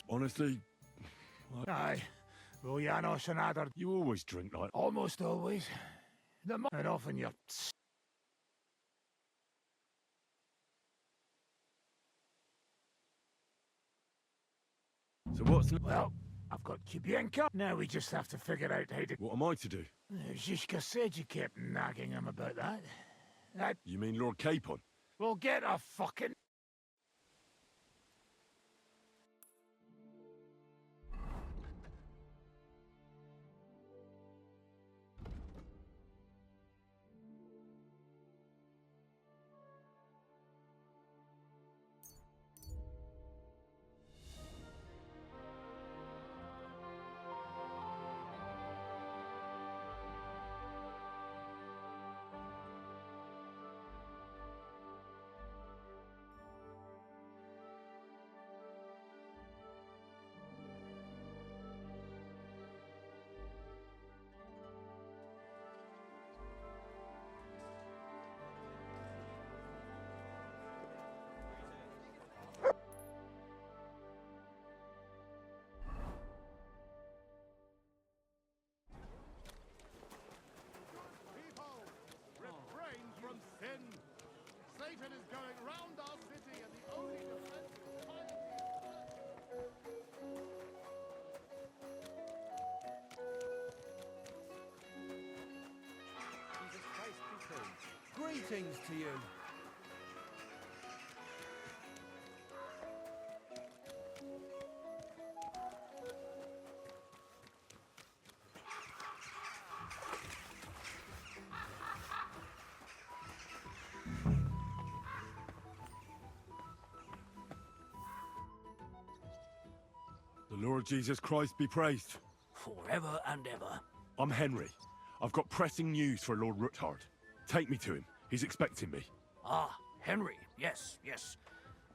Honestly, Aye. Well, Janos and Adder... you always drink like... Almost always. And often you're... So what's... Well, I've got Kubienka. Now we just have to figure out how to... What am I to do? Zizka said you kept nagging him about that. You mean Lord Capon? Well, get a fucking... Invasion is going round our city, and the only defense is Jesus Christ be praised. Greetings to you. The Lord Jesus Christ be praised. Forever and ever. I'm Henry. I've got pressing news for Lord Ruthard. Take me to him. He's expecting me. Ah, Henry. Yes, yes.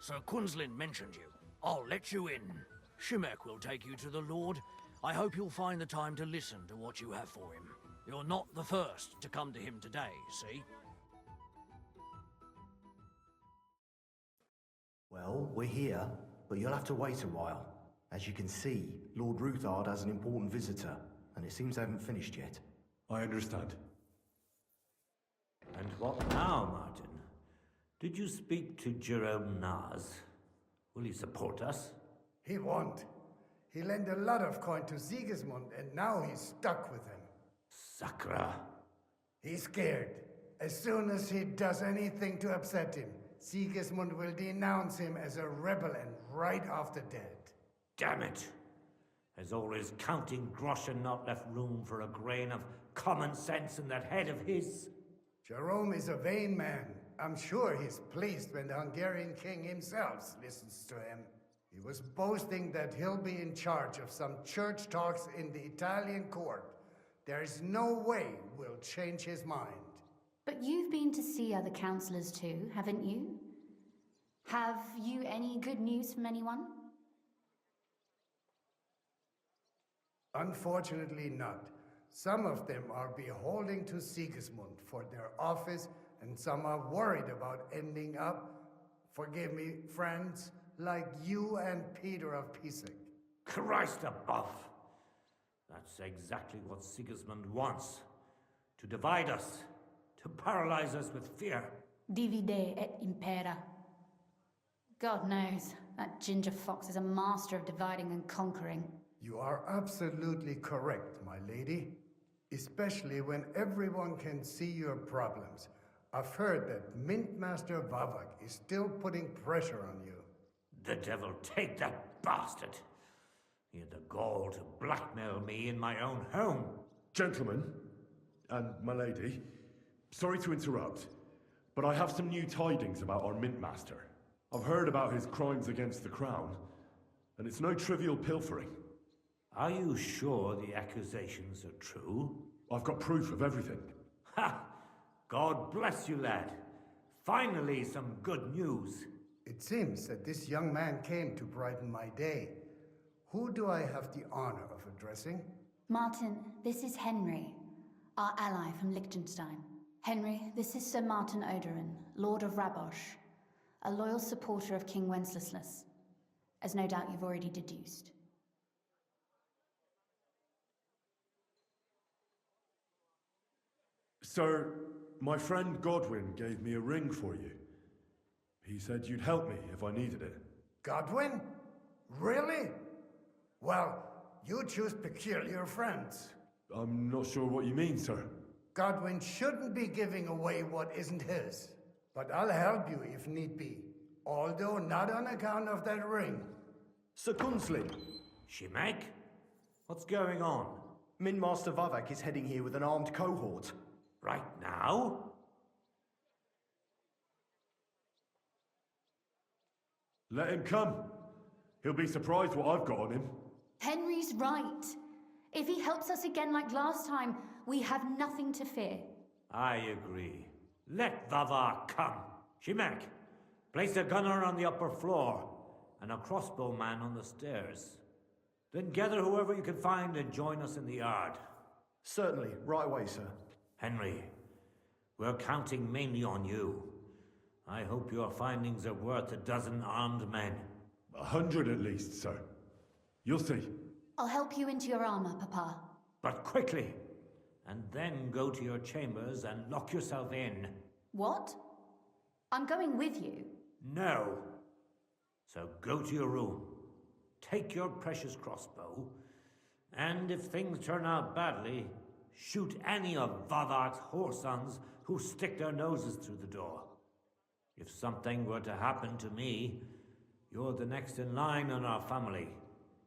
Sir Quinslin mentioned you. I'll let you in. Shimek will take you to the Lord. I hope you'll find the time to listen to what you have for him. You're not the first to come to him today, see? Well, we're here, but you'll have to wait a while. As you can see, Lord Ruthard has an important visitor, and it seems they haven't finished yet. I understand. And what now, Martin? Did you speak to Jerome Naz? Will he support us? He won't. He lent a lot of coin to Sigismund, and now he's stuck with him. Sakra. He's scared. As soon as he does anything to upset him, Sigismund will denounce him as a rebel and right off the dead. Damn it! Has all his counting groschen not left room for a grain of common sense in that head of his? Jerome is a vain man. I'm sure he's pleased when the Hungarian king himself listens to him. He was boasting that he'll be in charge of some church talks in the Italian court. There is no way we'll change his mind. But you've been to see other councillors too, haven't you? Have you any good news from anyone? Unfortunately not. Some of them are beholden to Sigismund for their office, and some are worried about ending up, forgive me, friends, like you and Peter of Pisek. Christ above! That's exactly what Sigismund wants. To divide us. To paralyze us with fear. Divide et impera. God knows, that ginger fox is a master of dividing and conquering. You are absolutely correct, my lady. Especially when everyone can see your problems. I've heard that Mintmaster Vavak is still putting pressure on you. The devil take that bastard! He had the gall to blackmail me in my own home. Gentlemen, and my lady, sorry to interrupt, but I have some new tidings about our Mintmaster. I've heard about his crimes against the crown, and it's no trivial pilfering. Are you sure the accusations are true? I've got proof of everything. Ha! God bless you, lad. Finally, some good news. It seems that this young man came to brighten my day. Who do I have the honor of addressing? Martin, this is Henry, our ally from Liechtenstein. Henry, this is Sir Martin Odoran, Lord of Rabosh, a loyal supporter of King Wenceslas, as no doubt you've already deduced. Sir, my friend Godwin gave me a ring for you. He said you'd help me if I needed it. Godwin? Really? Well, you choose peculiar friends. I'm not sure what you mean, sir. Godwin shouldn't be giving away what isn't his. But I'll help you if need be. Although not on account of that ring. Sir Kunslin. Shimek? What's going on? Minmaster Vavak is heading here with an armed cohort. Right now? Let him come. He'll be surprised what I've got on him. Henry's right. If he helps us again like last time, we have nothing to fear. I agree. Let Vavar come. Shimek, place a gunner on the upper floor and a crossbowman on the stairs. Then gather whoever you can find and join us in the yard. Certainly, right away, sir. Henry, we're counting mainly on you. I hope your findings are worth a dozen armed men. 100 at least, sir. You'll see. I'll help you into your armor, Papa. But quickly, and then go to your chambers and lock yourself in. What? I'm going with you. No. So go to your room. Take your precious crossbow, and if things turn out badly, shoot any of Vavak's whoresons who stick their noses through the door. If something were to happen to me, you're the next in line in our family.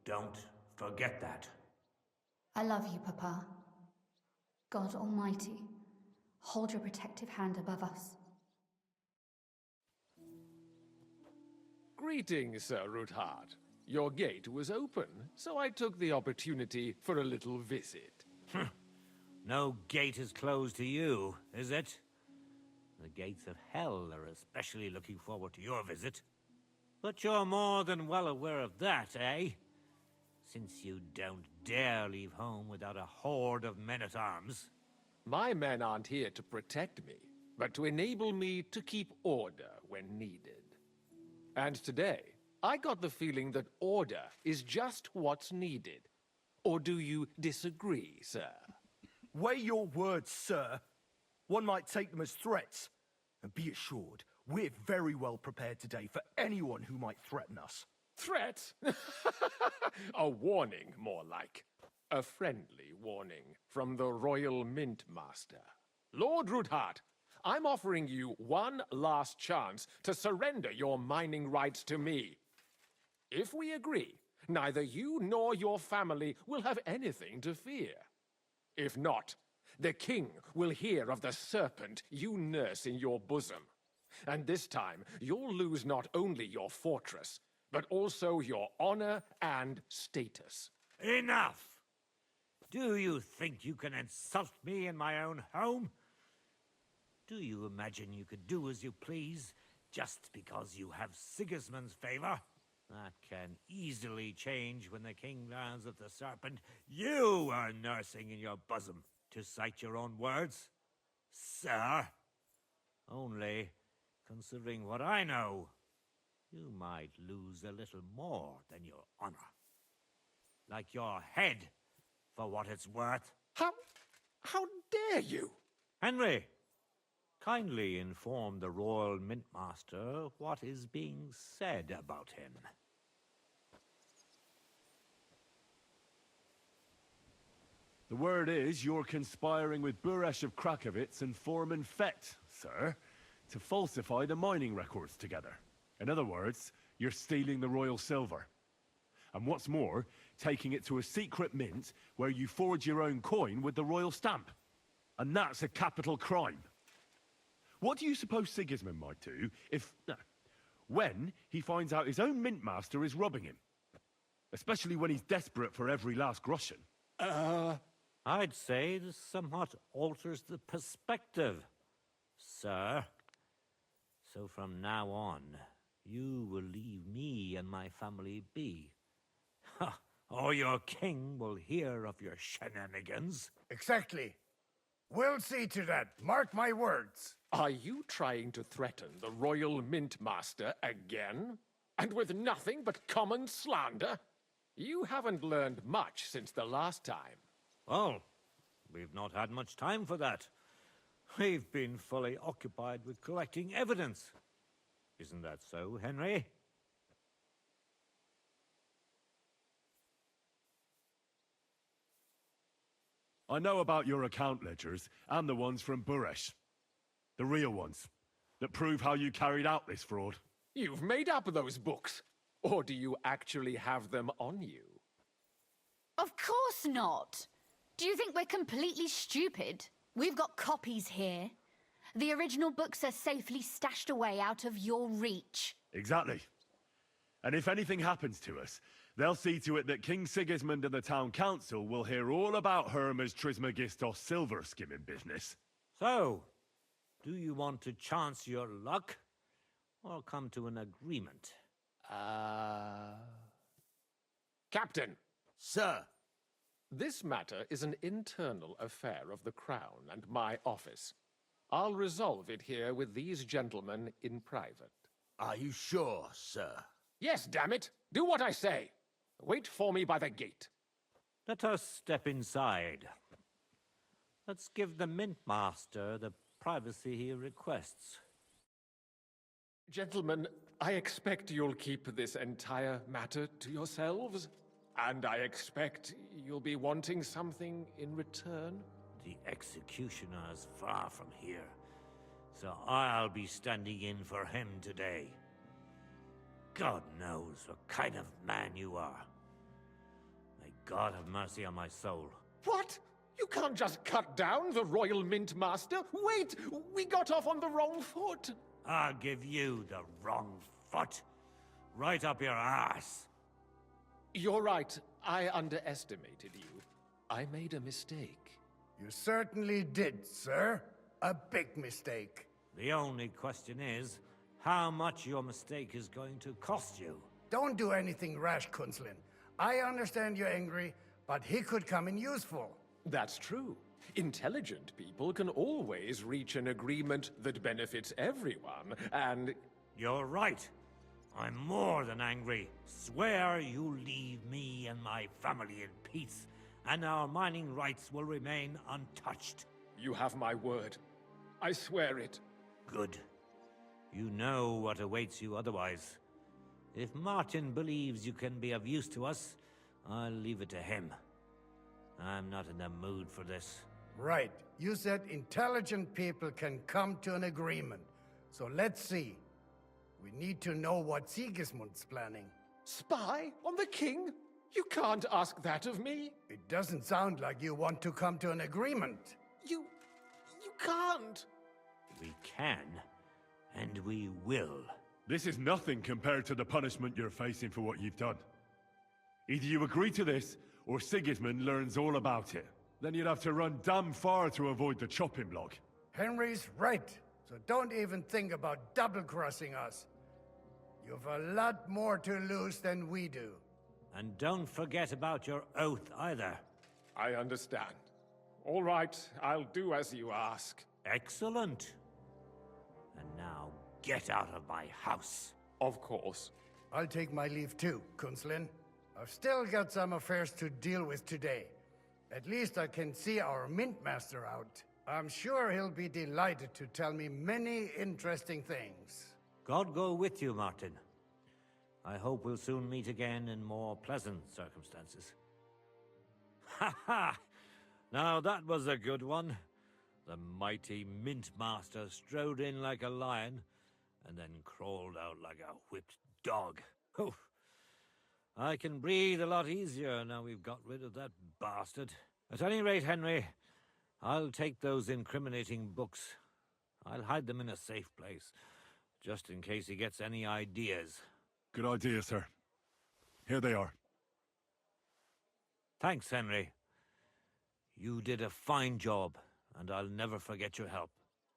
Don't forget that. I love you, Papa. God Almighty, hold your protective hand above us. Greetings, Sir Ruthard. Your gate was open, so I took the opportunity for a little visit. No gate is closed to you, is it? The gates of hell are especially looking forward to your visit. But you're more than well aware of that, eh? Since you don't dare leave home without a horde of men-at-arms. My men aren't here to protect me, but to enable me to keep order when needed. And today, I got the feeling that order is just what's needed. Or do you disagree, sir? Weigh your words, sir. One might take them as threats. And be assured, we're very well prepared today for anyone who might threaten us. Threat? A warning, more like. A friendly warning from the Royal Mint Master. Lord Ruthard, I'm offering you one last chance to surrender your mining rights to me. If we agree, neither you nor your family will have anything to fear. If not, the king will hear of the serpent you nurse in your bosom. And this time, you'll lose not only your fortress, but also your honor and status. Enough! Do you think you can insult me in my own home? Do you imagine you could do as you please, just because you have Sigismund's favor? That can easily change when the king learns of the serpent you are nursing in your bosom, to cite your own words, sir. Only, considering what I know, you might lose a little more than your honor. Like your head, for what it's worth. How dare you? Henry, kindly inform the Royal Mint Master what is being said about him. The word is you're conspiring with Buresh of Krakowitz and Foreman Fett, sir, to falsify the mining records together. In other words, you're stealing the royal silver. And what's more, taking it to a secret mint where you forge your own coin with the royal stamp. And that's a capital crime. What do you suppose Sigismund might do if... when he finds out his own mint master is robbing him? Especially when he's desperate for every last groschen. I'd say this somewhat alters the perspective, sir. So from now on, you will leave me and my family be. Or your king will hear of your shenanigans. Exactly. We'll see to that. Mark my words. Are you trying to threaten the Royal Mint Master again? And with nothing but common slander? You haven't learned much since the last time. Well, we've not had much time for that. We've been fully occupied with collecting evidence. Isn't that so, Henry? I know about your account ledgers and the ones from Buresh. The real ones, that prove how you carried out this fraud. You've made up those books. Or do you actually have them on you? Of course not. Do you think we're completely stupid? We've got copies here. The original books are safely stashed away out of your reach. Exactly. And if anything happens to us, they'll see to it that King Sigismund and the town council will hear all about Hermes Trismegistos silver skimming business. So, do you want to chance your luck, or come to an agreement? Captain! Sir! This matter is an internal affair of the Crown and my office. I'll resolve it here with these gentlemen in private. Are you sure, sir? Yes, damn it! Do what I say! Wait for me by the gate. Let us step inside. Let's give the Mint Master the privacy he requests. Gentlemen, I expect you'll keep this entire matter to yourselves. And I expect you'll be wanting something in return. The executioner is far from here, so I'll be standing in for him today. God knows what kind of man you are. May God have mercy on my soul. What? You can't just cut down the Royal Mint Master? Wait! We got off on the wrong foot! I'll give you the wrong foot. Right up your ass. You're right. I underestimated you. I made a mistake. You certainly did, sir. A big mistake. The only question is, how much your mistake is going to cost you. Don't do anything rash, Kunslin. I understand you're angry, but he could come in useful. That's true. Intelligent people can always reach an agreement that benefits everyone, and... You're right. I'm more than angry. Swear you leave me and my family in peace, and our mining rights will remain untouched. You have my word. I swear it. Good. You know what awaits you otherwise. If Martin believes you can be of use to us, I'll leave it to him. I'm not in the mood for this. Right. You said intelligent people can come to an agreement. So let's see. We need to know what Sigismund's planning. Spy on the king? You can't ask that of me. It doesn't sound like you want to come to an agreement. You can't. We can, and we will. This is nothing compared to the punishment you're facing for what you've done. Either you agree to this, or Sigismund learns all about it. Then you'd have to run damn far to avoid the chopping block. Henry's right, so don't even think about double-crossing us. You've a lot more to lose than we do. And don't forget about your oath either. I understand. All right, I'll do as you ask. Excellent. And now, get out of my house. Of course. I'll take my leave too, Kunslin. I've still got some affairs to deal with today. At least I can see our Mint Master out. I'm sure he'll be delighted to tell me many interesting things. God go with you, Martin. I hope we'll soon meet again in more pleasant circumstances. Ha ha! Now that was a good one. The mighty Mint Master strode in like a lion, and then crawled out like a whipped dog. Oof. I can breathe a lot easier now we've got rid of that bastard. At any rate, Henry, I'll take those incriminating books. I'll hide them in a safe place, just in case he gets any ideas. Good idea, sir. Here they are. Thanks, Henry. You did a fine job, and I'll never forget your help.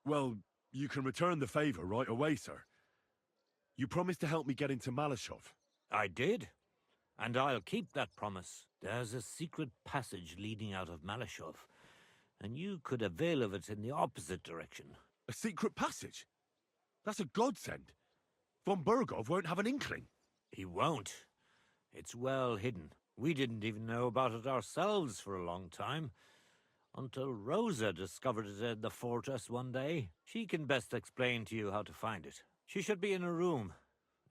Well, you can return the favor right away, sir. You promised to help me get into Malashov. I did, and I'll keep that promise. There's a secret passage leading out of Malashov, and you could avail of it in the opposite direction. A secret passage? That's a godsend. Von Bergov won't have an inkling. He won't. It's well hidden. We didn't even know about it ourselves for a long time, until Rosa discovered it in the fortress one day. She can best explain to you how to find it. She should be in a room.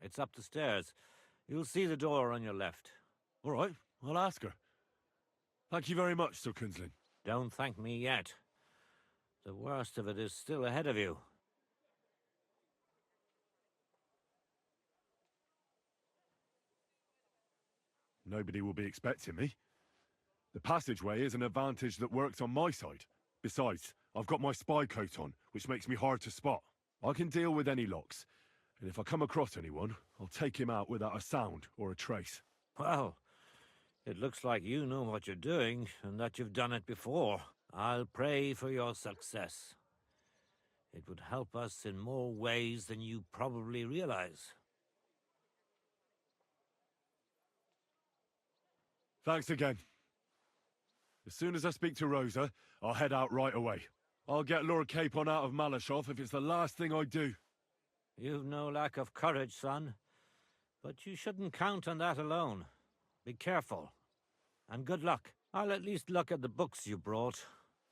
It's up the stairs. You'll see the door on your left. All right, I'll ask her. Thank you very much, Sir Kunslin. Don't thank me yet. The worst of it is still ahead of you. Nobody will be expecting me. The passageway is an advantage that works on my side. Besides, I've got my spy coat on, which makes me hard to spot. I can deal with any locks, and if I come across anyone, I'll take him out without a sound or a trace. Well, it looks like you know what you're doing, and that you've done it before. I'll pray for your success. It would help us in more ways than you probably realize. Thanks again. As soon as I speak to Rosa, I'll head out right away. I'll get Lord Capon out of Malashov if it's the last thing I do. You've no lack of courage, son. But you shouldn't count on that alone. Be careful. And good luck. I'll at least look at the books you brought.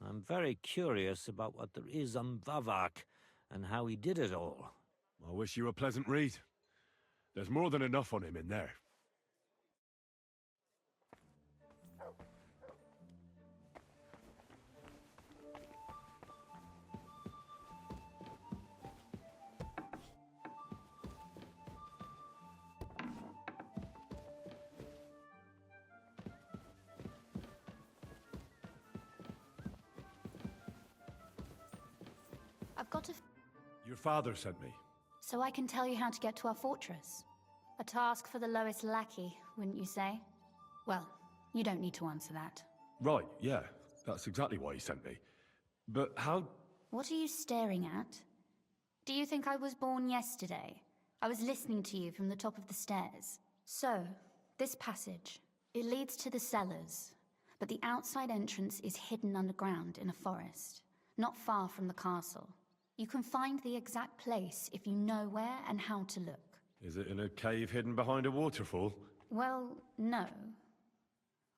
I'm very curious about what there is on Vavak and how he did it all. I wish you a pleasant read. There's more than enough on him in there. I've got to... Your father sent me. So I can tell you how to get to our fortress. A task for the lowest lackey, wouldn't you say? Well, you don't need to answer that. Right, yeah. That's exactly why he sent me. But how... What are you staring at? Do you think I was born yesterday? I was listening to you from the top of the stairs. So, this passage, it leads to the cellars, but the outside entrance is hidden underground in a forest, not far from the castle. You can find the exact place if you know where and how to look. Is it in a cave hidden behind a waterfall? Well, no.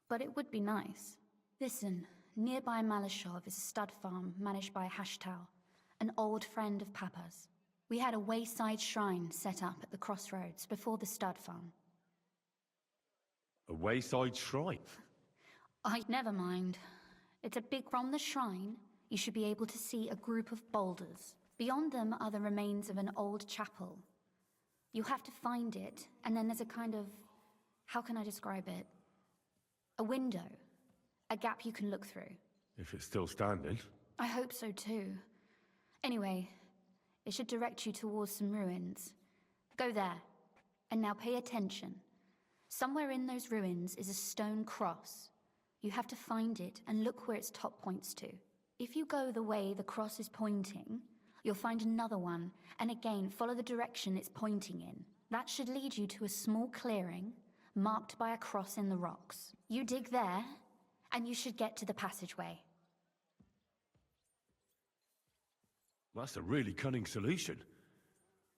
But it would be nice. Listen, nearby Malashov is a stud farm managed by Hashtal, an old friend of Papa's. We had a wayside shrine set up at the crossroads before the stud farm. A wayside shrine? Never mind. It's a big... From the shrine, you should be able to see a group of boulders. Beyond them are the remains of an old chapel. You have to find it, and then there's a kind of... How can I describe it? A window. A gap you can look through. If it's still standing. I hope so too. Anyway, it should direct you towards some ruins. Go there. And now pay attention. Somewhere in those ruins is a stone cross. You have to find it and look where its top points to. If you go the way the cross is pointing, you'll find another one, and again follow the direction it's pointing in. That should lead you to a small clearing, marked by a cross in the rocks. You dig there, and you should get to the passageway. That's a really cunning solution.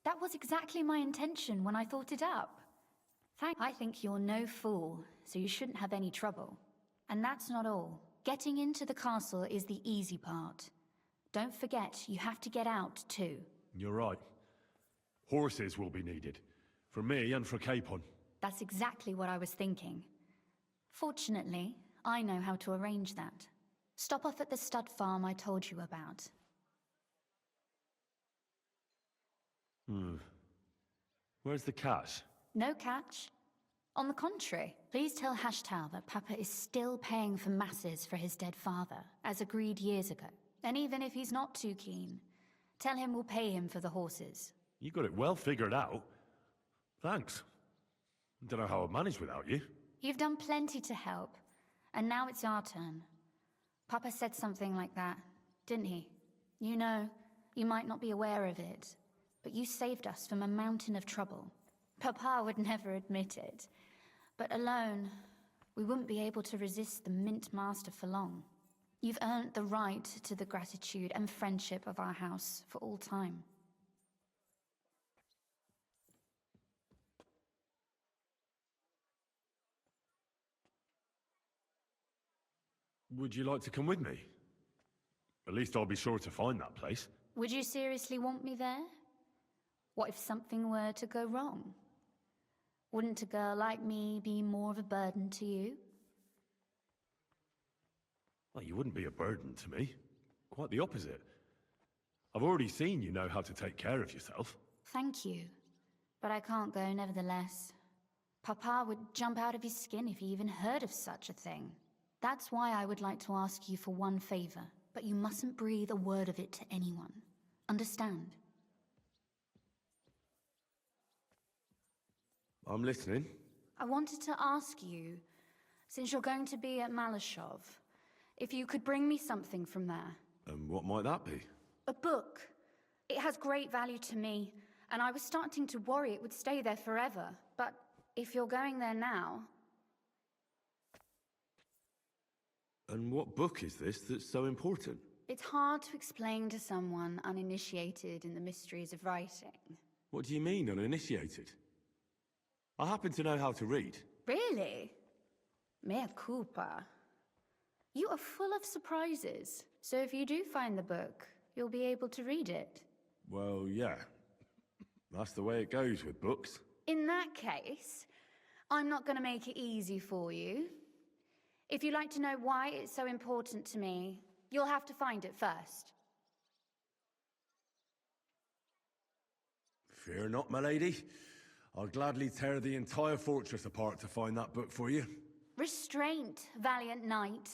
That was exactly my intention when I thought it up. I think you're no fool, so you shouldn't have any trouble. And that's not all. Getting into the castle is the easy part. Don't forget, you have to get out too. You're right. Horses will be needed. For me and for Capon. That's exactly what I was thinking. Fortunately, I know how to arrange that. Stop off at the stud farm I told you about. Where's the catch? No catch. On the contrary, please tell Hashtal that Papa is still paying for masses for his dead father, as agreed years ago. And even if he's not too keen, tell him we'll pay him for the horses. You got it well figured out. Thanks. Don't know how I'd manage without you. You've done plenty to help, and now it's our turn. Papa said something like that, didn't he? You know, you might not be aware of it, but you saved us from a mountain of trouble. Papa would never admit it, but alone, we wouldn't be able to resist the Mint Master for long. You've earned the right to the gratitude and friendship of our house for all time. Would you like to come with me? At least I'll be sure to find that place. Would you seriously want me there? What if something were to go wrong? Wouldn't a girl like me be more of a burden to you? Well, you wouldn't be a burden to me. Quite the opposite. I've already seen you know how to take care of yourself. Thank you, but I can't go nevertheless. Papa would jump out of his skin if he even heard of such a thing. That's why I would like to ask you for one favor, but you mustn't breathe a word of it to anyone. Understand? I'm listening. I wanted to ask you, since you're going to be at Malashov, if you could bring me something from there. And what might that be? A book. It has great value to me, and I was starting to worry it would stay there forever. But if you're going there now... And what book is this that's so important? It's hard to explain to someone uninitiated in the mysteries of writing. What do you mean, uninitiated? I happen to know how to read. Really? Mea culpa. You are full of surprises. So if you do find the book, you'll be able to read it. Well, yeah. That's the way it goes with books. In that case, I'm not going to make it easy for you. If you'd like to know why it's so important to me, you'll have to find it first. Fear not, my lady. I'll gladly tear the entire fortress apart to find that book for you. Restraint, valiant knight.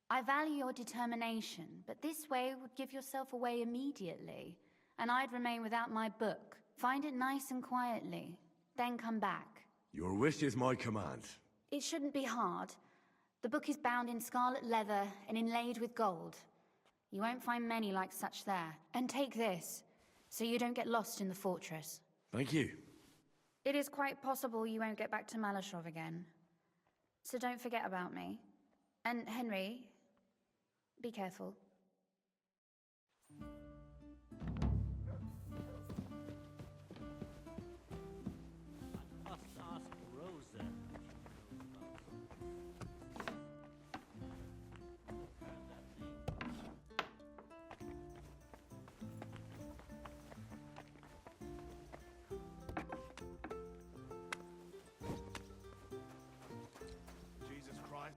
I value your determination, but this way would give yourself away immediately, and I'd remain without my book. Find it nice and quietly, then come back. Your wish is my command. It shouldn't be hard. The book is bound in scarlet leather and inlaid with gold. You won't find many like such there. And take this, so you don't get lost in the fortress. Thank you. It is quite possible you won't get back to Malashov again. So don't forget about me. And Henry, be careful. Jesus Christ.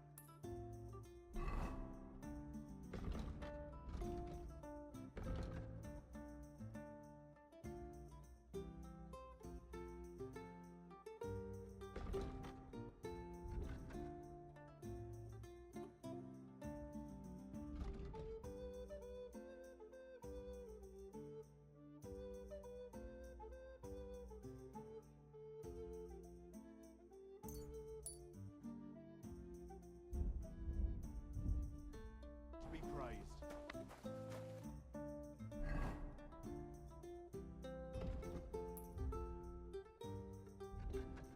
Be praised. You silly doggy.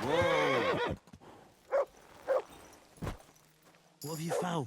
What have you found?